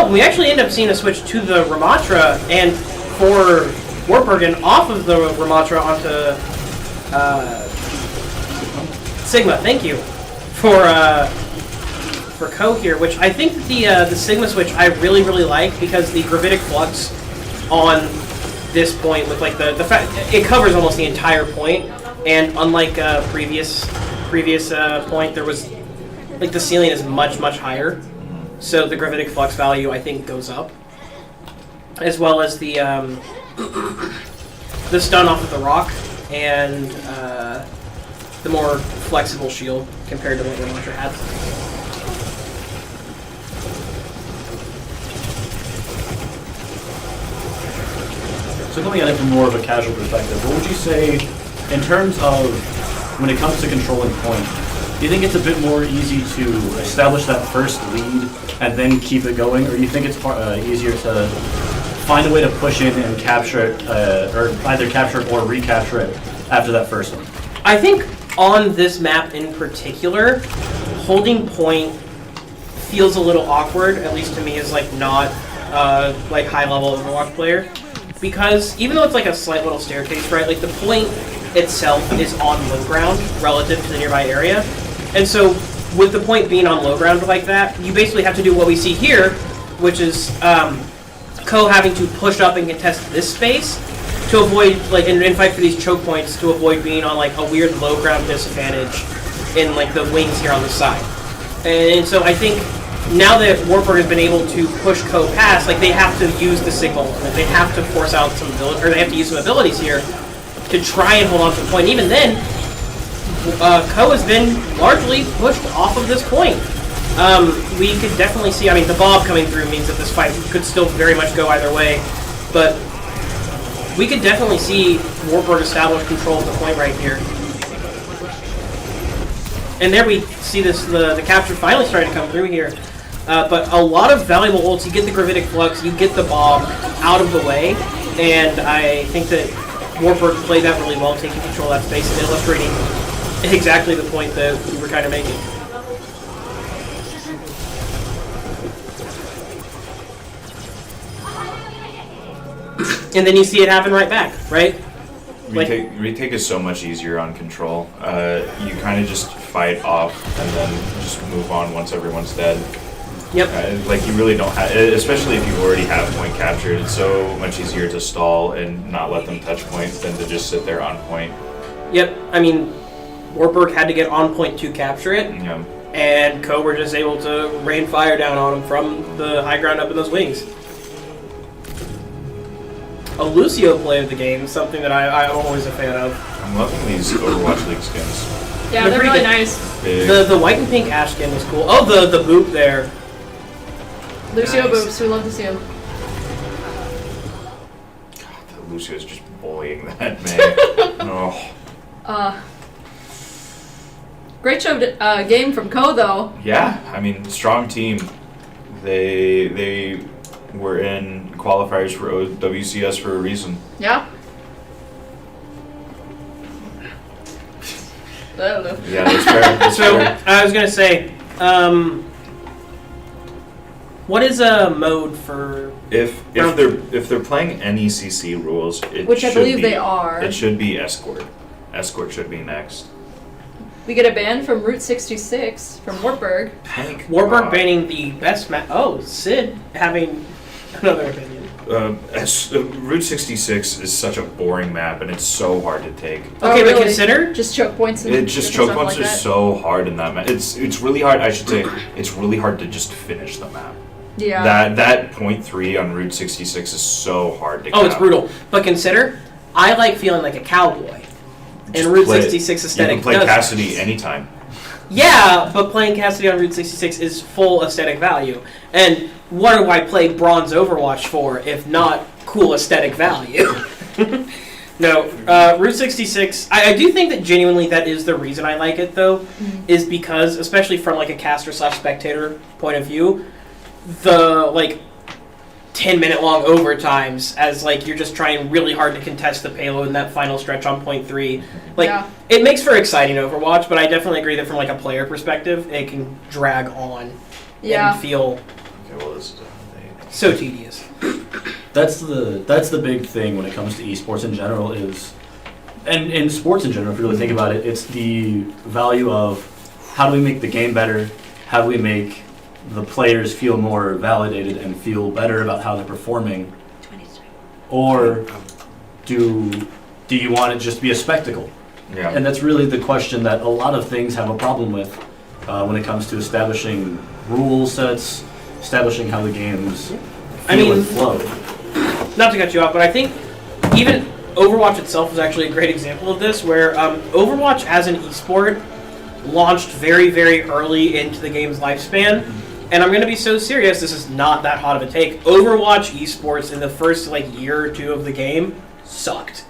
we actually end up seeing a switch to the Ramatra, and for Warburg and off of the Ramatra onto Sigma, thank you for Ko here, which I think the Sigma switch I really like because the gravitic flux on this point with like the fact it covers almost the entire point, and unlike previous point, there was like the ceiling is much higher, so the gravitic flux value I think goes up, as well as the stun off of the rock and the more flexible shield compared to what the launcher had. So coming at it from more of a casual perspective, what would you say in terms of when it comes to controlling point? Do you think it's a bit more easy to establish that first lead and then keep it going, or do you think it's easier to find a way to push in and capture it, or either capture it or recapture it after that first one? I think on this map in particular, holding point feels a little awkward, at least to me as like not like high level Overwatch player. Because even though it's like a slight little staircase, right, like the point itself is on low ground relative to the nearby area. And so with the point being on low ground like that, you basically have to do what we see here, which is Ko having to push up and contest this space to avoid, like, and fight for these choke points to avoid being on like a weird low ground disadvantage in like the wings here on the side. And so I think now that Warburg has been able to push Ko past, like they have to use the signal, they have to force out some ability, or they have to use some abilities here to try and hold on to the point. Even then, Ko has been largely pushed off of this point. We could definitely see, I mean, the Bob coming through means that this fight could still very much go either way, but we could definitely see Warburg establish control of the point right here. And there we see this, the capture finally starting to come through here. But a lot of valuable ults. You get the gravitic flux, you get the bomb out of the way, and I think that Warburg played that really well, taking control of that space and illustrating exactly the point that we were kind of making. And then you see it happen right back, right? Retake is so much easier on control. You kind of just fight off and then just move on once everyone's dead. Yep. Like you really don't have, especially if you already have point captured, it's so much easier to stall and not let them touch point than to just sit there on point. Yep. I mean, Warburg had to get on point to capture it. Yeah. And Ko were just able to rain fire down on him from the high ground up in those wings. A Lucio play of the game, something that I'm always a fan of. I'm loving these Overwatch League skins. Yeah, they're really good. Nice. The white and pink ash skin was cool. Oh, the boop there. Lucio Nice. boops, we love to see him. God, the Lucio's just bullying that man. Oh. Great show game from Ko though. Yeah, I mean, strong team. They were in qualifiers for WCS for a reason. Yeah. I don't know. Yeah, that's fair. That's So fair. I was gonna say, what is a mode for? If they're playing NECC rules, Which I believe they are. It should be escort. Escort should be next. We get a ban from Route 66 from Warburg. Warburg banning the best map. Oh, Sid having another opinion. Route 66 is such a boring map, and it's so hard to take. Okay, but consider just choke points. And choke points are so hard in that map. It's really hard. I should say it's really hard to just finish the map. Yeah. That point 3 on Route 66 is so hard to. Oh, it's brutal. But consider, I like feeling like a cowboy. And Route 66 aesthetic. You can play Cassidy anytime. Yeah, but playing Cassidy on Route 66 is full aesthetic value. And what do I play Bronze Overwatch for, if not cool aesthetic value? No, Route 66, I do think that genuinely that is the reason I like it, though, is because, especially from like a caster/spectator point of view, the like 10-minute long overtimes as like you're just trying really hard to contest the payload in that final stretch on point 3. Like it makes for exciting Overwatch, but I definitely agree that from like a player perspective, it can drag on and feel so tedious. That's the big thing when it comes to esports in general is And in sports in general, if you really think about it, it's the value of how do we make the game better? How do we make the players feel more validated and feel better about how they're performing? Or do you want it just to be a spectacle? Yeah. And that's really the question that a lot of things have a problem with when it comes to establishing rule sets, establishing how the games feel and flow. Not to cut you off, but I think even Overwatch itself is actually a great example of this, where Overwatch as an esport launched very, very early into the game's lifespan. And I'm going to be so serious, this is not that hot of a take. Overwatch esports in the first year or two of the game sucked.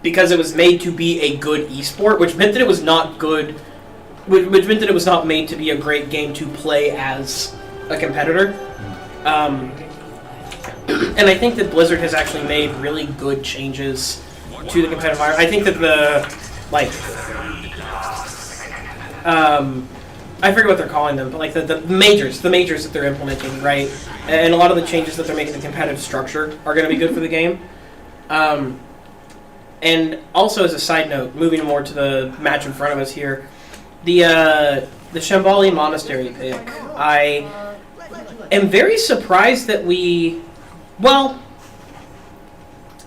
Because it was made to be a good esport, which meant that it was not good, which meant that it was not made to be a great game to play as a competitor. And I think that Blizzard has actually made really good changes to the competitive environment. I think that I forget what they're calling them, but the majors that they're implementing, right? And a lot of the changes that they're making to the competitive structure are going to be good for the game. And also, as a side note, moving more to the match in front of us here, the Shambali Monastery pick, I am very surprised that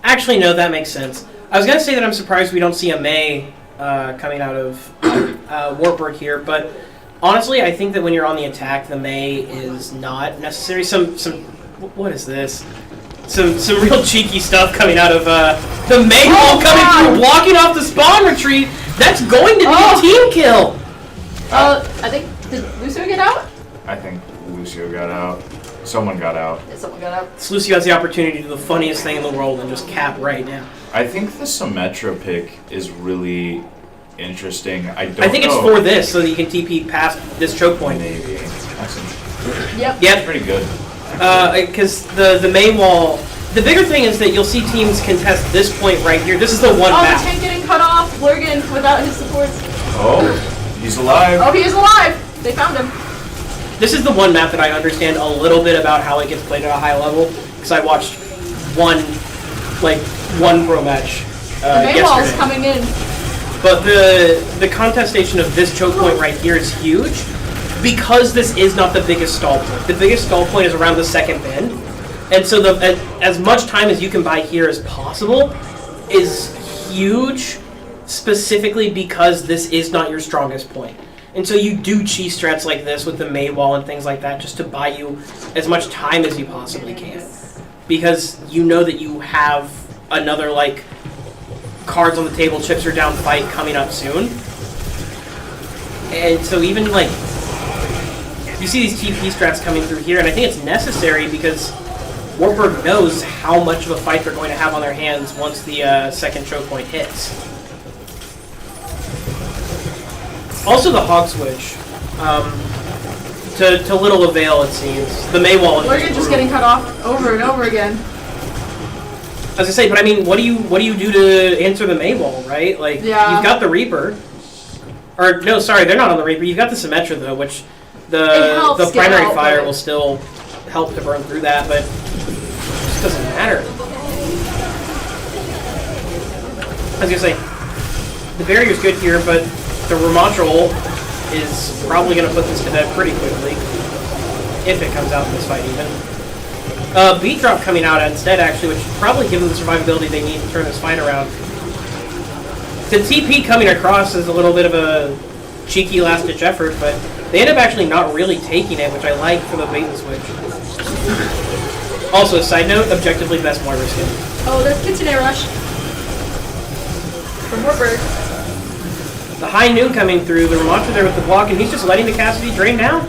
actually, no, that makes sense. I was going to say that I'm surprised we don't see a Mei coming out of Wartburg here, but honestly, I think that when you're on the attack, the Mei is not necessary. What is this? Some real cheeky stuff coming out of the Mei wall coming through, blocking off the spawn retreat. That's going to be a team kill. I think, did Lucio get out? I think Lucio got out. Someone got out. Yeah, someone got out. Lucio has the opportunity to do the funniest thing in the world and just cap right now. I think the Symmetra pick is really interesting. I think it's for this, so that you can TP past this choke point. Maybe. That's interesting. Yep. Yep. Pretty good. Because the main wall, the bigger thing is that you'll see teams contest this point right here. This is the one map. The tank getting cut off. Blurgan without his supports. Oh, he's alive. Oh, he is alive. They found him. This is the one map that I understand a little bit about how it gets played at a high level, because I watched one pro match the main wall is yesterday. coming in. But the contestation of this choke point right here is huge, because this is not the biggest stall point. The biggest stall point is around the second bend, and so as much time as you can buy here as possible is huge, specifically because this is not your strongest point. And so you do cheese strats like this with the Mei wall and things like that just to buy you as much time as you possibly can. Because you know that you have another, cards on the table, chips are down fight coming up soon. And so even, you see these TP strats coming through here, and I think it's necessary because Wartburg knows how much of a fight they're going to have on their hands once the second choke point hits. Also the hog switch, to little avail it seems. The Mei wall is just getting cut off over and over again. As I say, but I mean, what do you do to answer the Mei wall, right? You've got the Reaper, or no, sorry, they're not on the Reaper. You've got the Symmetra though, which the primary fire will still help to burn through that, but it just doesn't matter. I was gonna say, the barrier's good here, but the Ramatra is probably going to put this to bed pretty quickly, if it comes out in this fight even. Beat Drop coming out instead, actually, which probably give them the survivability they need to turn this fight around. The TP coming across is a little bit of a cheeky last-ditch effort, but they end up actually not really taking it, which I like for the bait and switch. Also, a side note, objectively best Moira skin. Oh, there's Kitsune Rush. From Wartburg. The high noon coming through, the Ramatra there with the block, and he's just letting the Cassidy drain now.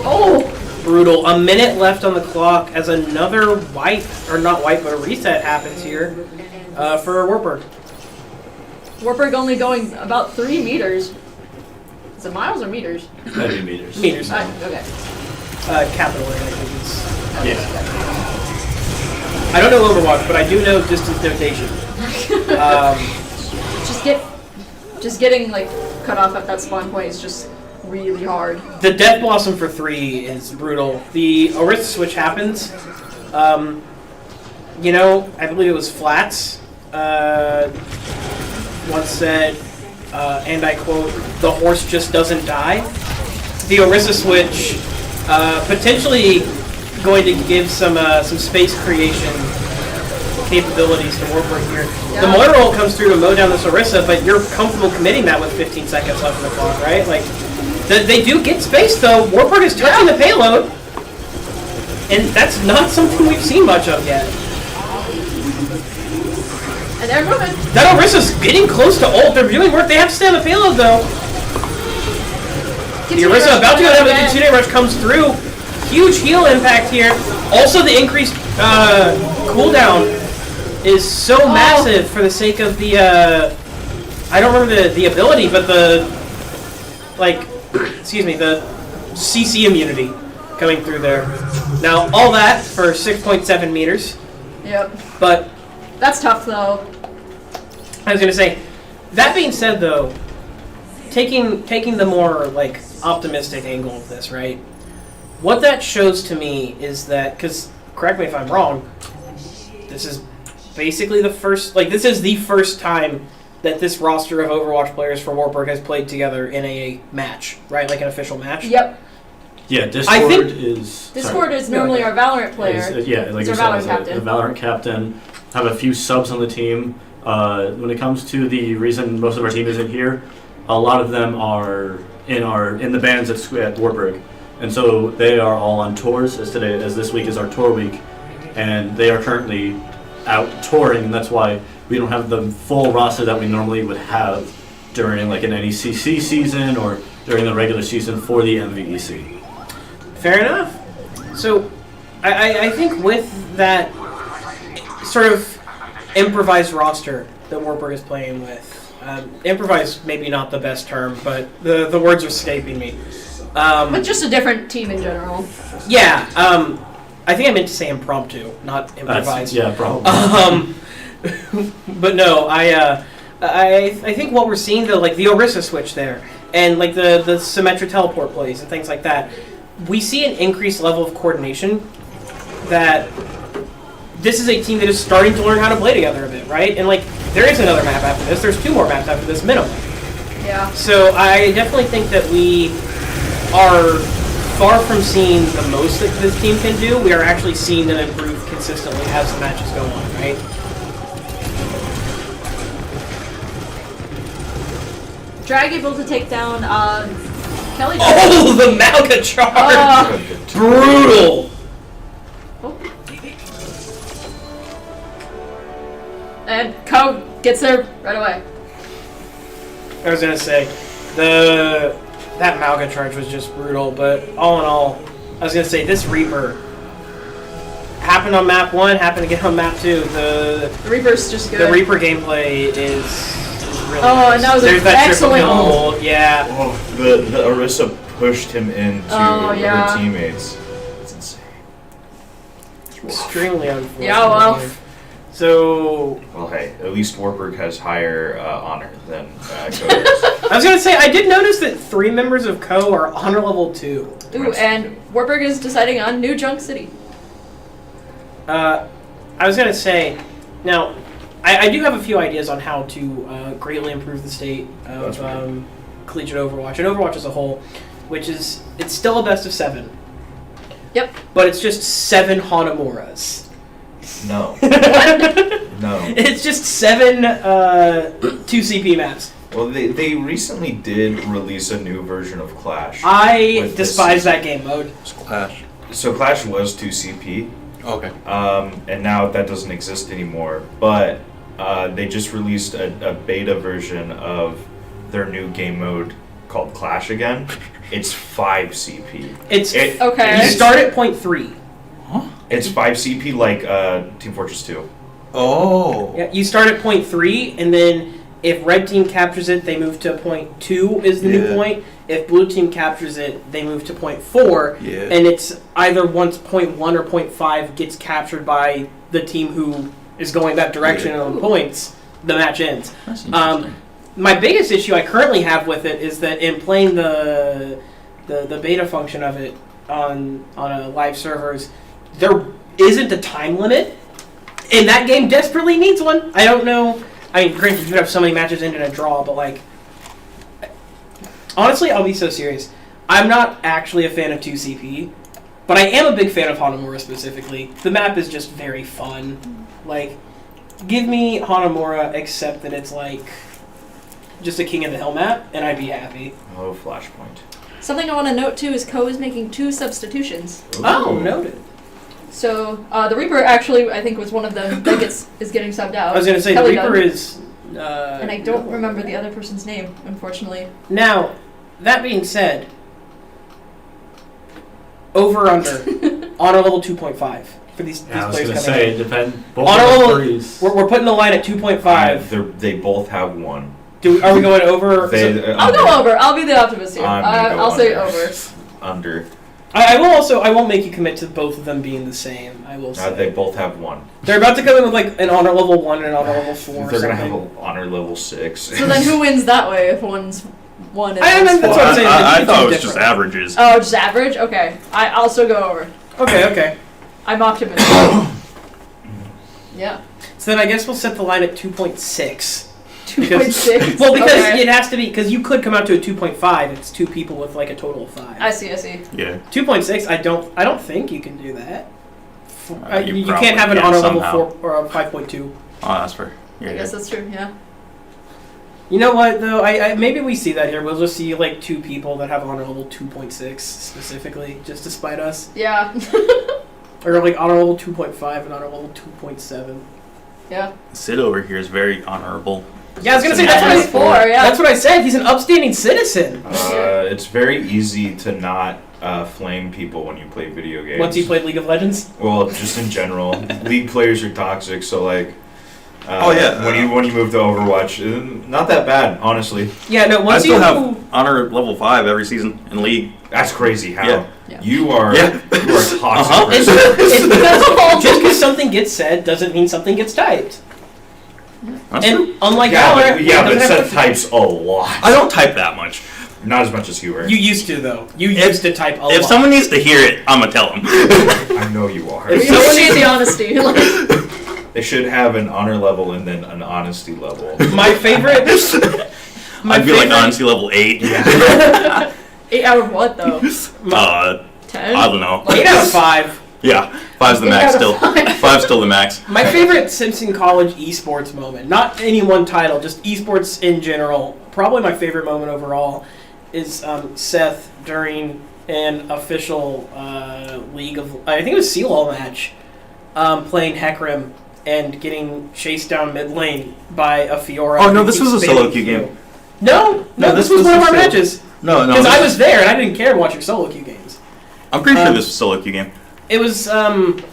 Oh! Brutal. A minute left on the clock as another wipe, or not wipe, but a reset happens here for Wartburg. Wartburg only going about 3 meters. Is it miles or meters? Maybe meters. Meters. Okay. Capital A, I think it's. Yeah. I don't know Overwatch, but I do know distance notation. Just getting cut off at that spawn point is just really hard. The Death Blossom for 3 is brutal. The Orisa switch happens. I believe it was Flats once said, and I quote, "The horse just doesn't die." The Orisa switch potentially going to give some space creation capabilities to Warburg here. Yeah. The Motor Roll comes through to mow down this Orisa, but you're comfortable committing that with 15 seconds left in the clock, right? Like, they do get space, though. Warburg is touching the payload, and that's not something we've seen much of yet. And they're moving. That Orisa's getting close to ult. They're doing work. They have to stay on the payload, though. The Orisa about to go down, but the Kitsune Rush comes through. Huge heal impact here. Also, the increased cooldown is so massive for the sake of the, I don't remember the ability, but the CC immunity coming through there. Now, all that for 6.7 meters. Yep. But that's tough, though. I was going to say, that being said, though, taking the more, optimistic angle of this, right? What that shows to me is that, because, correct me if I'm wrong, this is basically the first time that this roster of Overwatch players for Warburg has played together in a match, right? Like an official match? Yep. Yeah, Discord is normally our Valorant player. Like you said, the Valorant captain. Have a few subs on the team. When it comes to the reason most of our team isn't here, a lot of them are in the bands at Warburg, and so they are all on tours as this week is our tour week, and they are currently out touring, and that's why we don't have the full roster that we normally would have during an NECC season or during the regular season for the MVEC. Fair enough. So, I think with that sort of improvised roster that Warburg is playing with, improvised maybe not the best term, but the words are escaping me. But just a different team in general. Yeah. I think I meant to say impromptu, not improvised. Probably. But no, I think what we're seeing though, the Orisa switch there, and the Symmetra teleport plays and things like that, we see an increased level of coordination that this is a team that is starting to learn how to play together a bit, right? And there is another map after this. There's 2 more maps after this minimum. Yeah. So I definitely think that we are far from seeing the most that this team can do. We are actually seeing them improve consistently as the matches go on, right? Drag able to take down Kelly. Oh, the Malga charge! Brutal! And Ko gets there right away. I was gonna say, that Malga charge was just brutal, but all in all, I was gonna say this Reaper happened on map 1, happened again on map 2. The Reaper's just good. The Reaper gameplay is really nice. nice. And that was There's that excellent ult. Yeah. Oh, the Orisa pushed him into her teammates. It's insane. Extremely unfortunate. Yeah, well. So, hey, at least Warburg has higher honor than Coders. I was gonna say, I did notice that 3 members of Co are honor level 2. Ooh, and Warburg is deciding on New Junk City. I was gonna say, now, I do have a few ideas on how to greatly improve the state of collegiate Overwatch and Overwatch as a whole, which is, it's still a best of 7. Yep. But it's just 7 Hanamuras. No. No. It's just 7 2CP maps. Well, they recently did release a new version of Clash. I despise that game mode. Clash. So Clash was 2CP. Okay. And now that doesn't exist anymore. But they just released a beta version of their new game mode called Clash again. It's 5CP. Okay. You start at 0.3. It's 5CP like Team Fortress 2. Oh. Yeah, you start at 0.3, and then if red team captures it, they move to 0.2 is the new point. If blue team captures it, they move to 0.4. Yeah. And it's either once 0.1 or 0.5 gets captured by the team who is going that direction on points, the match ends. That's interesting. my biggest issue I currently have with it is that in playing the beta function of it on a live servers, there isn't a time limit, and that game desperately needs one. I don't know. I mean, granted, you have so many matches ended in a draw, but like, honestly, I'll be so serious. I'm not actually a fan of 2CP, but I am a big fan of Hanamura specifically. The map is just very fun. Like, give me Hanamura, except that it's like just a King of the Hill map, and I'd be happy. Oh, Flashpoint. Something I want to note too is Ko is making 2 substitutions. Ooh. Oh, noted. So the Reaper actually, I think, was one of them that is getting subbed out. I was going to say, Kelly the Reaper Dunn. is... and I don't remember the other person's name, unfortunately. Now, that being said, over under honor level 2.5 for these Yeah, I was players gonna coming say in. it depend. Both Honor of the level, threes. we're putting the line at 2.5. They both have 1. Are we going over? I'll go over. I'll be the optimist here. I'm gonna go I'll say under. over. Under. I won't make you commit to both of them being the same. I will say. They both have 1. They're about to come in with like an honor level 1 and an honor level 4. They're or gonna have something. an honor level 6. So then who wins that way if one's 1 and I one's mean, that's 4? what I'm saying. I It's thought it was different. just averages. Oh, just average? Okay. I'll still go over. Okay. I'm optimistic. Yeah. So then I guess we'll set the line at 2.6. 2.6? Well, because Okay. it has to be, because you could come out to a 2.5. It's 2 people with like a total of 5. I see. Yeah. 2.6. I don't think you can do that. You probably can't have an can honor level somehow. 4 or a 5.2. Oh, that's fair. I guess that's true, yeah. You know what though? I maybe we see that here. We'll just see like 2 people that have honor level 2.6 specifically, just to spite us. Yeah. Or like honor level 2.5 and honor level 2.7. Yeah. Sid over here is very honorable. Yeah, I was gonna say Yeah, that's what that's 4, yeah. That's what I said. He's an upstanding citizen. It's very easy to not flame people when you play video games. Once you played League of Legends. Well, just in general, League players are toxic. So like, Oh, yeah. when you move to Overwatch, not that bad, honestly. Yeah, no. I Once still you have honor level 5 every season in League. That's crazy. How Yeah. Yeah. you are Yeah. you are a toxic It's, person. it's because just because something gets said doesn't mean something gets typed. That's And true. unlike Yeah, Valorant, but it doesn't have Seth to- types a lot. I don't type that much. Not as much as you were. You used to though. You used to type a lot. If someone needs to hear it, I'm gonna tell them. I know you are. If We someone appreciate needs- the honesty. Like, They should have an honor level and then an honesty level. My favorite. I'd be like honesty level 8. 8 out of what, though? 10? 10? I don't know. 8 out of 5. Yeah, 5's the 8 max out of still. 5. 5's still the max. My favorite Simpson College esports moment, not any one title, just esports in general. Probably my favorite moment overall is Seth during an official League of, I think it was CLOL match, playing Hecarim and getting chased down mid lane by a Fiora. Oh, no, who this keeps was a spamming solo queue Q. game. No, this was one of our matches. No. Because I was there and I didn't care to watch your solo queue games. I'm pretty sure this was a solo queue game. It was the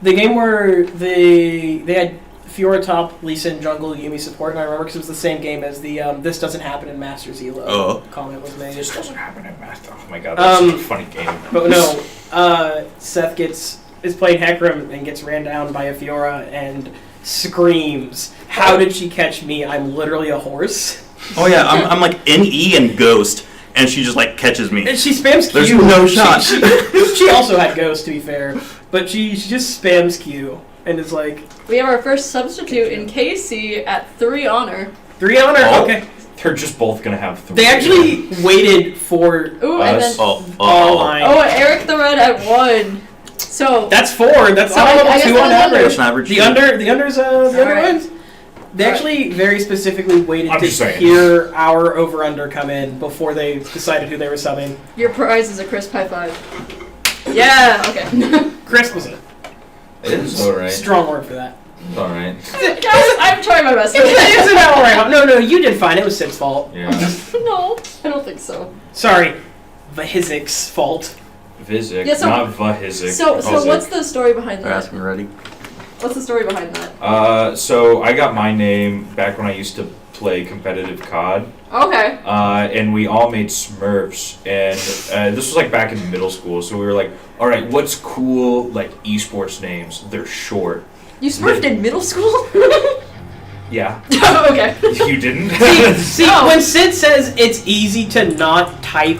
game where they had Fiora top, Lee Sin jungle, Yumi support, and I remember because it was the same game as the "This doesn't happen in Masters Elo" Oh. comment was made. This doesn't happen in Master. Oh my god, that's such a funny game. But no, Seth is playing Hecarim and gets ran down by a Fiora and screams, "How did she catch me? I'm literally a horse." Oh yeah, I'm like NE and Ghost, and she just like catches me. And she spams Q. There's no shot. She also had Ghost, to be fair, but she just spams Q and is like, We have our first substitute in KC at 3 honor. 3 honor. Oh. Okay. They're just both gonna have 3. They actually waited for Ooh, and then all line. oh, Eric the Red at 1. So That's 4. That's So all I level guess 2 that on was under. average. That's an average. The under's the other Alright. ones. They actually very specifically waited I'm to just saying. hear our over under come in before they decided who they were subbing. your prize is a crisp high 5. Yeah. Okay. Crisp was it? It's alright. Strong word for that. It's alright. Guys, I'm trying my best. It's an alright. No, you did fine. It was Sid's fault. Yeah. No, I don't think so. Sorry, Vahizik's fault. Vizik, Yeah, so- not Vahizik. So Vizik. what's the story behind They're that? asking already. What's the story behind that? So I got my name back when I used to play competitive COD. Okay. And we all made Smurfs, and this was like back in middle school. So we were like, "All right, what's cool like esports names? They're short." You smurfed in middle school? Yeah. Okay. You didn't? See, when Sid says it's easy to not type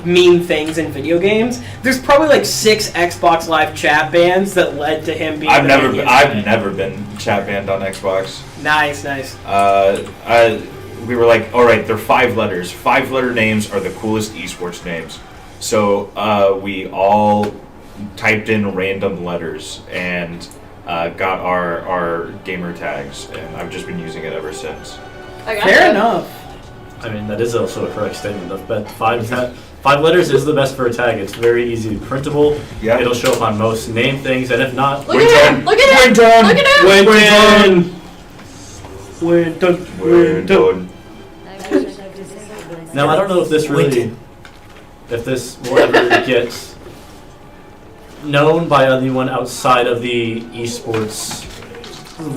mean things in video games, there's probably like 6 Xbox Live chat bans that led to him being. I've never been chat banned on Xbox. Nice. We were like, all right, they're 5 letters. 5-letter names are the coolest esports names. So we all typed in random letters and got our gamer tags, and I've just been using it ever since. Fair enough. I mean, that is also a correct statement. But 5 letters is the best for a tag. It's very easy printable. Yeah. It'll show up on most name things, and if not, Look at him! Look at him! done. Look at him! We're done. We're done. Now, I don't know if this will ever get known by anyone outside of the esports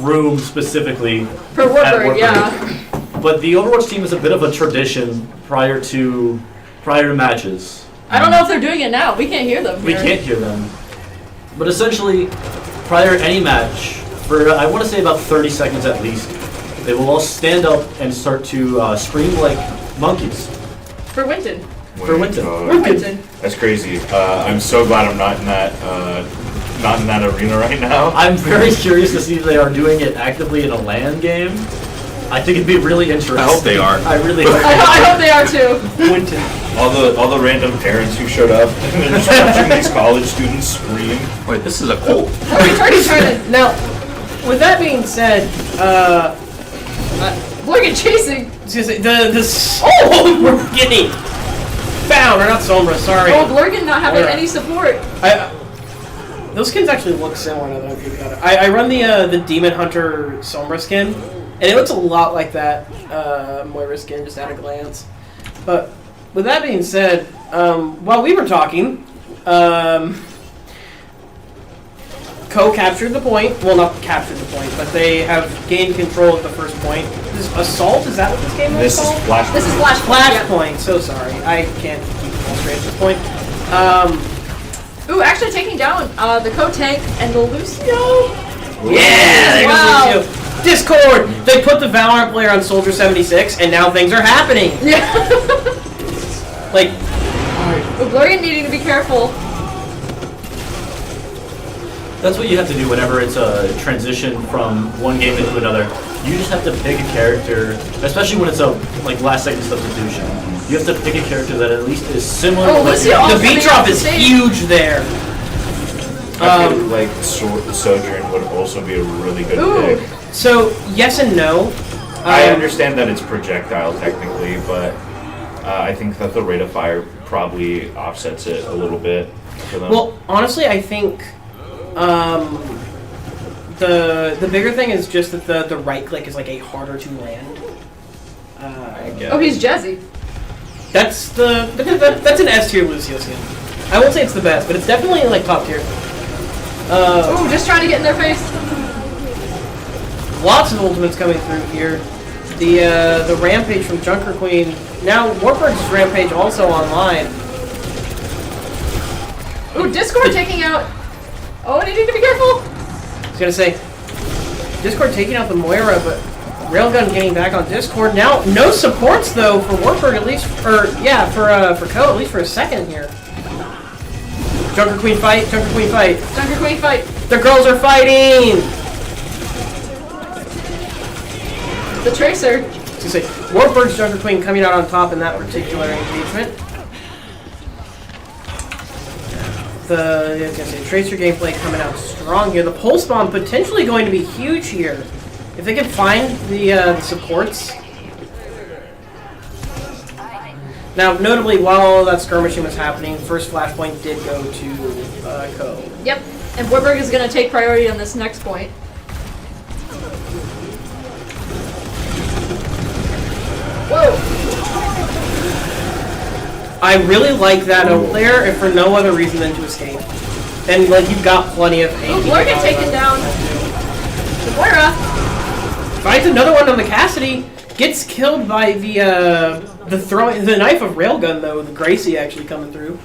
room specifically. For at Warburg, Warburg. yeah. But the Overwatch team is a bit of a tradition prior to matches. I don't know if they're doing it now. We can't hear them. We can't hear them. But essentially, prior to any match, for I want to say about 30 seconds at least, they will all stand up and start to scream like monkeys. For Winton. For Winton. Winton. That's crazy. I'm so glad I'm not in that arena right now. I'm very curious to see if they are doing it actively in a LAN game. I think it'd be really interesting. I hope they are. I really hope. I hope they are too. Winton. All the random parents who showed up and they're just watching these college students scream. Wait, this is a cult. We're already trying to. Now, with that being said, Look at chasing. we're getting found. Or not Sombra, sorry. Oh, Blurgan not having any support. Those skins actually look similar now that I'm thinking about it. I run the Demon Hunter Sombra skin, and it looks a lot like that Moira skin just at a glance. But with that being said, while we were talking, Co captured the point. Well, not captured the point, but they have gained control at the first point. Assault? Is that what this game is called? This is Flashpoint. Flashpoint. So sorry, I can't keep it all straight at this point. Ooh, actually taking down the Co tank and the Lucio. Yeah, there Wow. goes Lucio. Discord. They put the Valorant player on Soldier 76, and now things are happening. Yeah. Like, Blurgan needing to be careful. That's what you have to do whenever it's a transition from one game into another. You just have to pick a character, especially when it's a last second substitution. You have to pick a character that at least is similar. Oh, to what Lucio you're also the beat being drop off the is stage. huge there. I feel like Sojourn would also be a really good Ooh. pick. So yes and no. I understand that it's projectile technically, but I think that the rate of fire probably offsets it a little bit for them. Well, honestly, I think the bigger thing is just that the right click is like a harder to land. Oh, he's Jazzy. That's that's an S tier Lucio skin. I won't say it's the best, but it's definitely like top tier. Ooh, just trying to get in their face. Lots of ultimates coming through here. The Rampage from Junker Queen. Now Warburg's Rampage also online. Ooh, Discord taking out. Oh, you need to be careful. I was gonna say, Discord taking out the Moira, but Railgun getting back on Discord. Now, no supports though for Warburg at least, for Co at least for a second here. Junker Queen fight, Junker Queen fight. Junker Queen fight. The girls are fighting! The Tracer. I was gonna say, Warburg's Junker Queen coming out on top in that particular engagement. I was gonna say, Tracer gameplay coming out strong here. The Pulse Bomb potentially going to be huge here. If they can find the supports. Now, notably, while all that skirmishing was happening, first Flashpoint did go to Co. Yep. And Warburg is going to take priority on this next point. Whoa! I really like that out there, if for no other reason than to escape. And like you've got plenty of Ooh, Blurgan taken down. Moira. Finds another one on the Cassidy. Gets killed by the knife of Railgun though. The Gracie actually coming through.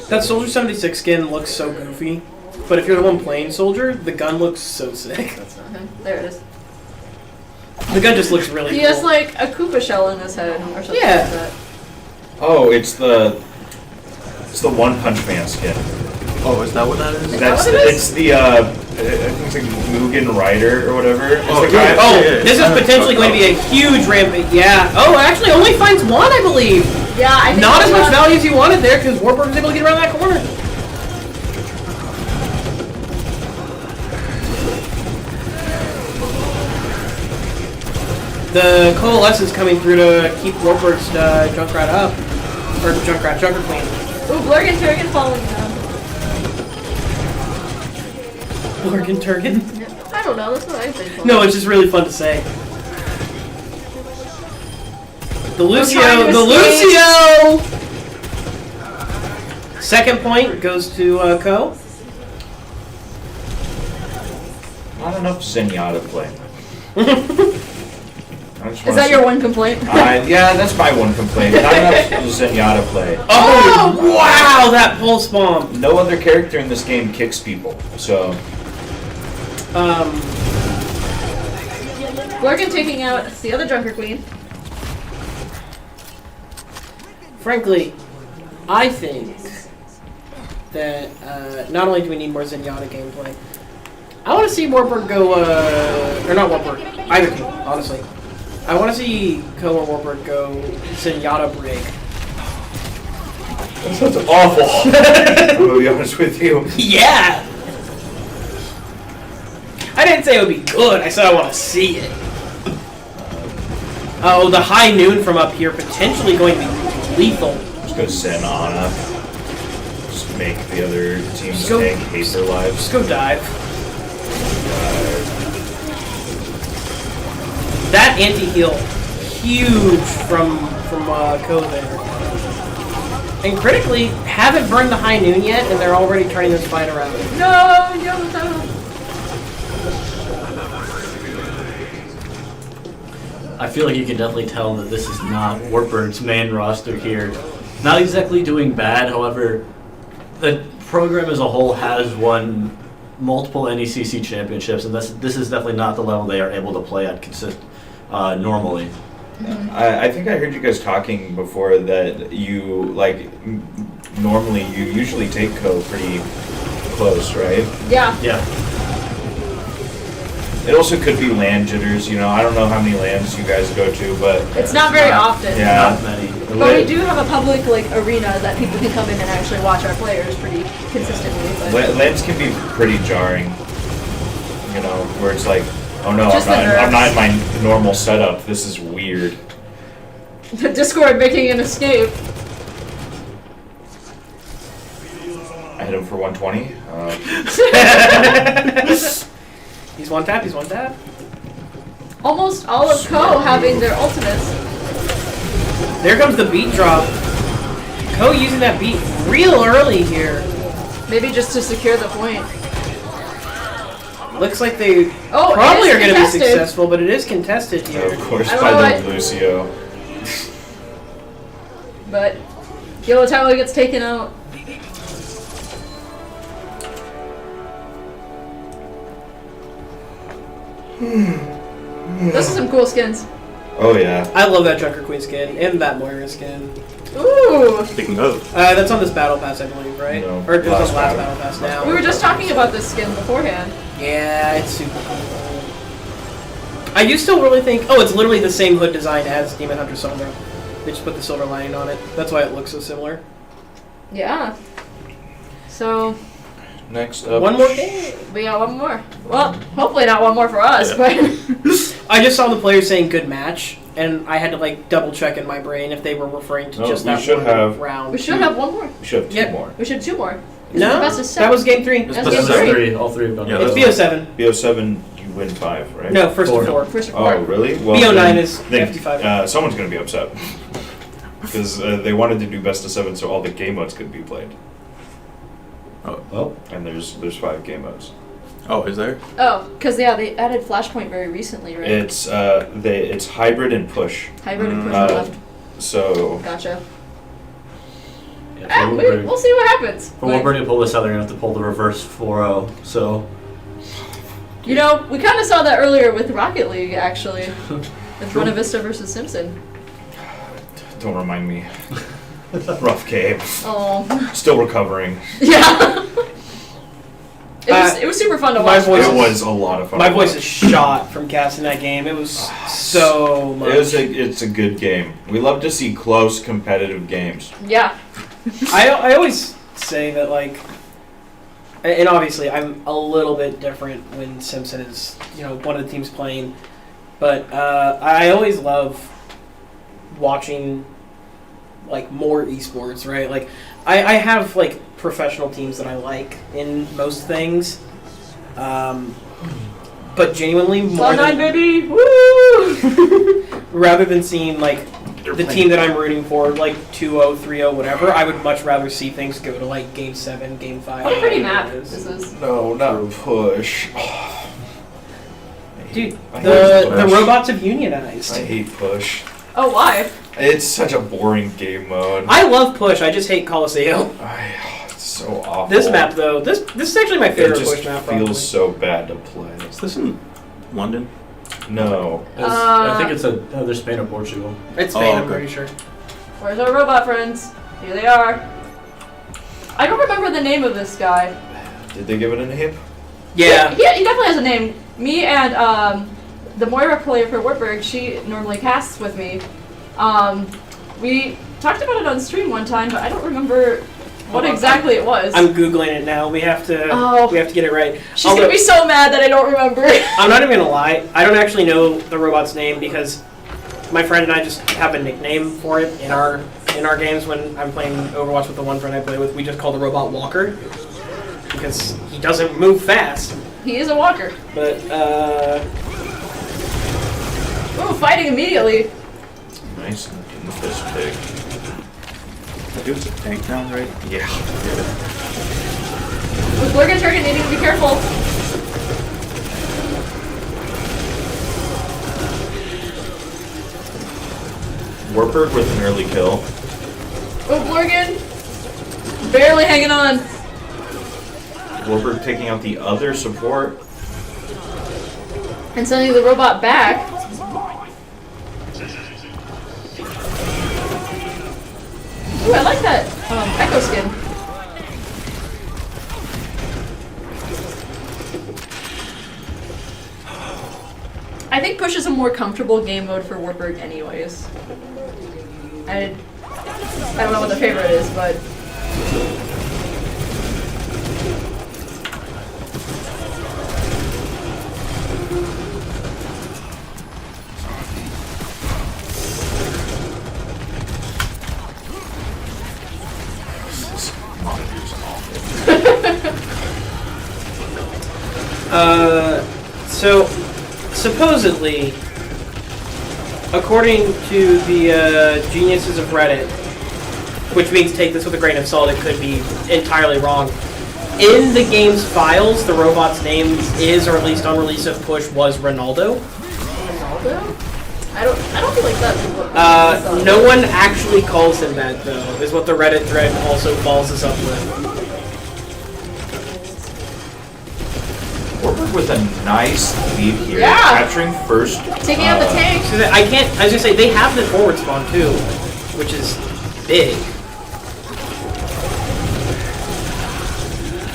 That Soldier 76 skin looks so goofy. But if you're the one playing soldier, the gun looks so sick. Okay, there it is. The gun just looks really He cool. has like a Koopa shell in his head or something Yeah. like that. Oh, it's the One Punch Man skin. Oh, is that what that is? That's what it is? it's the I think it's like Mugen Rider or whatever. It's Oh, the guy. Oh, Yeah. this is potentially going to be a huge rampage. Yeah. Oh, actually, only finds one, I believe. Yeah, I think Not as that's much value as you wanted there, because Warburg was able to get around that corner. The Coalesce is coming through to keep Warburg's Junkrat up. Or Junker Queen. Ooh, Blurgan Turgan falling down. Morgan Turgan. I don't know, that's what I think. No, it's just really fun to say. The Lucio! trying to The escape. Lucio! Second point goes to Ko. Not enough Zenyatta play. Is that your one complaint? Yeah, that's my one complaint. Not enough Zenyatta play. Oh, wow! That pulse bomb. No other character in this game kicks people, so Blurgan taking out the other Junker Queen. Frankly, I think that not only do we need more Zenyatta gameplay, I want to see Warburg go, or not Warburg, either team, honestly. I want to see Ko or Warburg go Zenyatta break. that sounds awful. I'm gonna be honest with you. Yeah! I didn't say it would be good, I said I want to see it. Oh, the high noon from up here potentially going to be lethal. Just go Zen Ana. Just make the other team's Go- tank hate their lives. Just go dive. That anti-heal, huge from Ko there. And critically, haven't burned the high noon yet, and they're already turning this fight around. No, no. I feel like you can definitely tell that this is not Warburg's main roster here. Not exactly doing bad, however, the program as a whole has won multiple NECC championships, and this is definitely not the level they are able to play at normally. I think I heard you guys talking before that you, like, normally you usually take Ko pretty close, right? Yeah. Yeah. It also could be land jitters, you know. I don't know how many lands you guys go to, but It's not very often. yeah. Not many. But we do have a public arena that people can come in and actually watch our players pretty consistently. But Lands can be pretty jarring, you know, where it's like, oh no, Just the I'm not nerves. in my normal setup. This is weird. Discord making an escape. I hit him for 120. He's one tap, he's one tap. Almost all of Ko having their ultimates. There comes the beat drop. Ko using that beat real early here. Maybe just to secure the point. Looks like they Oh, probably it is are going to be contested. successful, but it is contested here. Of course, I don't by know the what- Lucio. But Gilatower gets taken out. Those are some cool skins. Oh yeah. I love that Junker Queen skin and that Moira skin. Ooh! Speaking of, That's on this battle pass, I believe, right? No, Or it was on last the last battle. battle pass now. We were just talking about this skin beforehand. Yeah, it's super cool. I do still really think... Oh, it's literally the same hood design as Demon Hunter Sombra. They just put the silver lining on it. That's why it looks so similar. Yeah. So, Next up. One more game. we got one more. Well, hopefully not one more for us, but... I just saw the players saying good match, and I had to like double check in my brain if they were referring to No, just we that should one have- round. we should have one more. We should have two Yep. more. We should have two more. No, Best of that seven. was game 3. It's That's best game of three. three. All three have gone. Yeah, It's that's- BO7. BO7, you win 5, right? No, first Four. to 4. First Oh, report. really? Well, BO9 then- is then, 55. Someone's going to be upset. Because they wanted to do best of 7 so all the game modes could be played. Well, And there's 5 game modes. oh, is there? Oh, because yeah, they added Flashpoint very recently, right? It's it's hybrid and push. Hybrid and push uh, left. So Gotcha. Yeah, We'll see what happens. For Warburg to pull this out, they're going to have to pull the reverse 4-0. So, we kind of saw that earlier with Rocket League, actually. With Buena Vista versus Simpson. Don't remind me. Rough game. Oh. Still recovering. Yeah. It was super fun to watch. It was a lot of fun. My voice is shot from casting that game. It was so much. It's a good game. We love to see close, competitive games. Yeah. I always say that, like, and obviously I'm a little bit different when Simpson is, one of the teams playing, but I always love watching, like, more esports, right? Like, I have, like, professional teams that I like in most things, but genuinely more than baby, woo! Rather than seeing, like, the team that I'm rooting for, like 2-0, 3-0, whatever, I would much rather see things go to, like, Game 7, Game 5. What a pretty map this is. No, not push. Dude, the robots have unionized. I hate push. Oh, why? It's such a boring game mode. I love push. I just hate Coliseum. It's so awful. This map, though, this is actually my favorite it just push map. feels Probably. so bad to play. Is this in London? No. I think it's either Spain or Portugal. It's Spain, I'm pretty sure. Where's our robot friends? Here they are. I don't remember the name of this guy. Did they give it a name? Yeah. He definitely has a name. Me and the Moira player for Wartburg, she normally casts with me. We talked about it on stream one time, but I don't remember what exactly it was. I'm Googling it now. We have to get it right. She's gonna be so mad that I don't remember. I'm not even gonna lie. I don't actually know the robot's name because my friend and I just have a nickname for it in our games when I'm playing Overwatch with the one friend I play with. We just call the robot Walker because he doesn't move fast. He is a walker. But ooh, fighting immediately. Nice in the fish pig. That dude's a tank now, right? Yeah. With Blurgan Turgan needing to be careful. Warburg with an early kill. Oh, Blurgan. Barely hanging on. Warburg taking out the other support. And sending the robot back. Ooh, I like that Echo skin. I think push is a more comfortable game mode for Wartburg anyways. I don't know what the favorite is, but... So supposedly, according to the geniuses of Reddit, which means take this with a grain of salt, it could be entirely wrong. In the game's files, the robot's name is, or at least on release of Push, was Ronaldo. Ronaldo? I don't feel like that. No one actually calls him that, though, is what the Reddit thread also follows us up with. Warburg with a nice lead here. Yeah. Capturing first. Taking out the tank. So I was gonna say, they have the forward spawn, too, which is big.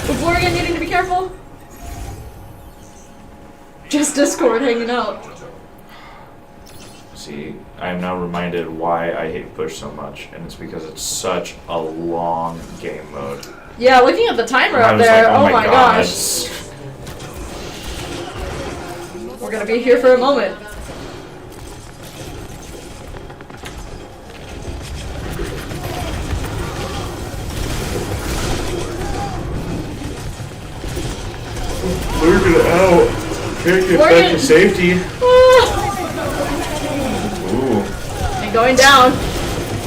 Before again, needing to be careful. Just Discord hanging out. See, I am now reminded why I hate Push so much, and it's because it's such a long game mode. Yeah, looking at the timer I up was there, like, oh my God. gosh. We're gonna be here for a moment. Look it out. Can't get back to safety. Ooh. And going down.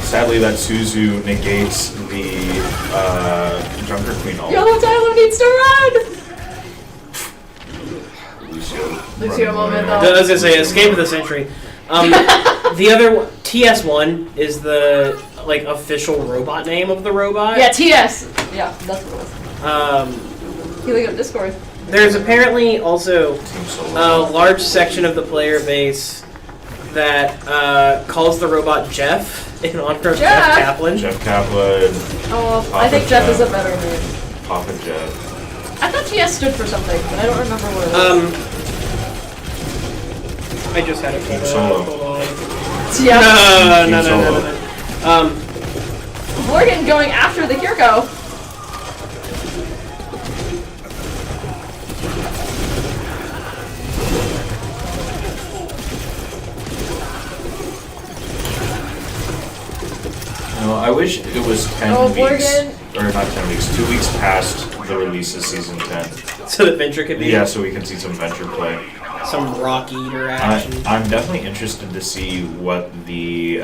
Sadly, that Suzu negates the Junker Queen ult. Yellow Tyler needs to run! Lucio moment though. I was gonna say, escape of the century. The other TS1 is the like official robot name of the robot. Yeah, TS. Yeah, that's what it was. Healing up Discord. There's apparently also a large section of the player base that calls the robot Jeff in honor of Jeff Kaplan. Jeff Kaplan. Oh, I think Jeff is a better name. Papa Jeff. I thought TS stood for something, but I don't remember what it was. I just had it Team Solo. Hold on. Yeah. No. Morgan going after the Kirko. No, I wish it was 10 weeks, or not 10 weeks, 2 weeks past the release of Season 10. So that Venture could be... Yeah, so we can see some Venture play. Some Rock Eater action. I'm definitely interested to see what the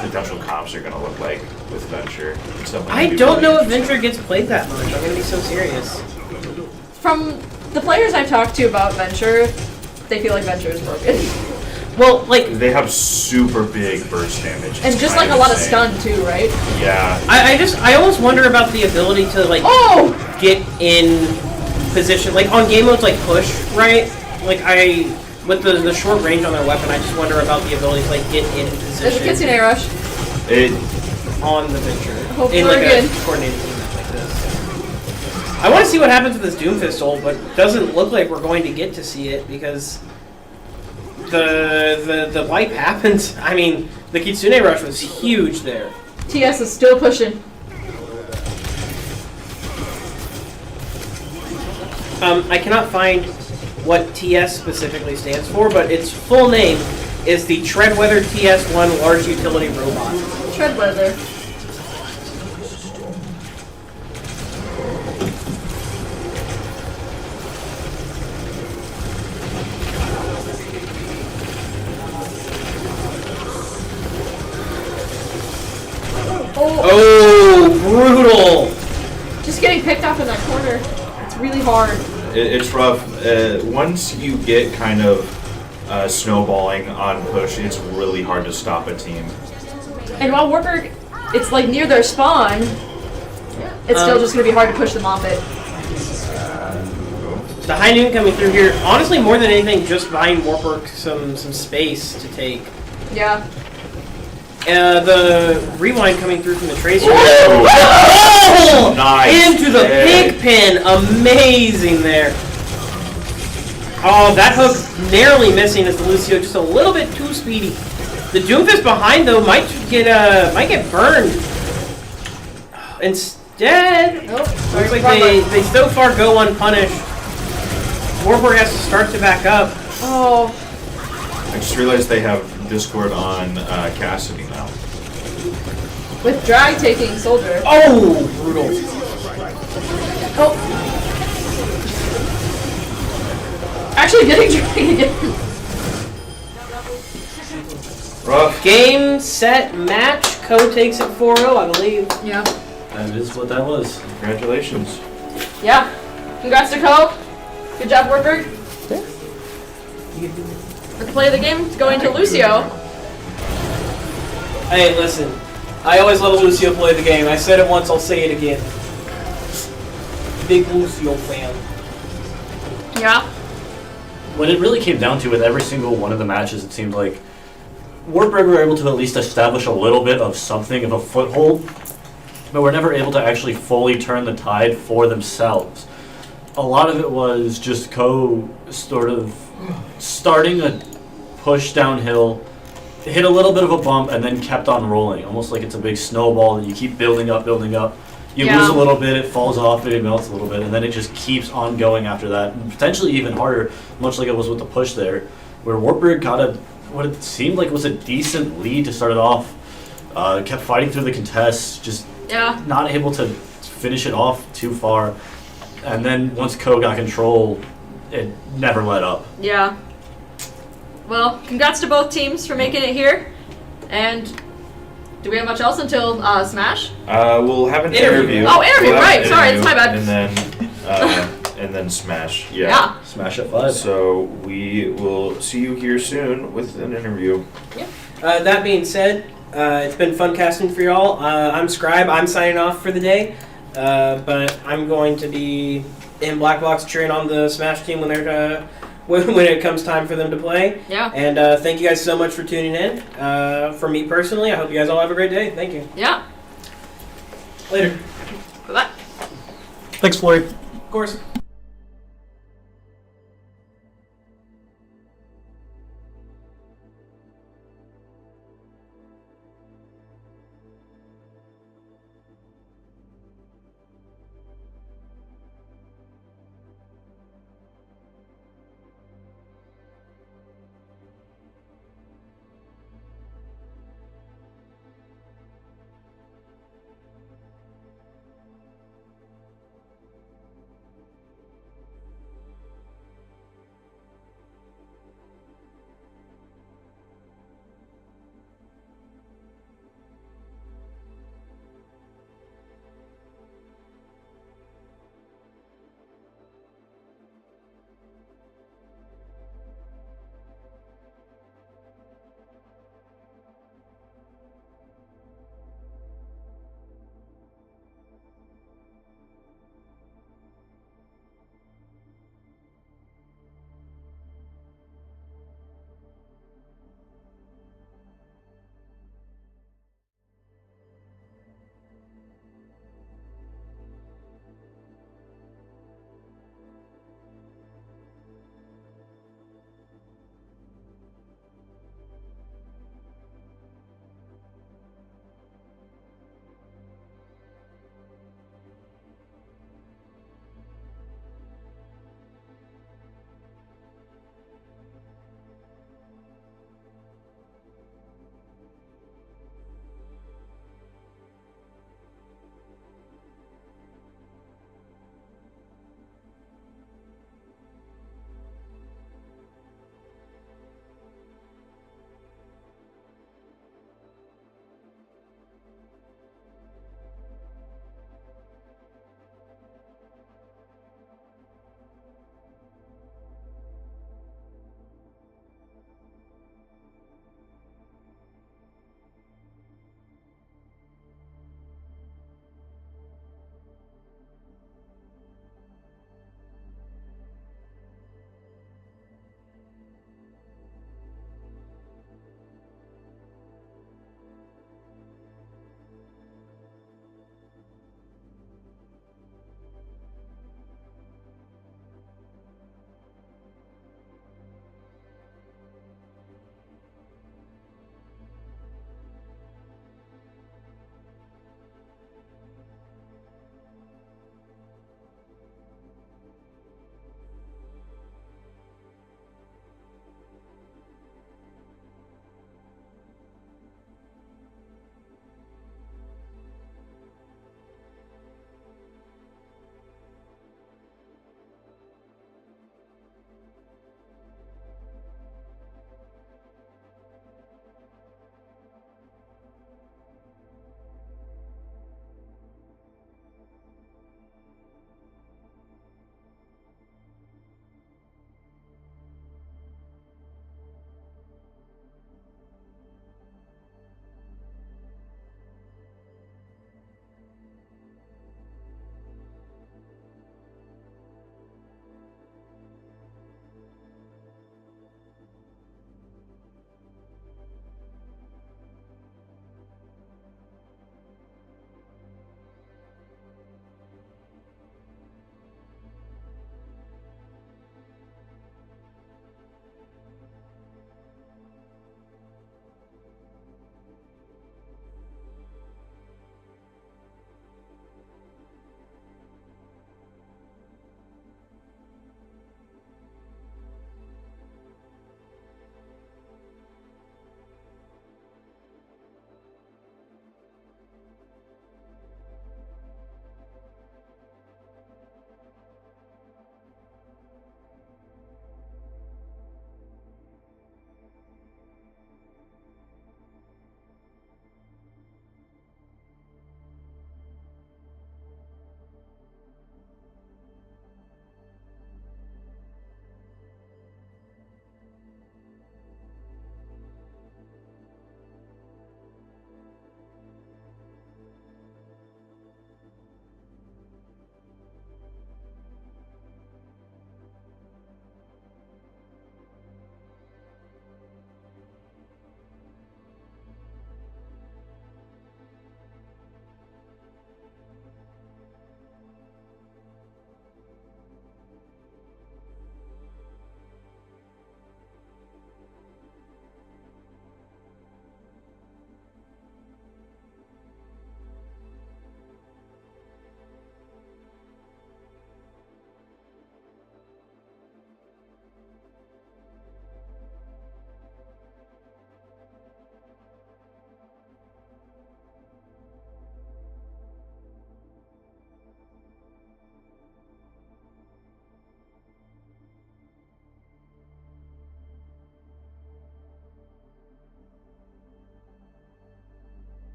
potential comps are going to look like with Venture. I don't know if Venture gets played that much. I'm going to be so serious. From the players I've talked to about Venture, they feel like Venture is broken. Well, like... They have super big burst damage. And just like a lot of stun too, right? Yeah. I almost wonder about the ability to like get in position, like on game modes like push, right? Like with the short range on their weapon, I just wonder about the ability to like get in position. There's a Kitsune Rush. On the Venture. Hope in we're like good. a coordinated team like this. I want to see what happens with this Doom Pistol, but it doesn't look like we're going to get to see it because the wipe happens. I mean, the Kitsune Rush was huge there. TS is still pushing. I cannot find what TS specifically stands for, but its full name is the Treadweather TS1 Large Utility Robot. Treadweather. Oh, brutal! Just getting picked off in that corner. It's really hard. It's rough. Once you get kind of snowballing on push, it's really hard to stop a team. And while Warburg, it's like near their spawn, it's still just going to be hard to push them off it. The high noon coming through here, honestly, more than anything, just buying Warburg some space to take. Yeah. The rewind coming through from the Tracer. Oh! Nice. Into the pig pin. Amazing there. Oh, that hook narrowly missing as the Lucio just a little bit too speedy. The Doomfist behind though might get burned. Instead, looks like they so far go unpunished. Warburg has to start to back up. Oh. I just realized they have Discord on Cassidy now. With drag taking Soldier. Oh, brutal. Oh. Actually getting drag again. Rough. Game, set, match. Co takes it 4-0, I believe. Yeah. That is what that was. Congratulations. Yeah. Congrats to Co. Good job, Warburg. The play of the game is going to Lucio. Hey, listen. I always love a Lucio play of the game. I said it once, I'll say it again. Big Lucio fan. Yeah. When it really came down to, with every single one of the matches, it seemed like Warburg were able to at least establish a little bit of something of a foothold, but were never able to actually fully turn the tide for themselves. A lot of it was just Co sort of starting a push downhill, hit a little bit of a bump, and then kept on rolling, almost like it's a big snowball that you keep building up. You lose a little bit, it falls off, it melts a little bit, and then it just keeps on going after that, and potentially even harder, much like it was with the push there, where Warburg got what it seemed like was a decent lead to start it off, kept fighting through the contests, just not able to finish it off too far, and then once Co got control, it never let up. Yeah. Well, congrats to both teams for making it here, and do we have much else until Smash? We'll have an interview. Oh, interview, right. Sorry, it's my bad. And then Smash. Yeah. Smash at 5. So we will see you here soon with an interview. Yeah. That being said, It's been fun casting for y'all. I'm Scribe. I'm signing off for the day. But I'm going to be in Black Box cheering on the Smash team when they're when it comes time for them to play. Yeah. And thank you guys so much for tuning in. For me personally, I hope you guys all have a great day. Thank you. Yeah. Later. Bye-bye. Thanks, Floyd. Of course.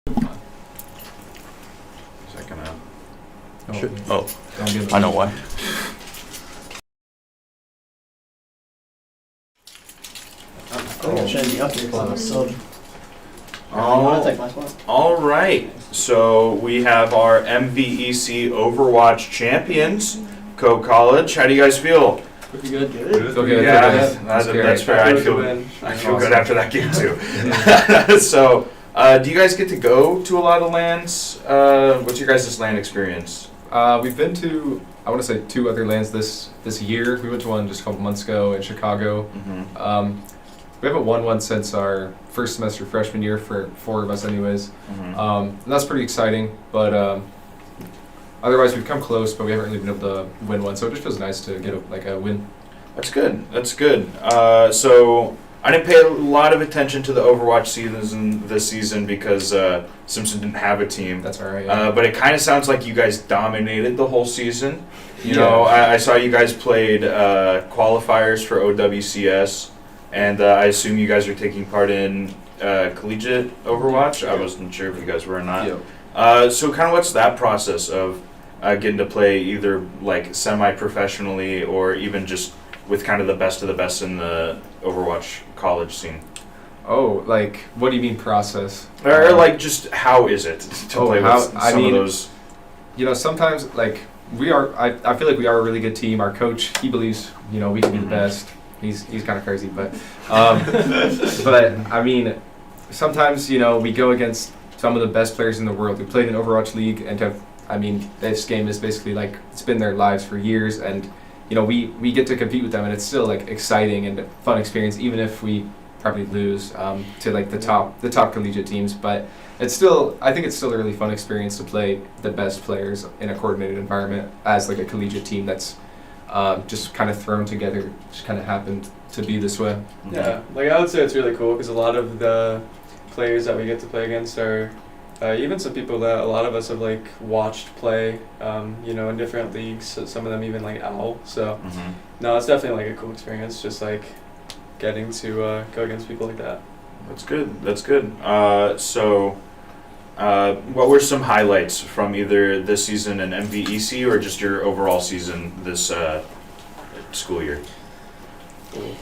Is that gonna? Oh, I know why. I think I shouldn't be up here because I'm a sub. You Oh, want to take my spot? all right. So we have our MVEC Overwatch champions, Co College. How do you guys feel? Pretty good. Feel good. Yeah, That's that's fair. I feel good after that game too. So, do you guys get to go to a lot of lands? What's your guys' land experience? We've been to, I want to say, 2 other lands this year. We went to one just a couple months ago in Chicago. Mm-hmm. We haven't won one since our first semester freshman year for 4 of us anyways. Mm-hmm. And that's pretty exciting, but otherwise we've come close, but we haven't really been able to win one, so it just feels nice to get a win. That's good. That's good. So I didn't pay a lot of attention to the Overwatch season this season because Simpson didn't have a team. That's all right. Yeah. But it kind of sounds like you guys dominated the whole season. You Yeah. know, I saw you guys played qualifiers for OWCS, and I assume you guys are taking part in collegiate Overwatch. I wasn't sure if you guys were or not. Yeah. So kind of what's that process of getting to play either like semi-professionally or even just with kind of the best in the Overwatch college scene? Oh, like, what do you mean process? Or like just how is it to play with some of those? You know, sometimes like I feel like we are a really good team. Our coach, he believes, you know, we can be the best. He's kind of crazy, but but I mean, sometimes, you know, we go against some of the best players in the world. We played in Overwatch League and this game is basically like it's been their lives for years, and you know, we get to compete with them, and it's still like exciting and a fun experience, even if we probably lose to like the top collegiate teams. But I think it's still a really fun experience to play the best players in a coordinated environment as like a collegiate team that's just kind of thrown together, just kind of happened to be this way. Yeah, like I would say it's really cool because a lot of the players that we get to play against are even some people that a lot of us have like watched play, you know, in different leagues. So some of them even like OWL. So no, it's definitely like a cool experience, just like getting to go against people like that. That's good. That's good. So, what were some highlights from either this season in MVEC or just your overall season this school year? We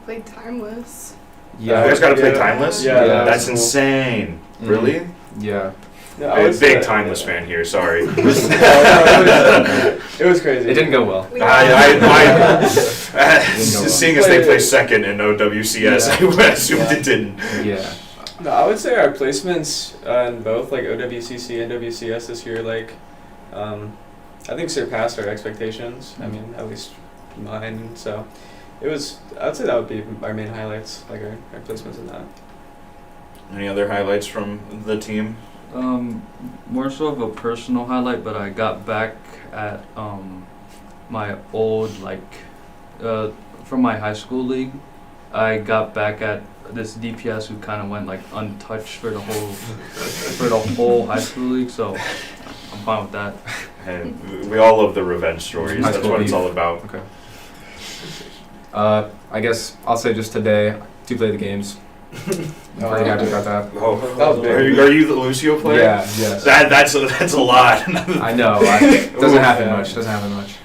played Timeless. Yeah, you guys got to play Timeless. Yeah, that's cool. insane. Mm-hmm. Really? Yeah. No, I'm a big Timeless fan here. Sorry. It was crazy. It didn't go well. Seeing as they play second in OWCS, I assumed it didn't. Yeah. No, I would say our placements in both like OWCC and WCS this year, like, I think surpassed our expectations. I mean, at least mine. So it was. I'd say that would be our main highlights, like our placements in that. Any other highlights from the team? More so of a personal highlight, but I got back at my old from my high school league. I got back at this DPS who kind of went like untouched for the whole high school league. So I'm fine with that. And we all love the revenge stories. That's what it's all about. Okay. I guess I'll say just today, 2 play the games. I'm pretty happy about that. Oh, that was big. Are you the Lucio player? Yeah, yes. That's a lot. I know. It doesn't happen much.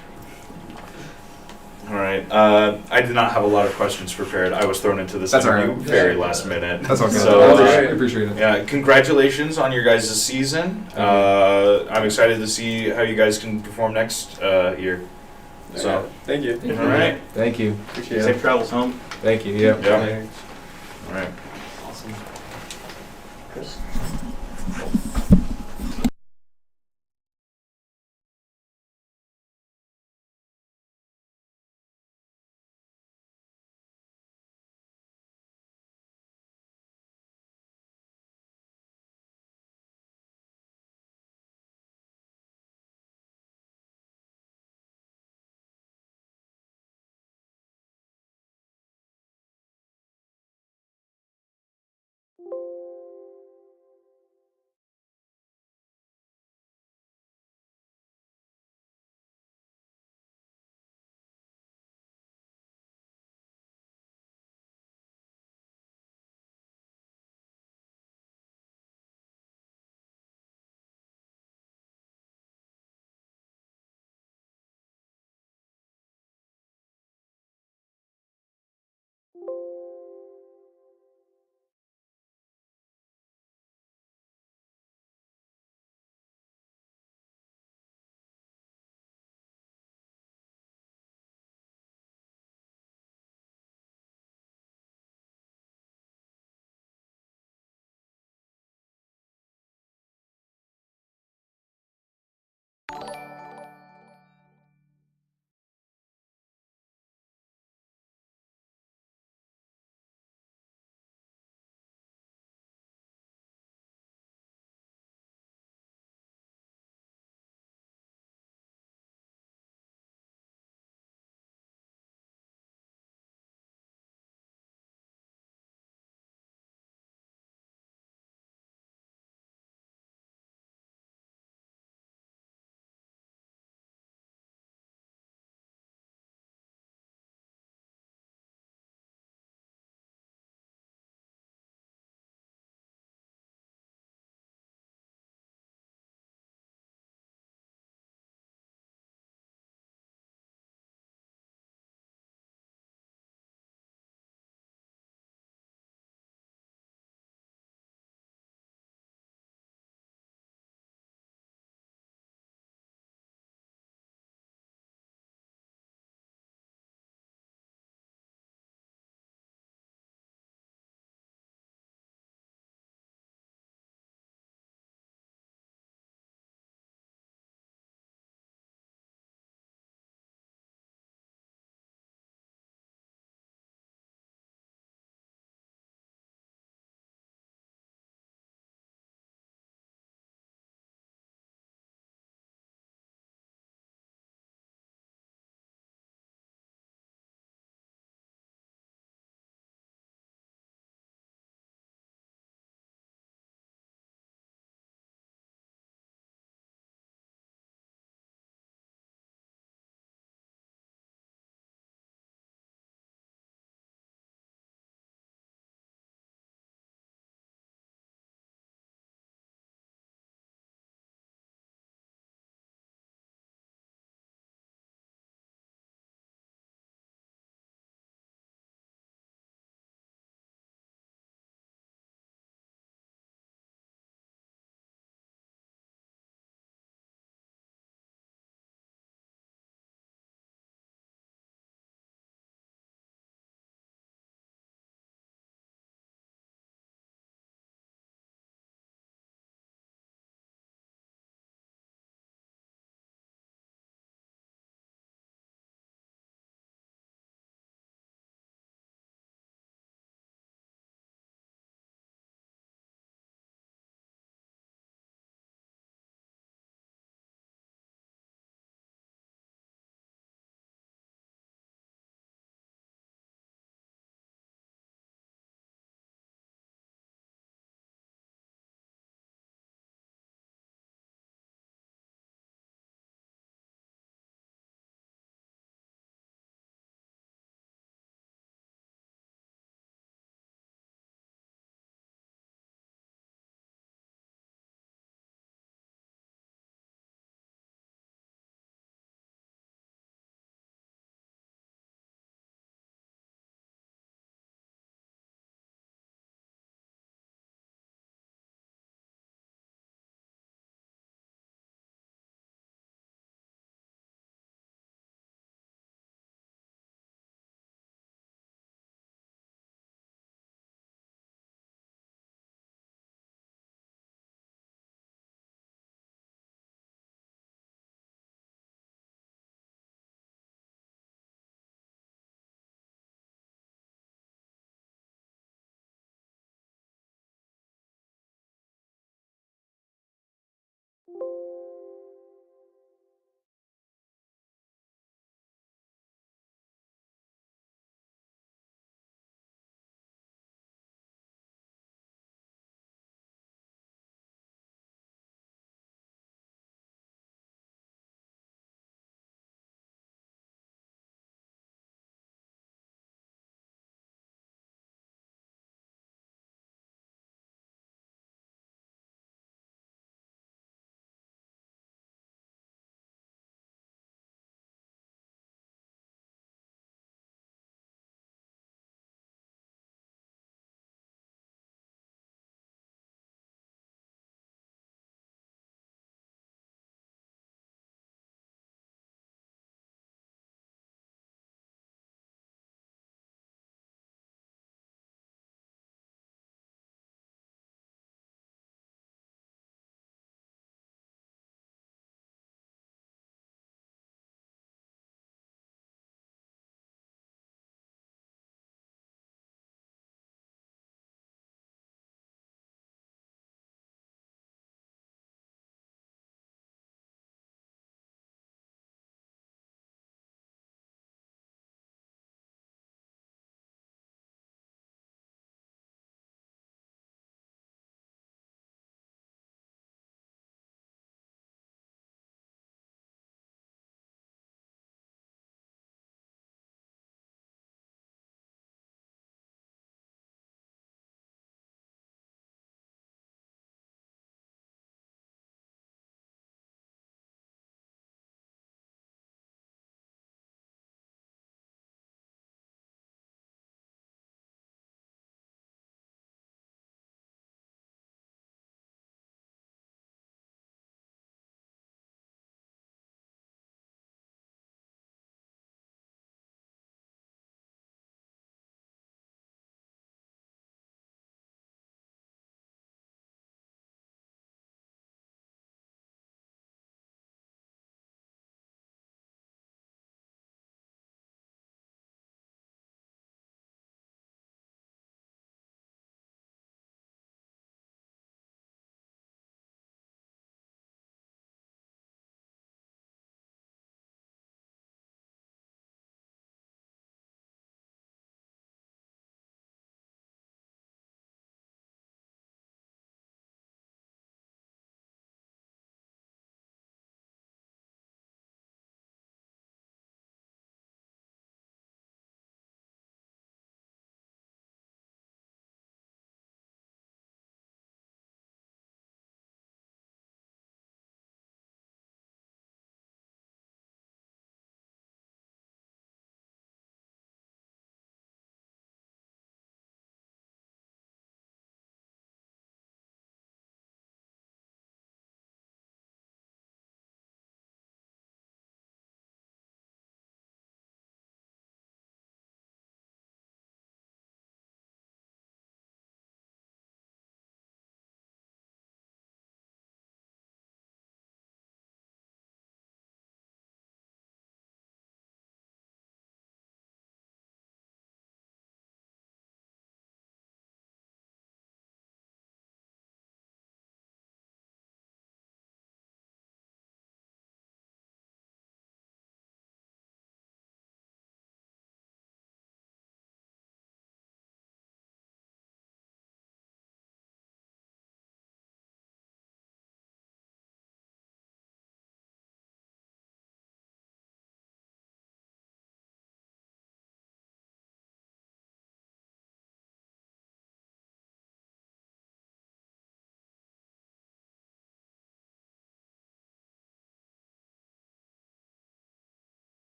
All right. I did not have a lot of questions prepared. I was thrown into this interview very last minute. That's okay. So, I appreciate it. Yeah, congratulations on your guys' season. I'm excited to see how you guys can perform next year. So, thank you. All right. Thank you. Appreciate it. Safe travels home. Thank you. Yeah. Yeah. All right. Awesome. Chris?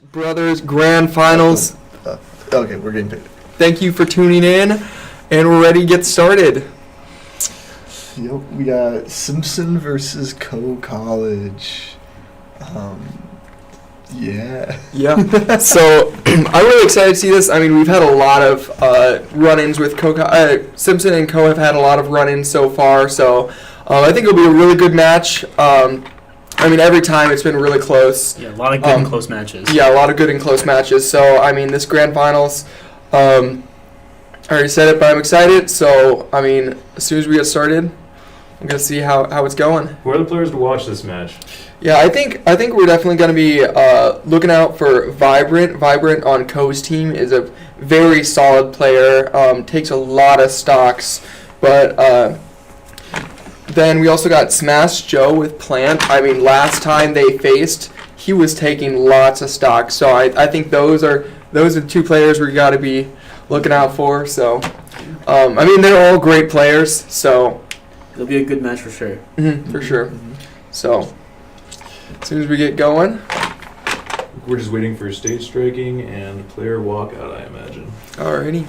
Brothers Grand Finals. Okay, we're getting paid. Thank you for tuning in, and we're ready to get started. Yep, we got Simpson versus Co-College. Yeah. Yeah. So I'm really excited to see this. I mean, we've had a lot of run-ins with Simpson and Co. have had a lot of run-ins so far. So I think it'll be a really good match. I mean, every time it's been really close. Yeah, a lot of good and close matches. Yeah, a lot of good and close matches. So, I mean, this grand finals, I already said it, but I'm excited. So, I mean, as soon as we get started, I'm going to see how it's going. Who are the players to watch this match? Yeah, I think we're definitely going to be looking out for Vibrant. Vibrant on Co's team is a very solid player, takes a lot of stocks, but then we also got Smash Joe with Plant. I mean, last time they faced, he was taking lots of stock. So I think those are the two players we got to be looking out for. So, I mean, they're all great players. So it'll be a good match for sure. For sure. So as soon as we get going, We're just waiting for stage striking and player walkout, I imagine. alrighty.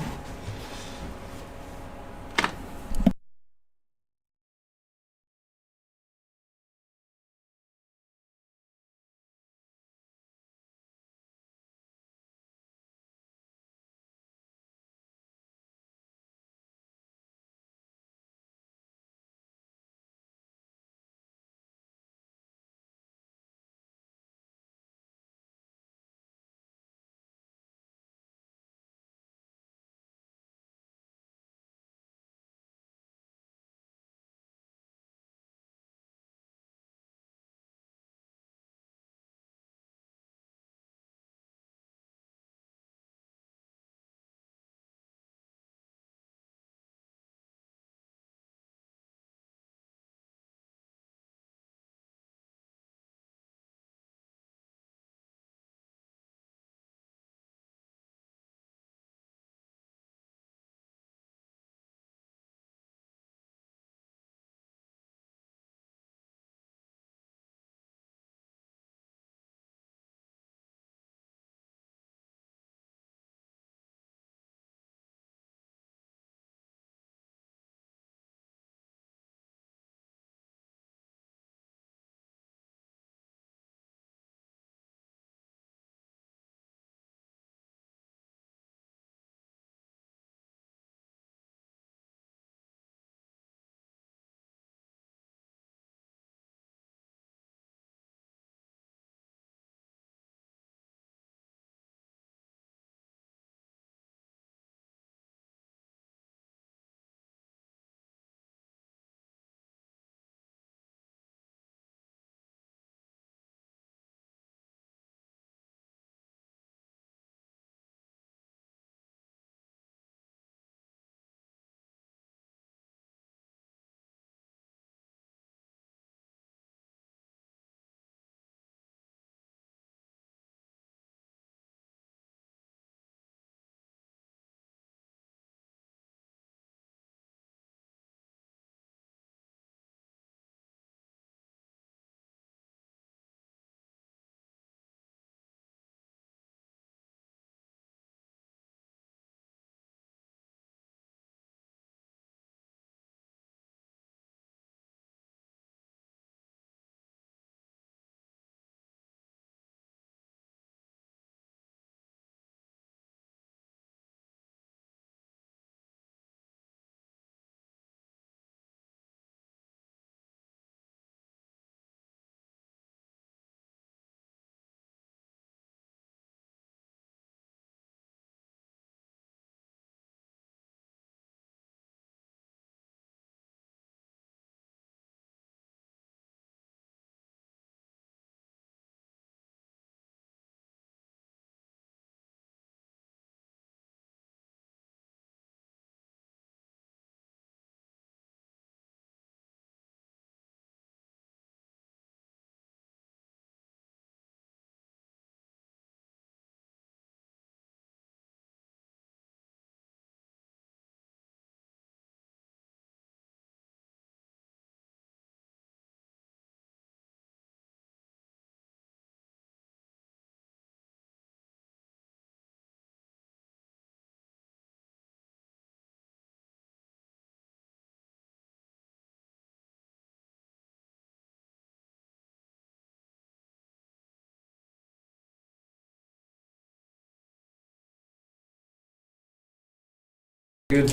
Good.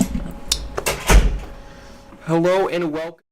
Hello and welcome.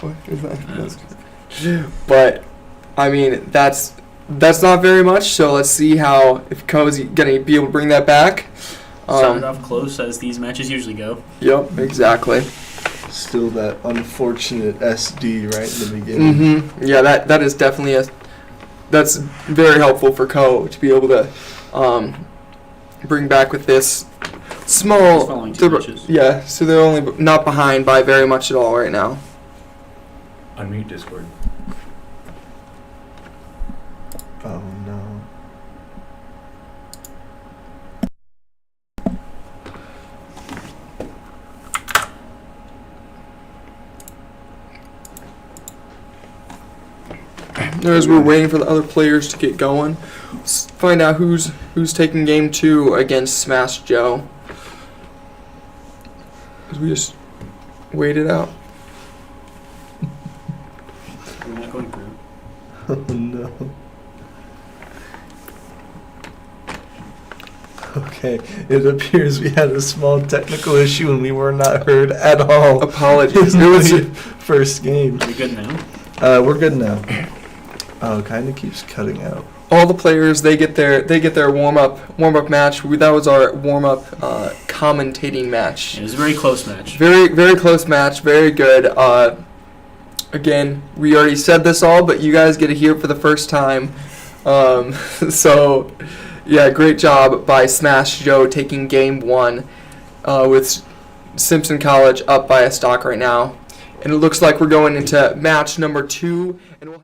What is that? But I mean, that's not very much. So let's see how if Co's gonna be able to bring that back. Started off close as these matches usually go. Yep, exactly. Still that unfortunate SD right in the beginning. Mm-hmm. Yeah, that is definitely that's very helpful for Co to be able to bring back with this small. Yeah, so they're only not behind by very much at all right now. Unmute Discord. Oh no. As we're waiting for the other players to get going, let's find out who's taking game 2 against Smash Joe. As we just wait it out. We're not going through. Oh no. Okay, it appears we had a small technical issue and we were not heard at all. Apologies. It was the first game. Are we good now? We're good now. Oh, it kind of keeps cutting out. All the players they get their warm up match. That was our warm up commentating match. It was a very close match. Very close match. Very good. Again, we already said this all, but you guys get to hear it for the first time. So, yeah, great job by Smash Joe taking game 1 with Simpson College up by a stock right now. And it looks like we're going into match number 2. And we'll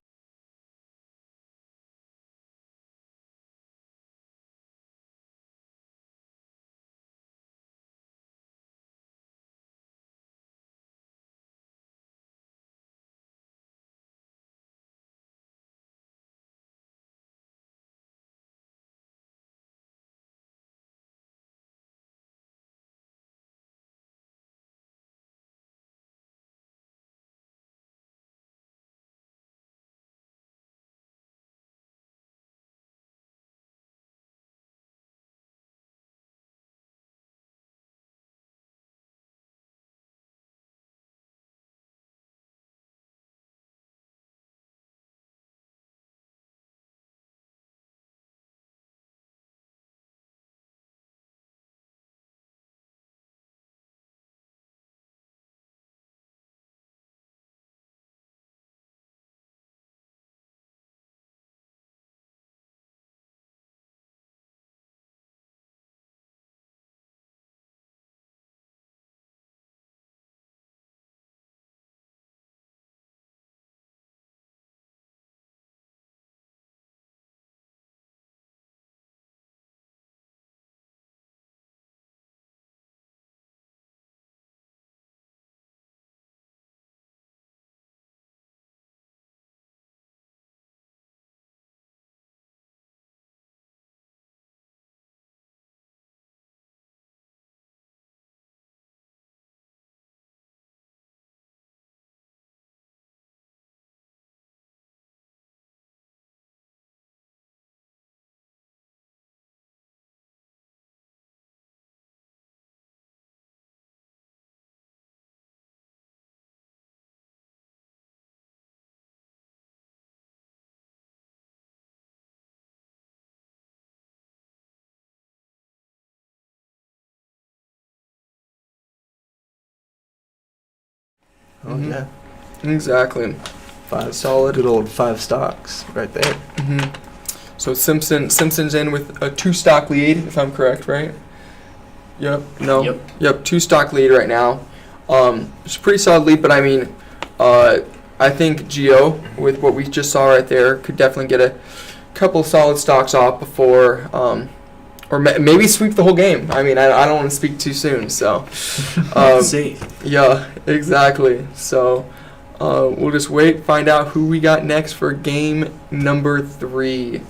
Oh yeah. Exactly. Five solid. Good old 5 stocks right there. So Simpson's in with a 2-stock lead, if I'm correct, right? Yep. No. Yep. 2-stock lead right now. It's a pretty solid lead, but I mean, I think Gio, with what we just saw right there, could definitely get a couple solid stocks off before, or maybe sweep the whole game. I mean, I don't want to speak too soon, so. See. Yeah, exactly. So, we'll just wait, find out who we got next for game number 3.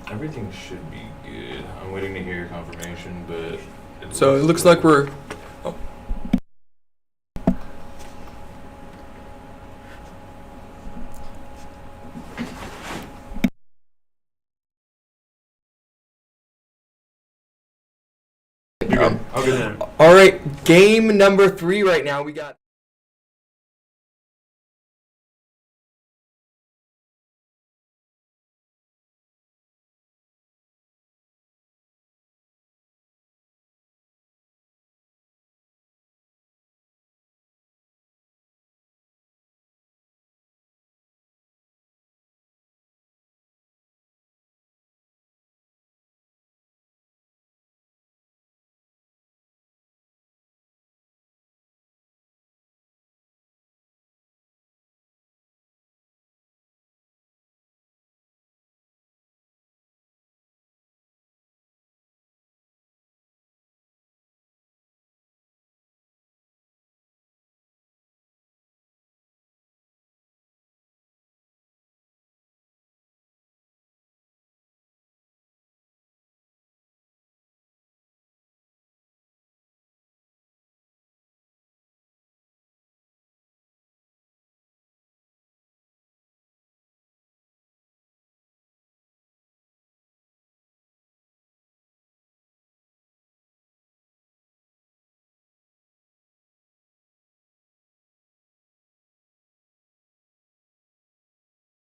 Everything should be good. I'm waiting to hear confirmation, but. So it looks like we're. Oh. All right, game number 3 right now. We got.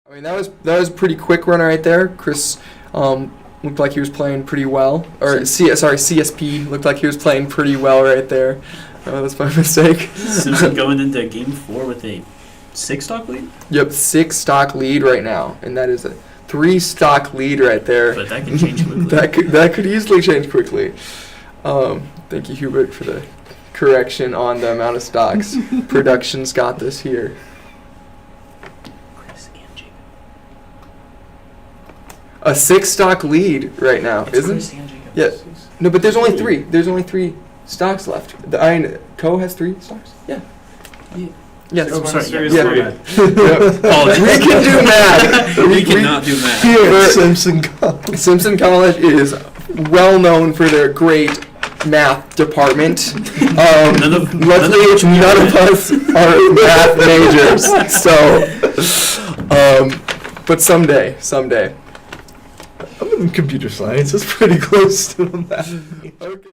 I mean, that was a pretty quick run right there. Chris looked like he was playing pretty well. Or CSP looked like he was playing pretty well right there. That's my mistake. Simpson going into game 4 with a 6-stock lead? Yep, 6-stock lead right now. And that is a 3-stock lead right there. But that can change quickly. that could easily change quickly. Thank you, Hubert, for the correction on the amount of stocks. Production's got this here. A 6-stock lead right now, isn't it? Yeah. No, but there's only 3. There's only 3 stocks left. Co has 3 stocks. Yeah. Yes. Oh, sorry. Yeah. Yeah. We can do math. We cannot do math. Here, Simpson College. Simpson College is well known for their great math department. None of us are math majors. So, but someday. I'm in computer science. It's pretty close to that. Okay.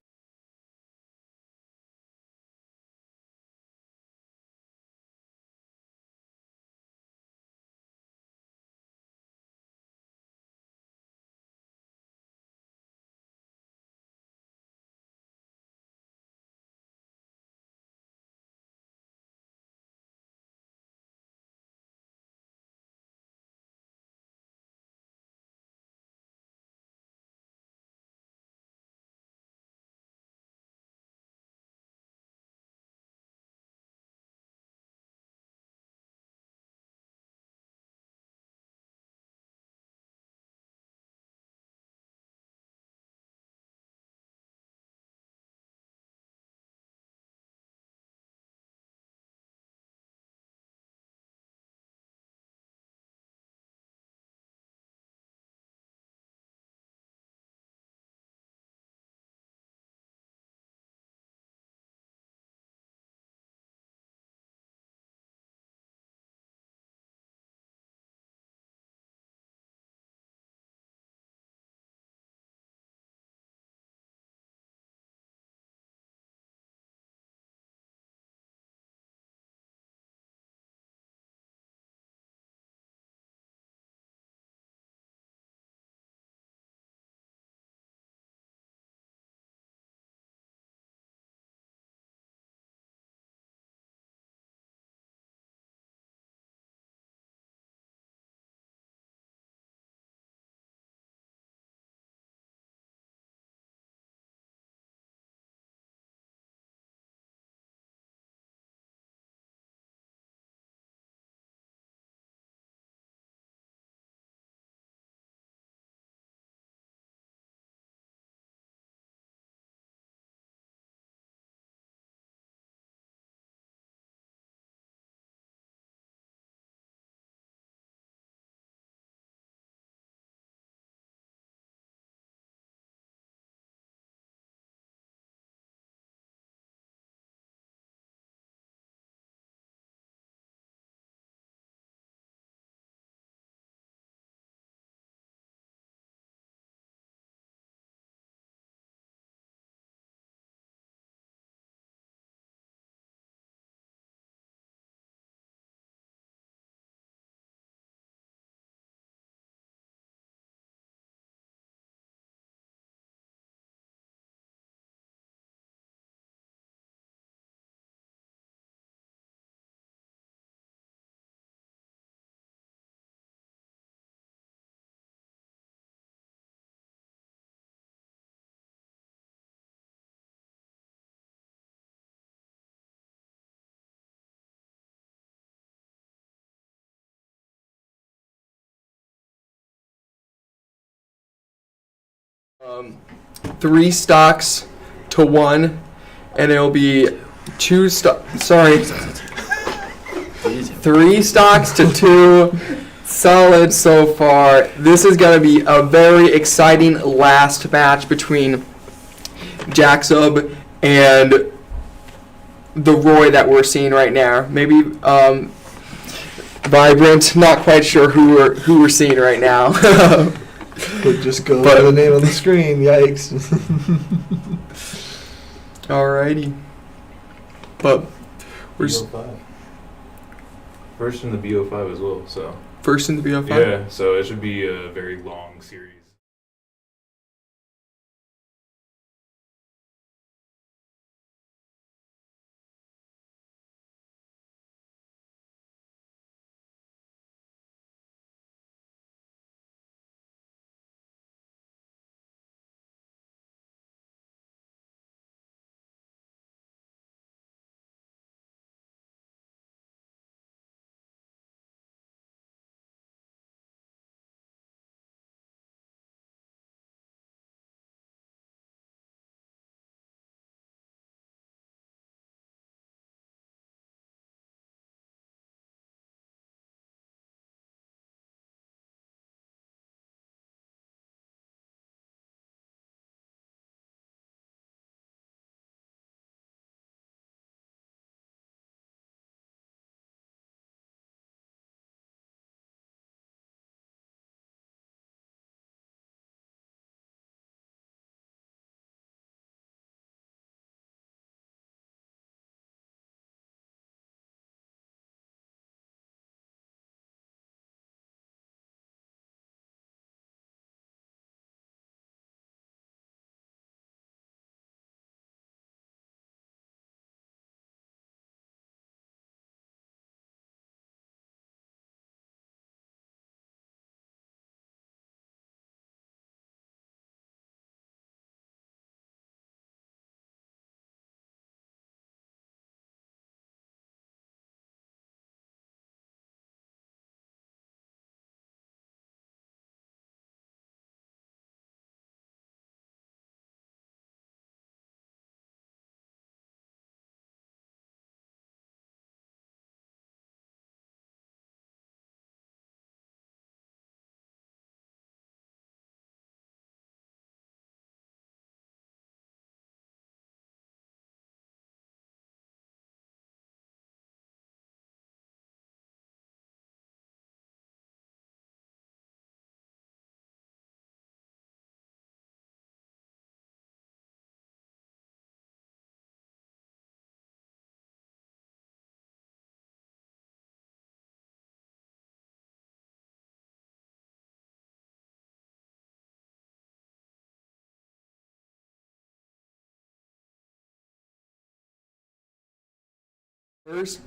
3 stocks to 1, and it'll be 3 stocks to 2. Solid so far. This is going to be a very exciting last match between Jacksub and the Roy that we're seeing right now. Maybe Vibrant. Not quite sure who we're seeing right now. Could just go by the name on the screen. Yikes. Alrighty. But we're BO5. First in the BO5 as well, so. First in the BO5? Yeah, so it should be a very long series.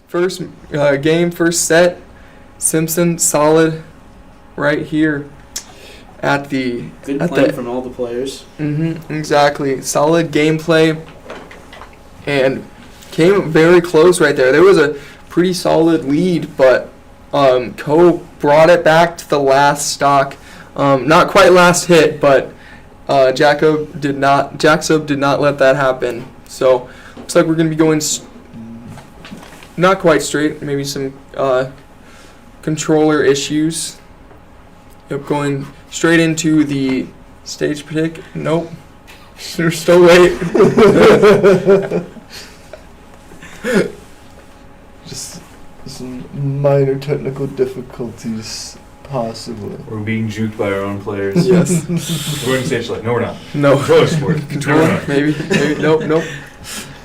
First game, first set. Simpson solid right here at the Good play from all the players. Exactly. Solid gameplay and came very close right there. There was a pretty solid lead, but Co brought it back to the last stock. Not quite last hit, but Jacksub did not let that happen. So looks like we're going to be going not quite straight, maybe some controller issues. Yep, going straight into the stage pick. Nope. We're still late. Just some minor technical difficulties, possibly. We're being juked by our own players. Yes. We're going to stage like, no, we're not. No. Controller sport. Controller, maybe. Nope.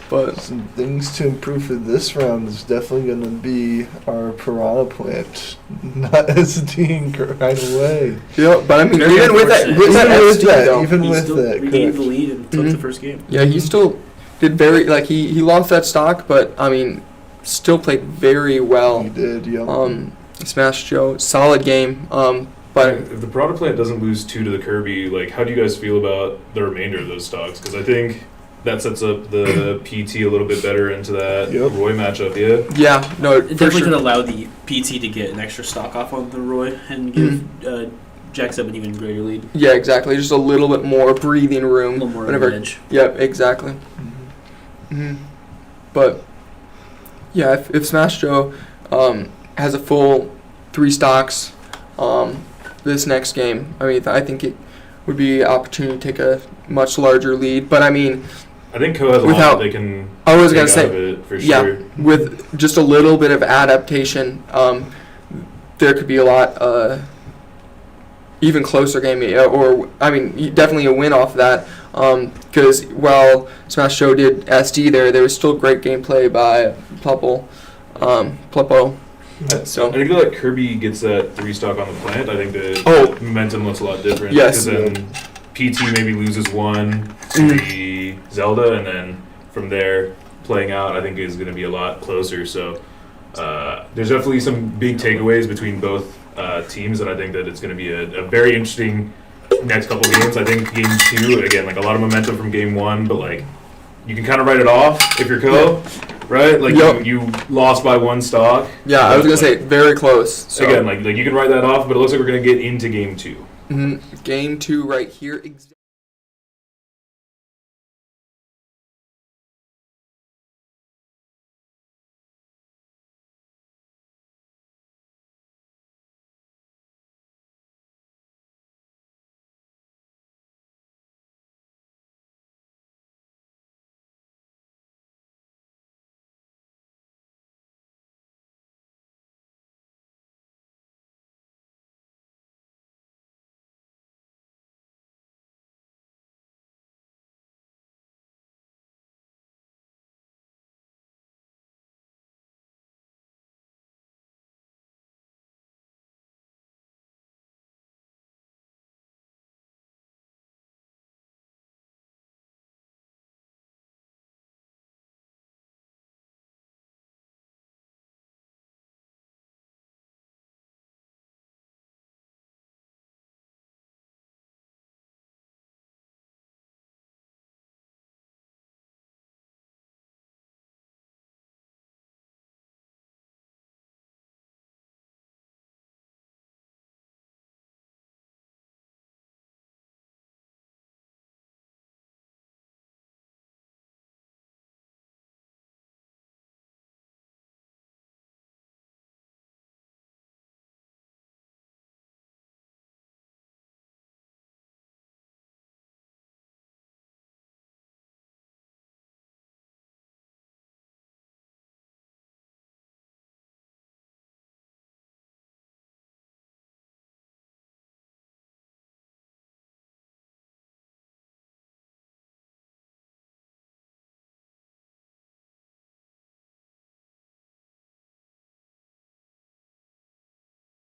But some things to improve for this round is definitely going to be our piranha plant not SDing right away. Yeah, but I mean, even with that, Even with still that, regained the lead and took the first game. Yeah, he still did very he lost that stock, but I mean, still played very well. He did, yeah. Smash Joe, solid game. But if the piranha plant doesn't lose 2 to the Kirby, like, how do you guys feel about the remainder of those stocks? Because I think that sets up the PT a little bit better into that Roy matchup, yeah? Yeah, no, it definitely could allow the PT to get an extra stock off on the Roy and give jacks up an even greater lead. Yeah, exactly. Just a little bit more breathing room. A little more whenever. edge. Yep, exactly. But yeah, if Smash Joe has a full 3 stocks this next game, I mean, I think it would be an opportunity to take a much larger lead. But I mean, I think Co has a lot that they can. I was take gonna out say, of it for yeah, sure. with just a little bit of adaptation, there could be a lot even closer game, or I mean, definitely a win off that. Because while Smash Show did SD there was still great gameplay by Plepo. So I think that Kirby gets that 3 stock on the plant. I think the momentum looks a lot different. Yes. Because then PT maybe loses 1 to the Zelda, and then from there playing out, I think is going to be a lot closer. So there's definitely some big takeaways between both teams, and I think that it's going to be a very interesting next couple games. I think game 2, again, like a lot of momentum from game 1, but like you can kind of write it off if you're Co, right? Like you lost by 1 stock. Yeah, I was gonna say very close. So. Again, like you can write that off, but it looks like we're gonna get into game 2. Game 2 right here.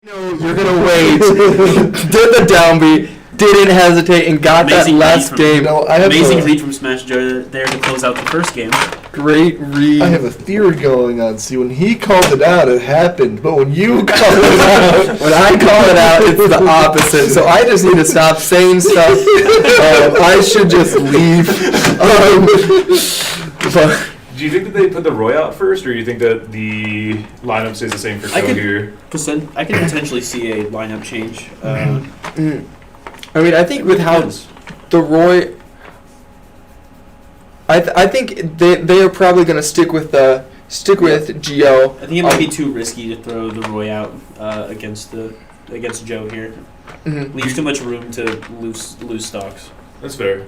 No, you're gonna wait. Did the downbeat, didn't hesitate, and got Amazing that last game. No, Amazing read from Smash Joe there to close out the first game. Great read. I have a theory going on. See, when he called it out, it happened. But when you called it out, when I call it out, it's the opposite. So I just need to stop saying stuff. I should just leave. But Do you think that they put the Roy out first, or do you think that the lineup stays the same for Co here? I can potentially see a lineup change. I mean, I think with how the Roy, I think they are probably going to stick with Geo. I think it might be too risky to throw the Roy out against Joe here. Leaves too much room to lose stocks. That's fair.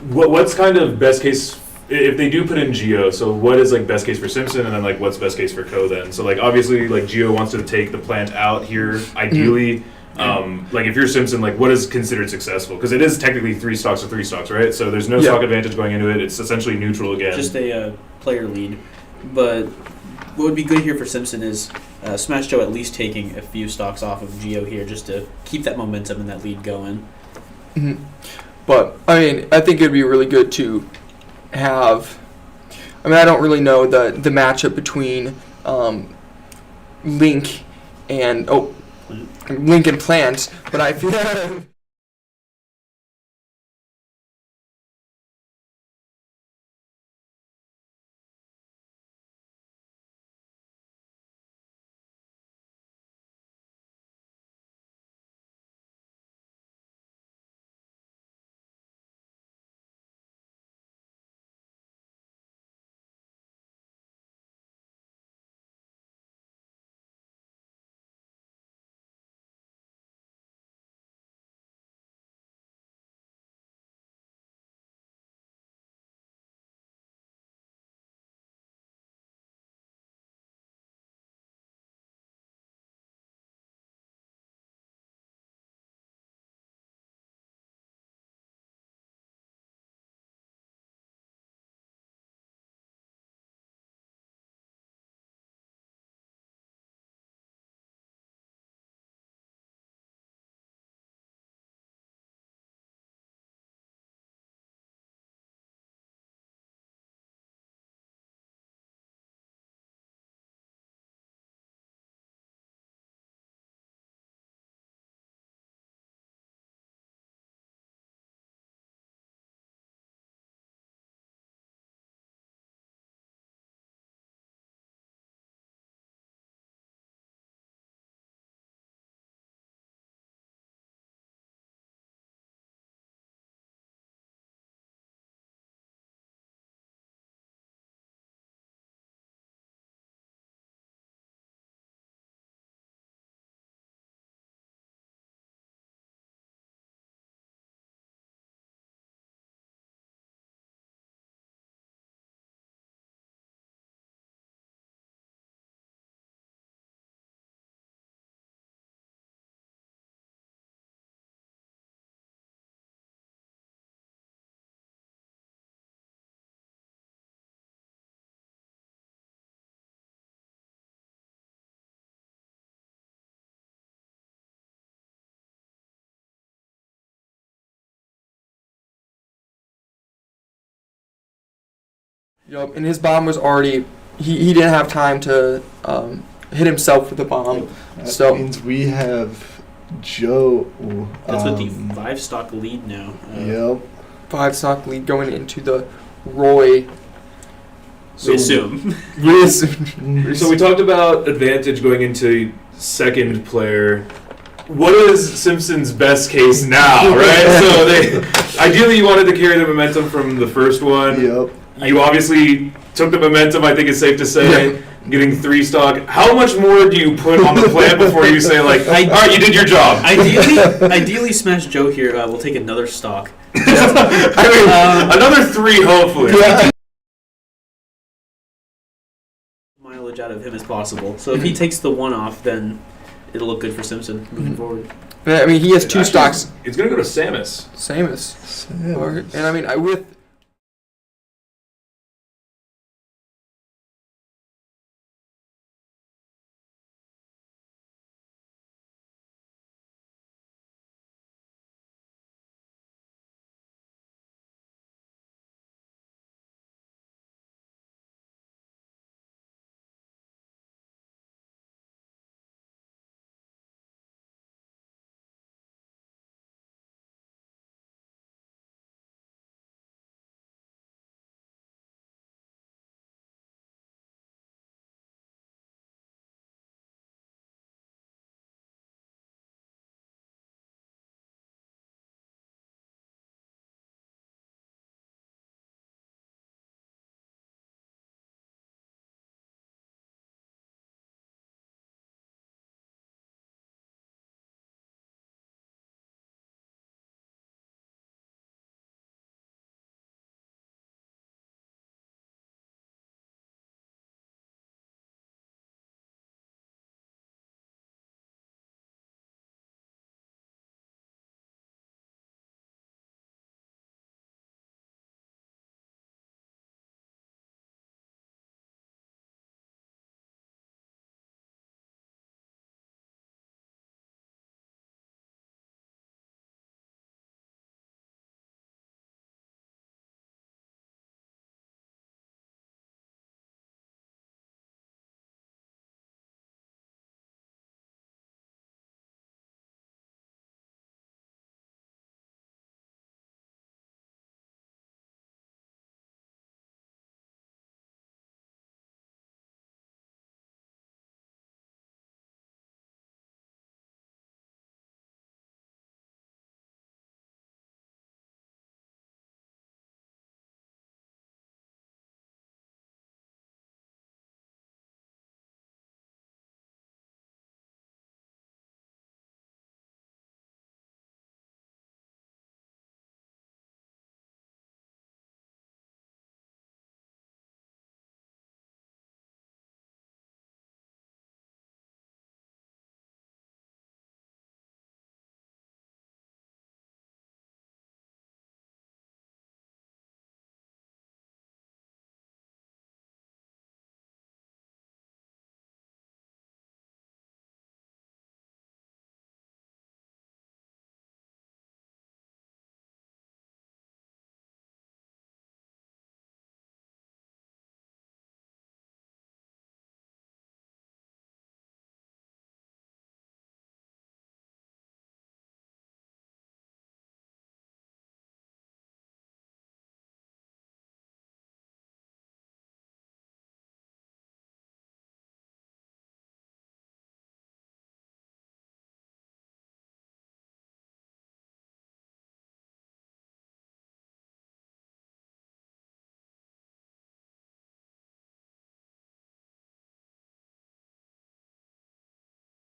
What's kind of best case if they do put in Geo? So what is like best case for Simpson, and then like what's best case for Co then? So like obviously like Geo wants to take the plant out here ideally. Like if you're Simpson, like what is considered successful? Because it is technically 3 stocks or 3 stocks, right? So there's no stock advantage going into it. It's essentially neutral again. Just a player lead. But what would be good here for Simpson is Smash Joe at least taking a few stocks off of Geo here just to keep that momentum and that lead going. But I mean, I think it'd be really good to have. I mean, I don't really know the matchup between Link and Plant, but I feel. Yep, and his bomb was already. He didn't have time to hit himself with the bomb. That means we have Joe. That's with the 5-stock lead now. Yep. 5-stock lead going into the Roy. We assume. So we talked about advantage going into second player. What is Simpson's best case now, right? So ideally you wanted to carry the momentum from the first one. Yep. You obviously took the momentum, I think it's safe to say, getting 3 stock. How much more do you put on the plan before you say, like, all right, you did your job? Ideally, Smash Joe here will take another stock. I mean, another 3, hopefully. Mileage out of him as possible. So if he takes the 1 off, then it'll look good for Simpson moving forward. I mean, he has 2 stocks. It's going to go to Samus. Samus. And I mean, with.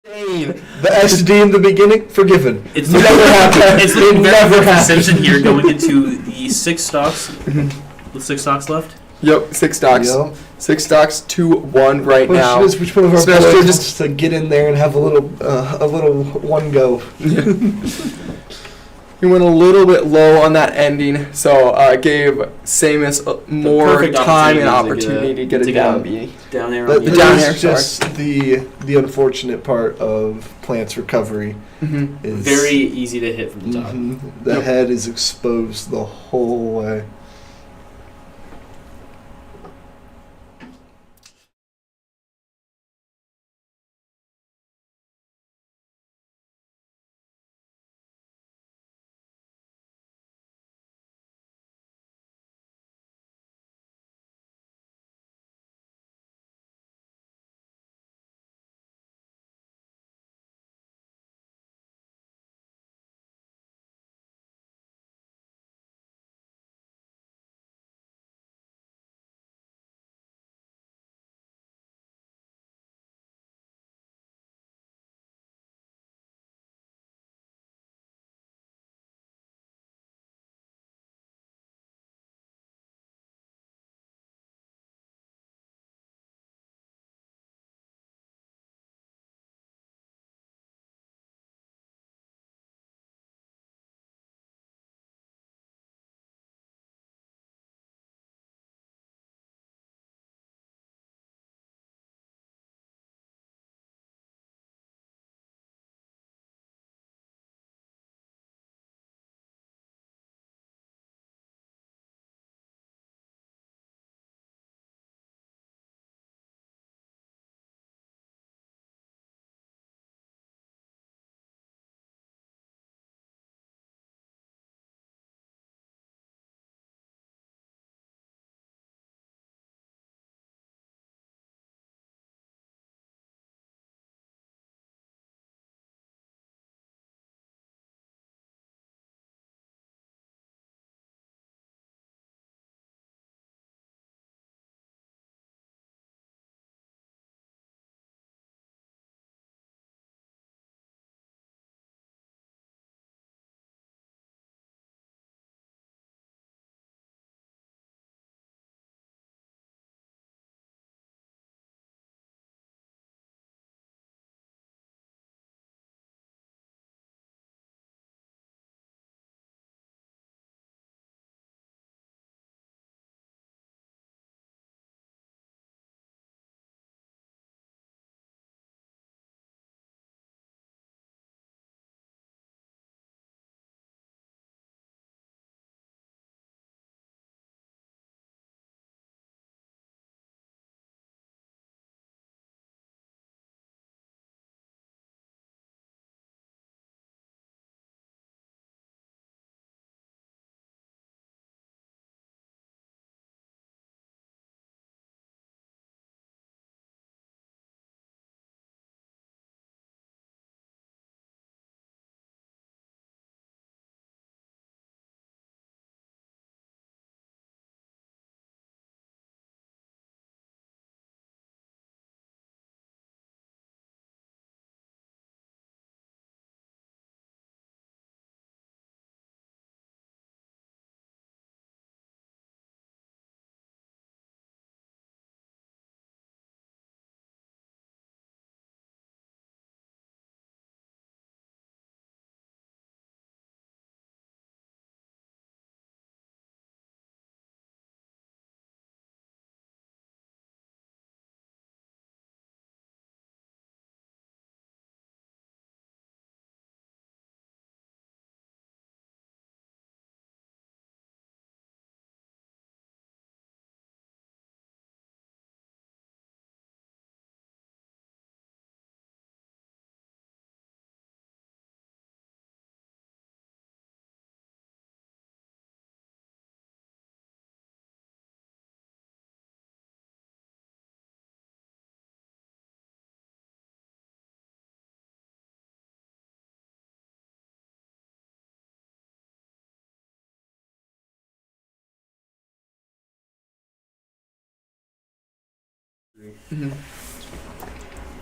The SD in the beginning, forgiven. It's never happened. It's looking very good for Simpson here going into the 6 stocks. With 6 stocks left. Yep, 6 stocks. Yep. 6 stocks, 2-1 right now. Which one of our Smash players Joe just to get in there and have a little one go? He went a little bit low on that ending, so gave Samus more perfect time and opportunity opportunity to get a down B. Down air. The down air, just the unfortunate part of Plant's recovery. Is very easy to hit from the top. The head is exposed the whole way.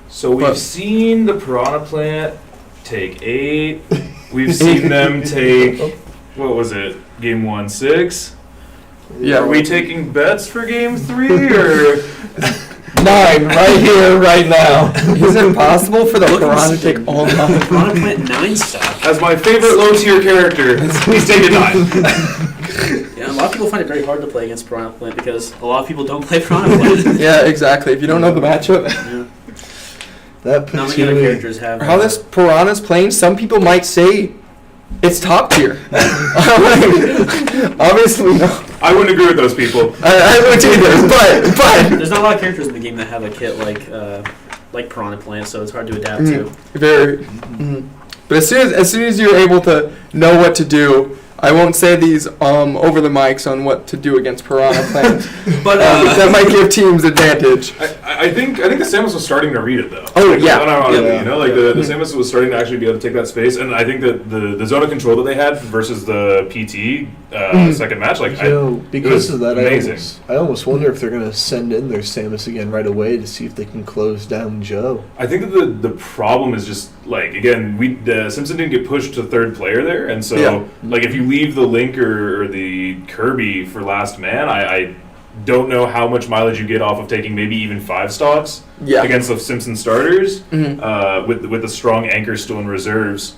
So we've seen the Piranha Plant take 8. We've seen them take, what was it, game 1, 6? Yeah. Are we taking bets for game 3 or 9 right here, right now? Is it possible for the Piranha to take all 9? Piranha Plant 9 stuff. As my favorite low tier character, he's taking 9. Yeah, a lot of people find it very hard to play against Piranha Plant because a lot of people don't play Piranha Plant. Yeah, exactly. If you don't know the matchup. Yeah. That Not puts many other you characters have. How this Piranha's playing, some people might say it's top tier. Obviously, no. I wouldn't agree with those people. I wouldn't either, but There's not a lot of characters in the game that have a kit like Piranha Plant, so it's hard to adapt to. Very. But as soon as you're able to know what to do, I won't say these over the mics on what to do against Piranha Plant, but that might give teams advantage. I think the Samus was starting to read it though. Oh, like, yeah. Unironically, you know, like the Samus was starting to actually be able to take that space, and I think that the zone of control that they had versus the PT second match, like because of that, amazing. I almost wonder if they're gonna send in their Samus again right away to see if they can close down Joe. I think that the problem is just like again, Simpson didn't get pushed to third player there, and so like if you leave the Link or the Kirby for last man, I don't know how much mileage you get off of taking maybe even 5 stocks against the Simpson starters with the strong anchor still in reserves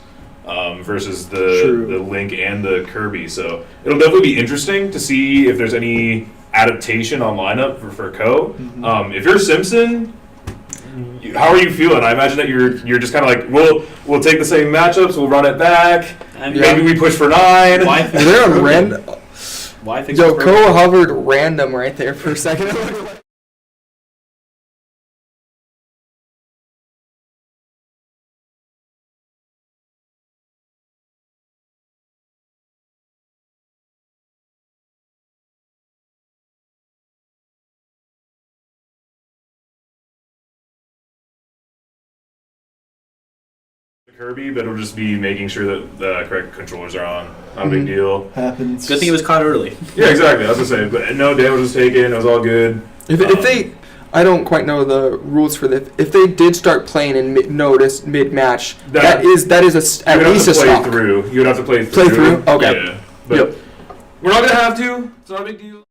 versus the Link and the Kirby. So it'll definitely be interesting to see if there's any adaptation on lineup for Ko. If you're Simpson, how are you feeling? I imagine that you're just kind of like we'll take the same matchups, we'll run it back. Maybe we push for 9. They're on random. Why fix Yo, Ko hovered random right there for a second. Kirby, but it'll just be making sure that the correct controllers are on. Not a big deal. Happens. Good thing it was caught early. Yeah, exactly. I was gonna say, but no damage was taken. It was all good. If they, I don't quite know the rules for this. If they did start playing in mid match, that is at least a stock. You would have to play through. Play through. Okay. Yeah, but we're not gonna have to. It's not a big deal.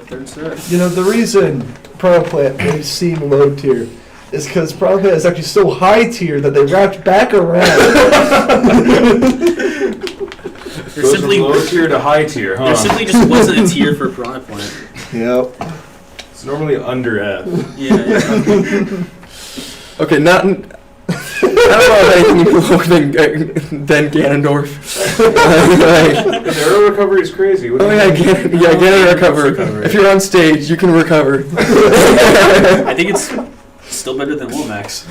Third set. You know, the reason Piranha Plant may seem low tier is because Piranha Plant is actually so high tier that they wrapped back around. There simply low tier to high tier, huh? There simply just wasn't a tier for Piranha Plant. Yep. It's normally under F. Yeah. Okay, not. don't know anything lower than Ganondorf. And arrow recovery is crazy. What do Oh you yeah, mean? Ganon recover. If you're on stage, you can recover. I think it's still better than Lomax.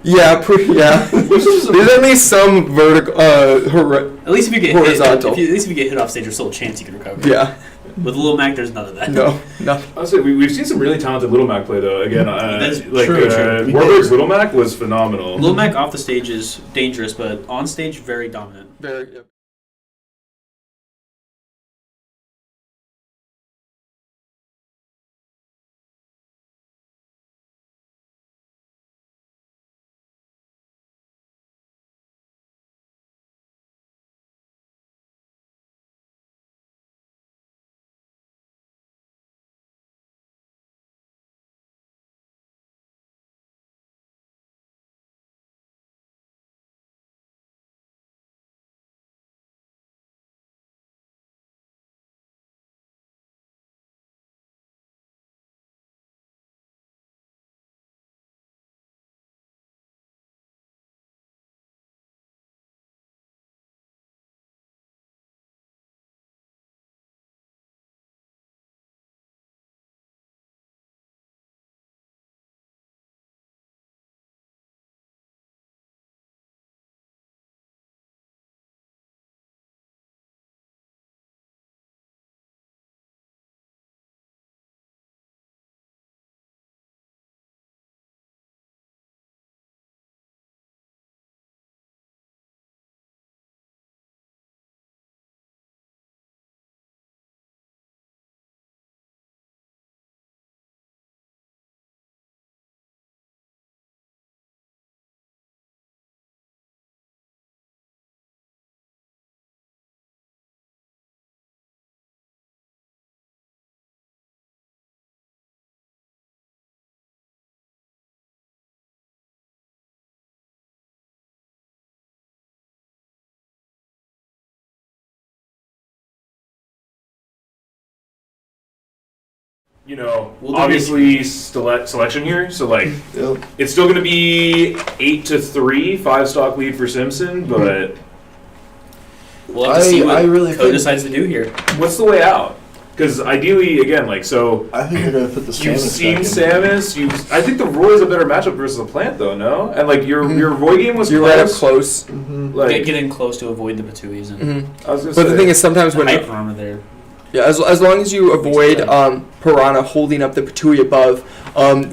Yeah, yeah. There's at least some vertical, At least if you get horizontal. hit, at least if you get hit off stage, there's still a chance you can recover. Yeah. With Lil Mac, there's none of that. No, nothing. I'll say we've seen some really talented Little Mac play though. Again, That's like true. Warburg's Little Mac was phenomenal. Lil Mac off the stage is dangerous, but on stage, very dominant. Very. Yep. You know, Well, obviously selection here, so like it's still going to be 8-3, 5-stock lead for Simpson, but We'll have to see what I really Code think- decides to do here. what's the way out? Because ideally, again, like so, I think they're gonna put the you've Samus seen back in. Samus. I think the Roy is a better matchup versus the Plant, though. No, and like your Roy game was You're close. right up close. Like, Get in close to avoid the Patuis. And I was gonna But say, the thing is, sometimes when hype armor there. yeah, as long as you avoid Piranha holding up the Patui above,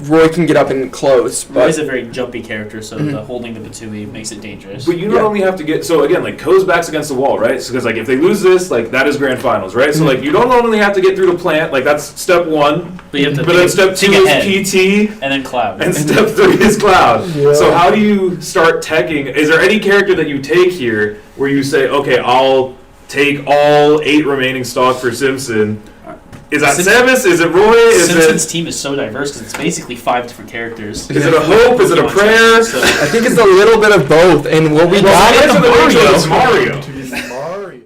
Roy can get up and close. Roy's But a very jumpy character, so the holding the Patui makes it dangerous. But you not only have to get so again like Ko's back's against the wall, right? Because like if they lose this, like that is grand finals, right? So like you don't only have to get through the Plant, like that's step one. But you have to But then step 2 think ahead. is PT, And then Cloud. and step 3 is Cloud. Yeah. So how do you start teching? Is there any character that you take here where you say, okay, I'll take all 8 remaining stock for Simpson? Is that Samus? Is it Roy? Is Simpson's it? team is so diverse because it's basically 5 different characters. Is it a hope? Is it a prayer? So, I think it's a little bit of both. And what we Well, got the answer to the question is Mario.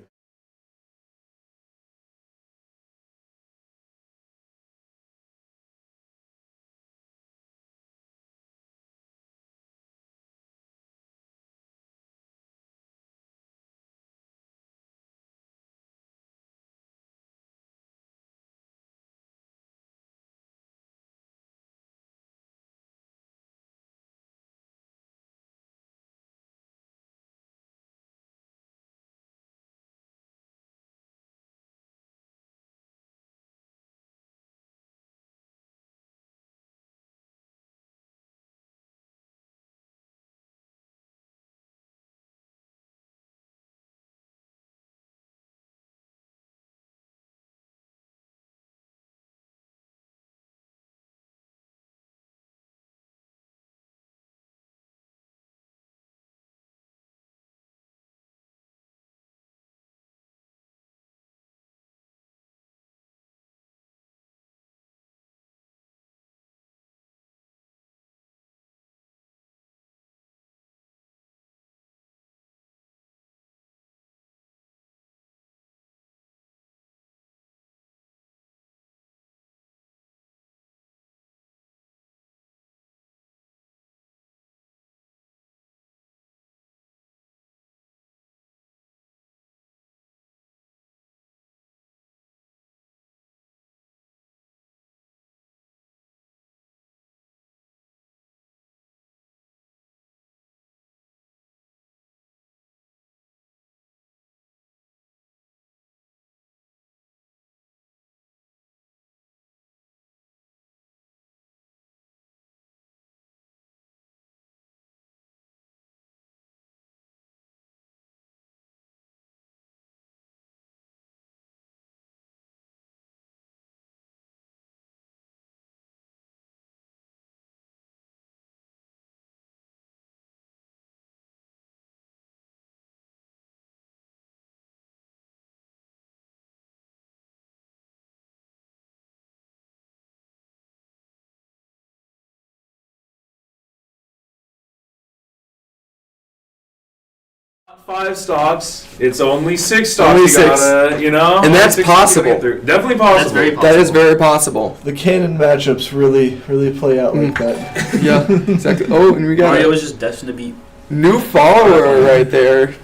5 stocks. It's only 6 stocks. Only you 6. gotta, you know. And that's 6 possible. to get through. Definitely possible. That's very possible. That is very possible. The canon matchups really play out like that. Yeah, exactly. Oh, and we got Mario a is just destined to be. new follower right there.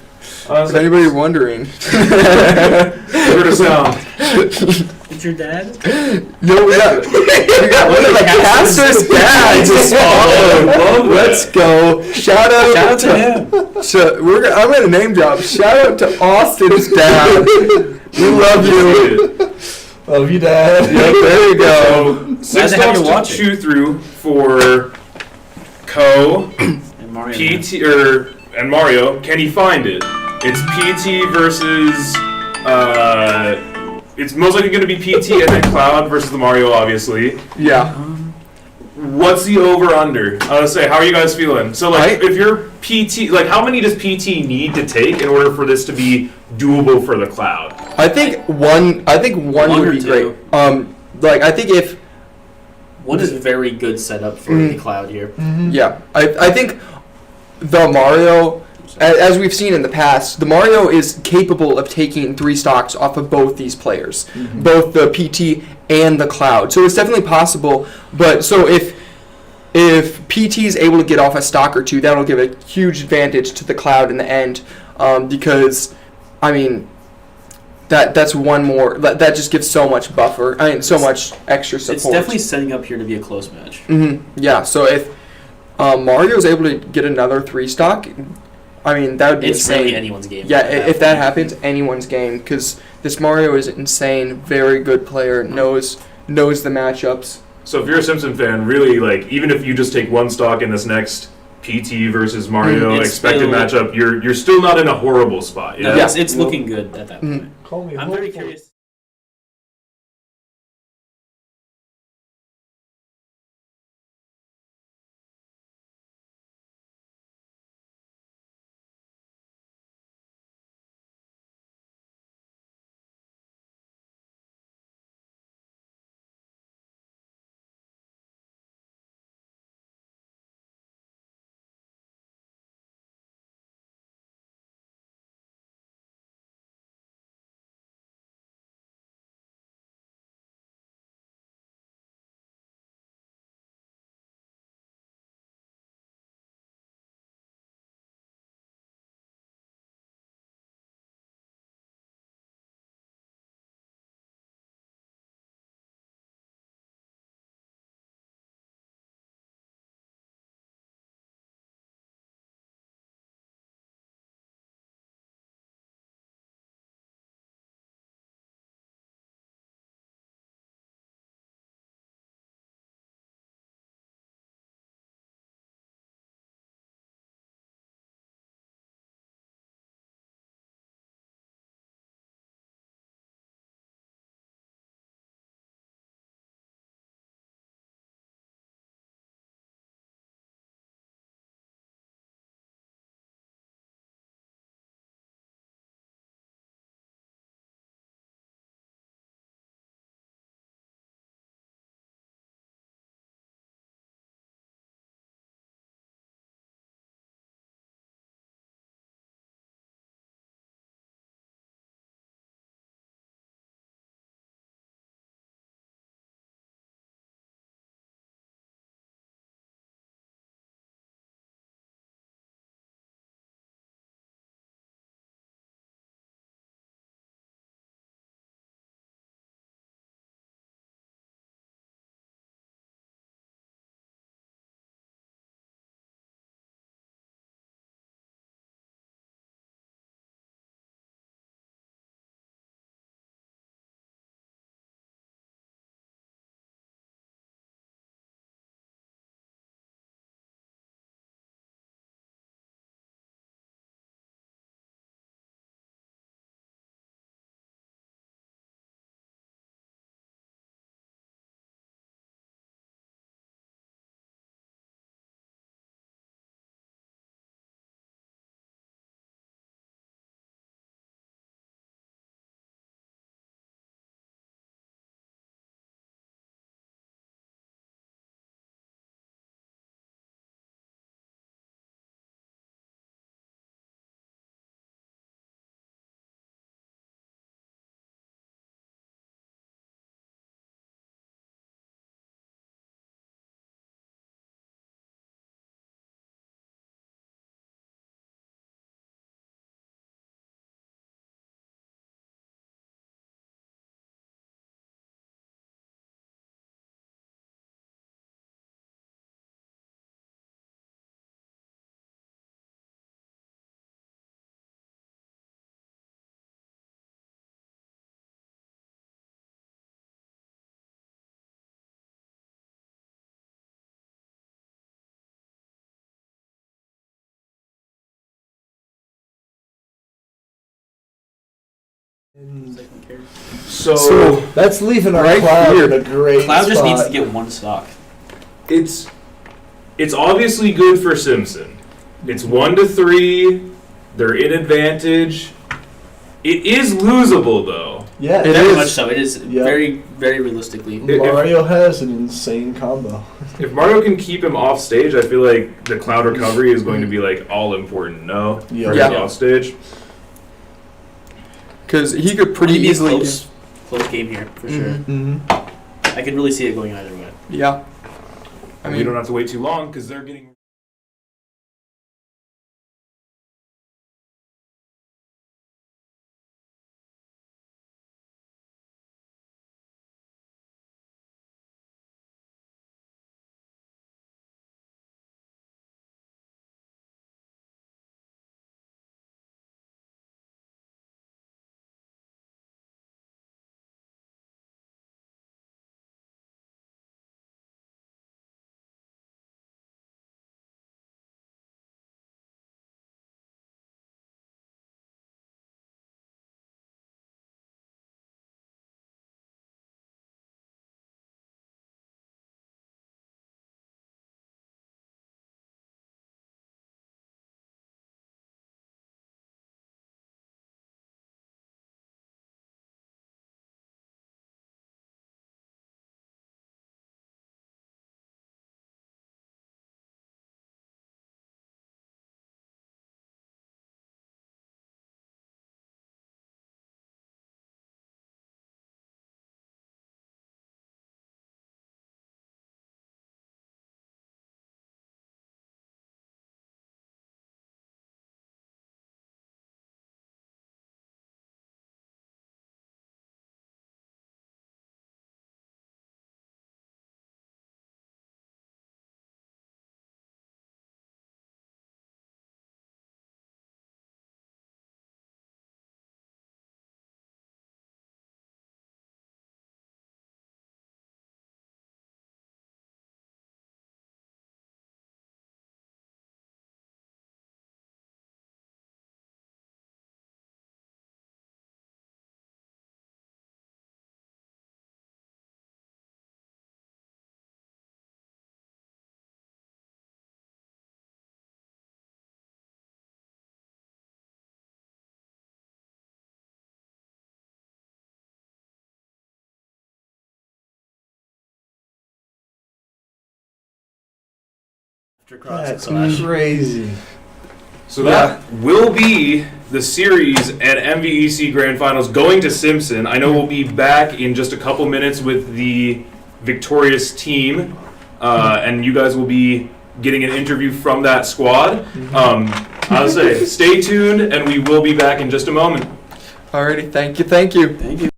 If anybody wondering. Where to sound? It's your dad? No, we got one of the pastor's dads just followed. Let's go. Shout out to him. So I'm gonna name drop. Shout out to Austin's dad. We love you. Love you, Dad. Yep, there you go. So, 6 stocks to chew through for Co, And Mario. PT, and Mario. Can he find it? It's PT versus. It's most likely going to be PT and then Cloud versus the Mario, obviously. Yeah. What's the over/under? I was say, how are you guys feeling? So, like, if you're PT, like, how many does PT need to take in order for this to be doable for the Cloud? I think one would be great. Like I think if one is very good setup for the Cloud here. Yeah, I think the Mario, as we've seen in the past, the Mario is capable of taking 3 stocks off of both these players, both the PT and the Cloud. So it's definitely possible. But so if PT is able to get off a stock or 2, that'll give a huge advantage to the Cloud in the end, because I mean. That's one more. That just gives so much buffer. I mean, so much extra support. It's definitely setting up here to be a close match. Yeah. So if Mario's able to get another 3 stock, I mean that would be It's insane. really anyone's game. Yeah, if that happens, anyone's game. Because this Mario is insane. Very good player. Knows the matchups. So if you're a Simpson fan, really, like, even if you just take 1 stock in this next PT versus Mario It's expected still- matchup, you're still not in a horrible spot. No, Yeah, it's looking good at that point. Call me I'm very curious. So that's leaving our Right Cloud here. in a great Cloud just spot. needs to get one stock. it's obviously good for Simpson. It's 1-3. They're in advantage. It is losable though. Yeah, Very much so. It is Yep. very, very realistically. Mario has an insane combo. If Mario can keep him off stage, I feel like the Cloud recovery is going to be like all important. No, for him off stage. Because he could pretty It'd be a easily. close game here for sure. Mm-hmm. I could really see it going either way. Yeah. And we don't have to wait too long because they're getting. That's crazy. So that will be the series at MVEC Grand Finals going to Simpson. I know we'll be back in just a couple minutes with the victorious team, and you guys will be getting an interview from that squad. I'll say stay tuned, and we will be back in just a moment. Alrighty, thank you, thank you. Thank you.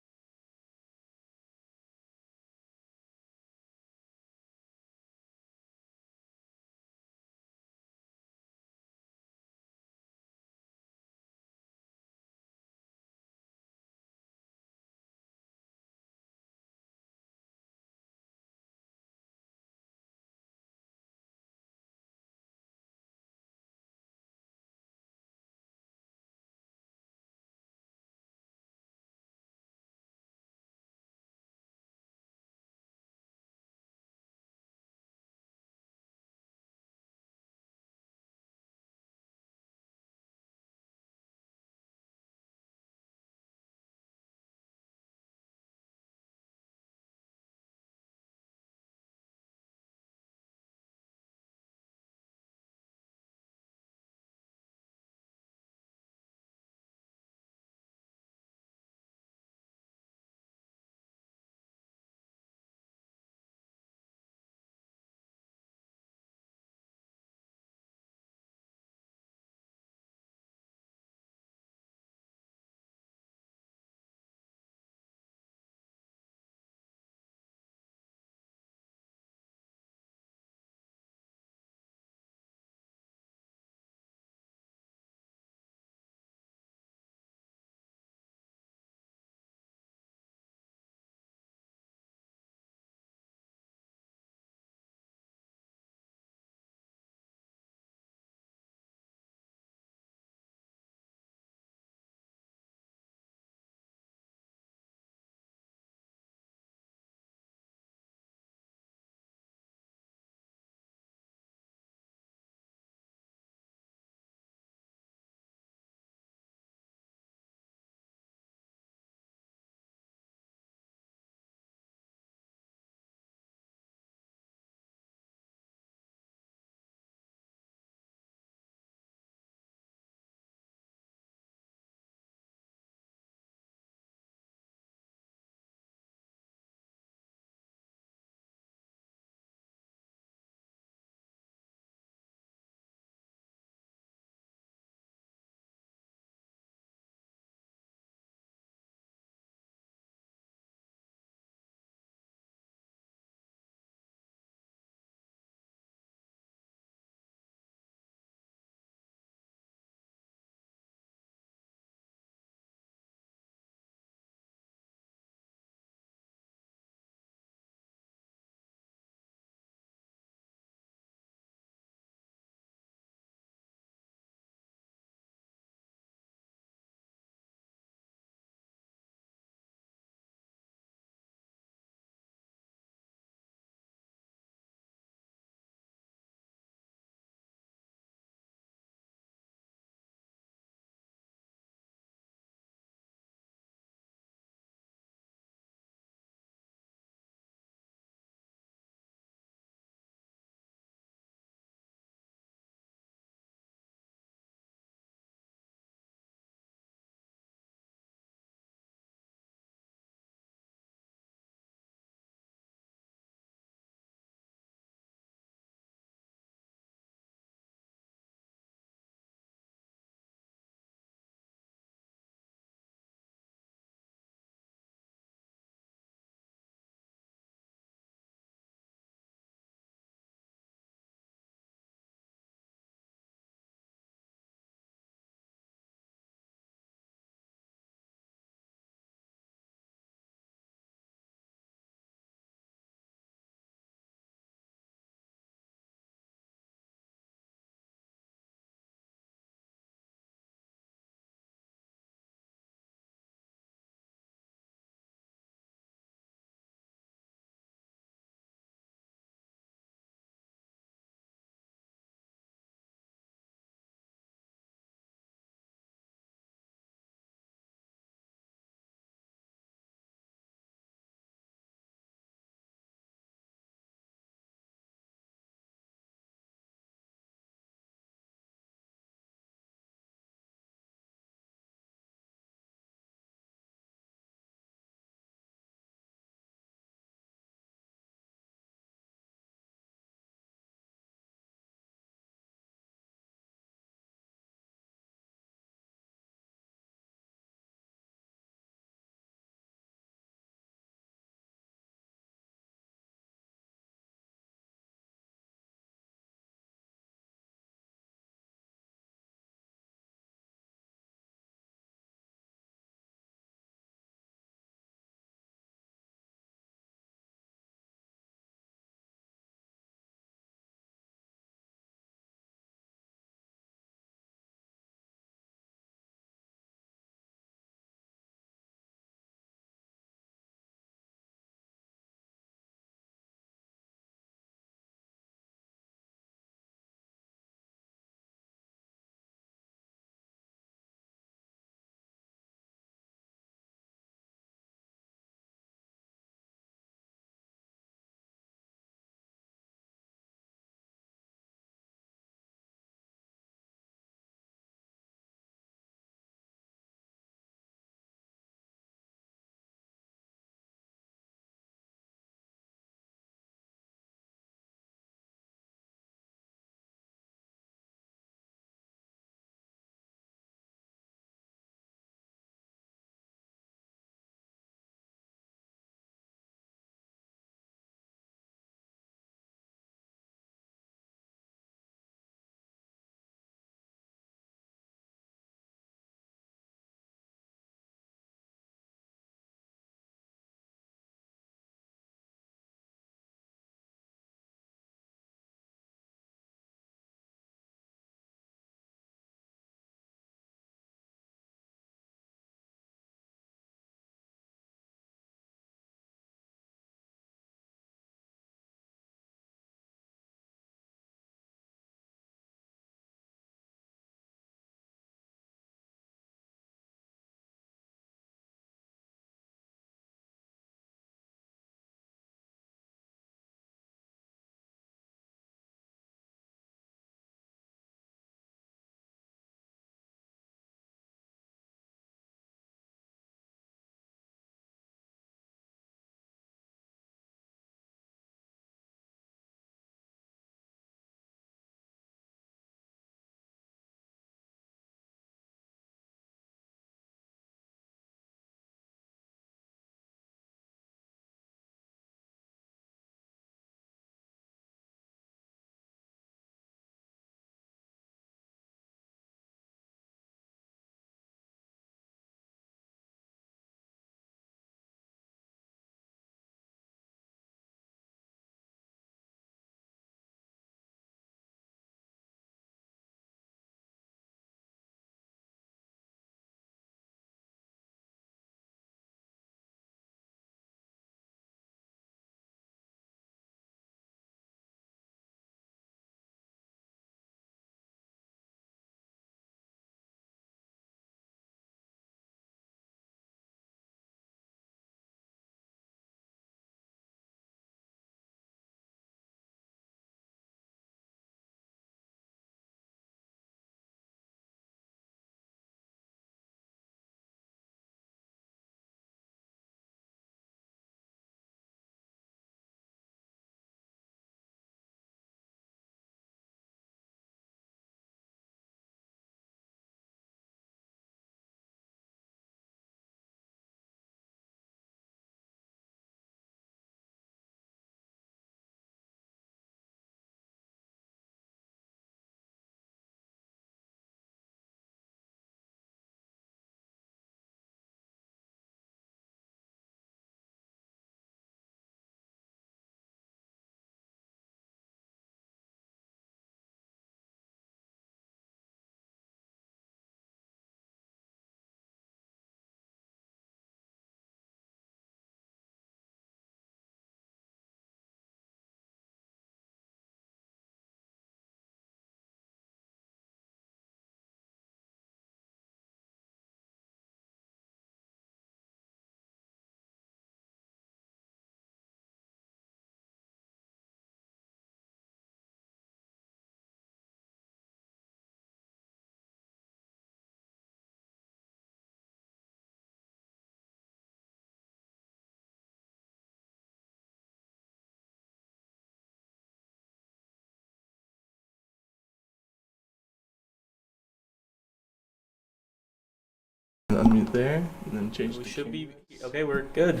Unmute there, and then change. We should be okay. We're good.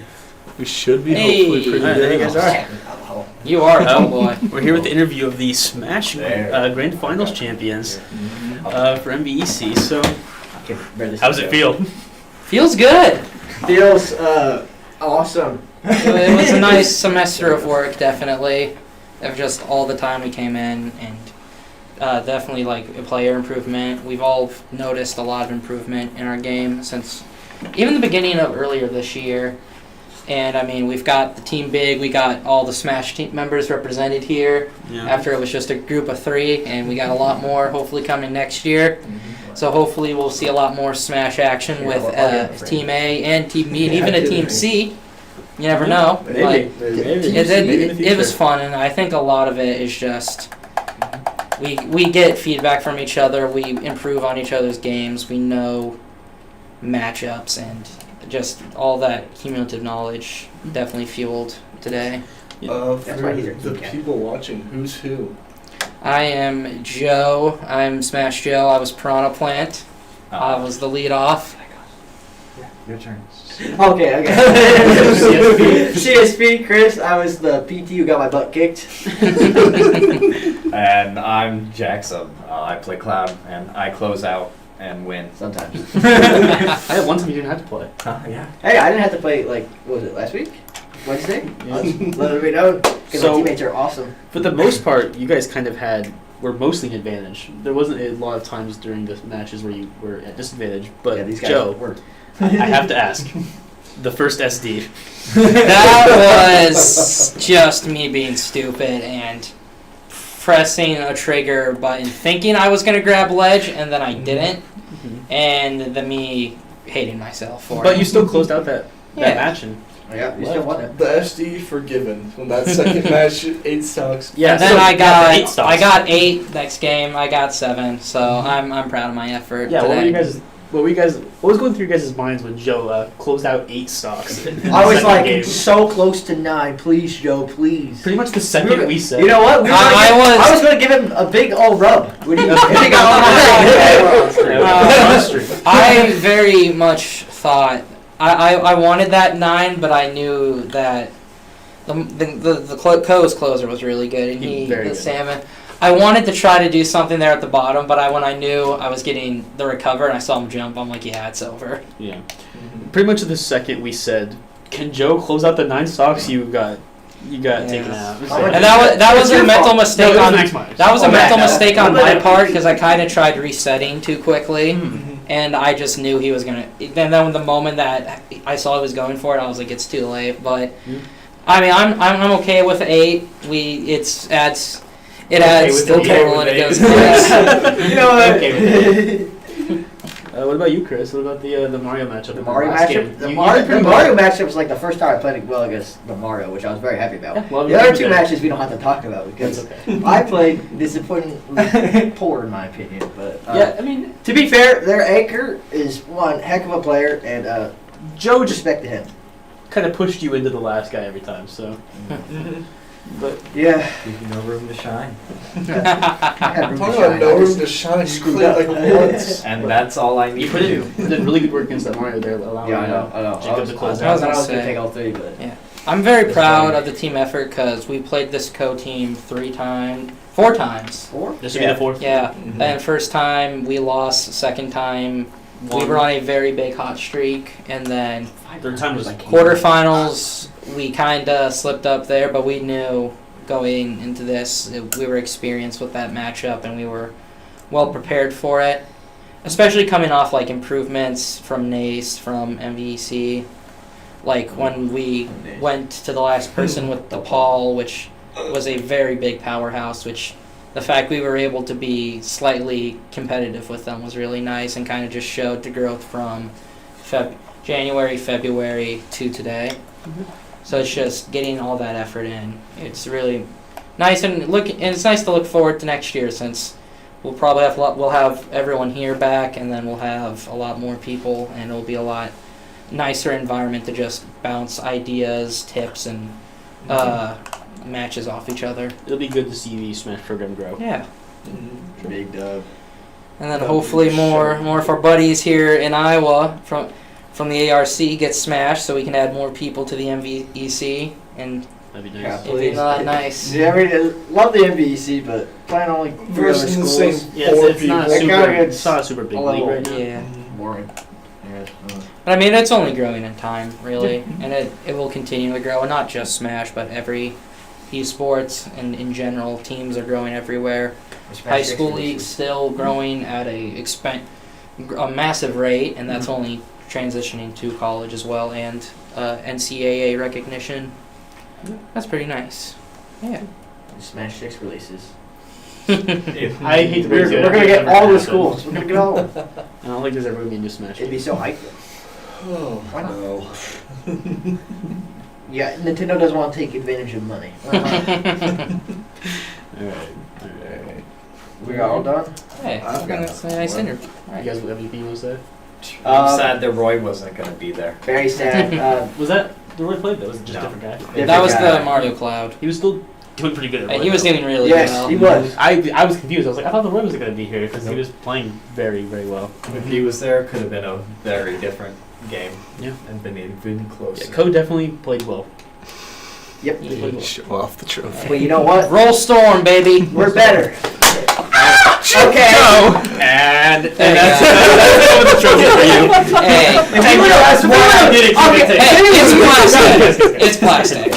We should be Hey, hopefully pretty there good. you guys are. You are, oh boy. We're here with the interview of the Smash Grand Finals champions for MVEC. So, how does it feel? Feels good. Feels awesome. It was a nice semester of work, definitely. Of just all the time we came in, and definitely like a player improvement. We've all noticed a lot of improvement in our game since even the beginning of earlier this year. And I mean, we've got the team big. We got all the Smash team members represented here. Yeah. After it was just a group of 3, and we got a lot more hopefully coming next year. So hopefully we'll see a lot more Smash action with Team A and Team B, and even a Team C. You never know. Maybe. It was fun, and I think a lot of it is just we get feedback from each other. We improve on each other's games. We know matchups, and just all that cumulative knowledge definitely fueled today. For the people watching, who's who? I am Joe. I'm Smash Joe. I was Piranha Plant. I was the lead off. Your turn. Okay. CSP, Chris. I was the PT who got my butt kicked. And I'm Jackson. I play Cloud, and I close out and win. Sometimes. I had one time you didn't have to play. Yeah. Hey, I didn't have to play, like, what was it, last week? Wednesday? Let me know, because my teammates are awesome. For the most part, you guys kind of were mostly an advantage. There wasn't a lot of times during the matches where you were at disadvantage. But Yeah, these guys Joe, weren't. I have to ask, the first SD. That was just me being stupid and pressing a trigger button, thinking I was going to grab ledge, and then I didn't, and then me hating myself for it. But you still closed out that match. And yeah, you still won it. The SD forgiven from that second match, 8 stocks. Yeah, and then I got 8 next game. I got 7, so I'm proud of my effort. Yeah, today. what was going through your guys' minds when Joe closed out 8 stocks? I was like, so close to 9. Please, Joe, please. Pretty much the second we said. You know what? I was going to give him a big old rub. I very much thought I wanted that 9, but I knew that the Co's closer was really good, and the Salmon. I wanted to try to do something there at the bottom, but when I knew I was getting the recover and I saw him jump, I'm like, yeah, it's over. Yeah. Pretty much the second we said, can Joe close out the 9 stocks? You got taken out. And that was a mental mistake mistake on my part, because I kind of tried resetting too quickly, and I just knew he was gonna. And then the moment that I saw he was going for it, I was like, it's too late. But I mean, I'm okay with 8. It adds still total when it goes close. You know what? What about you, Chris? What about the Mario matchup? The Mario matchup? The Mario matchup was like the first time I played well against the Mario, which I was very happy about. Yeah, well, the other 2 matches we don't have to talk about, because I played disappointingly poor in my opinion. But yeah, I mean, to be fair, their anchor is one heck of a player, and Joe just respect to him. Kind of pushed you into the last guy every time, so. But yeah, give you no room to shine. Talking about no room to shine, you quit like once. And that's all I need to do. You did really good work against that Mario there, allowing I know. Jacob to close I out. was going to take all 3, but yeah. I'm very proud of the team effort, because we played this co-team 4 times. 4? This would be the 4th? Yeah. And first time we lost, second time we were on a very big hot streak, and then third time was quarterfinals we kind of slipped up there, but we knew going into this we were experienced with that matchup, and we were well prepared for it, especially coming off like improvements from NACE, from MVEC, like when we went to the last person with the Paul, which was a very big powerhouse, which the fact we were able to be slightly competitive with them was really nice, and kind of just showed the growth from January, February to today. So it's just getting all that effort in. It's really nice, and it's nice to look forward to next year, since we'll probably have everyone here back, and then we'll have a lot more people, and it'll be a lot nicer environment to just bounce ideas, tips, and matches off each other. It'll be good to see the Smash program grow. Yeah. Big dub. And then hopefully more of our buddies here in Iowa from the ARC get smashed, so we can add more people to the MVEC. And that'd be Yeah, nice. it'd be not nice. Yeah, I mean, love the MVEC, but playing only 3 other Versus the schools. same Yeah, it's not a That super. kinda It's not a super big a league little right now. Yeah. boring. Yeah. But I mean, it's only growing in time, really, and it will continue to grow. And not just Smash, but every esports and in general, teams are growing everywhere. High school leagues still growing at a massive rate, and that's only transitioning to college as well, and NCAA recognition. That's pretty nice. Yeah. Smash 6 releases. I hate to We're break it, gonna it get never all the happens. schools. We're gonna get all of them. I don't think there's ever gonna be a new Smash. It'd be so hype. Oh, Why not? Yeah, Nintendo doesn't want to take advantage of money. Alright. We got all done? Hey, I've got that's a nice one. interview. You guys have anything you want to say? I'm sad that Roy wasn't going to be there. Very sad. Was that the Roy played? That was just a No. different guy. Different That was guy. the Mario Cloud. He was still doing pretty good at Roy. He was though. doing really Yes, well. he was. I was confused. I was like, I thought the Roy was going to be here because he Nope. was playing very, very well. If he was there, it could have been a very different game. Yeah. And been even closer. Yeah, Code definitely played well. Yep. He played well. show off the trophy. But you know what? Roll Storm, baby. We're better. Okay. And There you that's go. the trophy for you. Hey, And we just won. Did it, Okay. hey, it's plastic. It's plastic.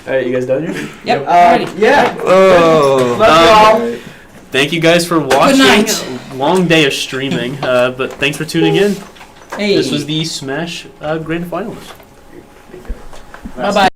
Alright, you guys done here? Yep. Ready. Yeah. Oh. Love y'all. Thank you guys for watching. night. Long day of streaming, but thanks for tuning in. Hey. This was the Smash Grand Finals. Bye bye.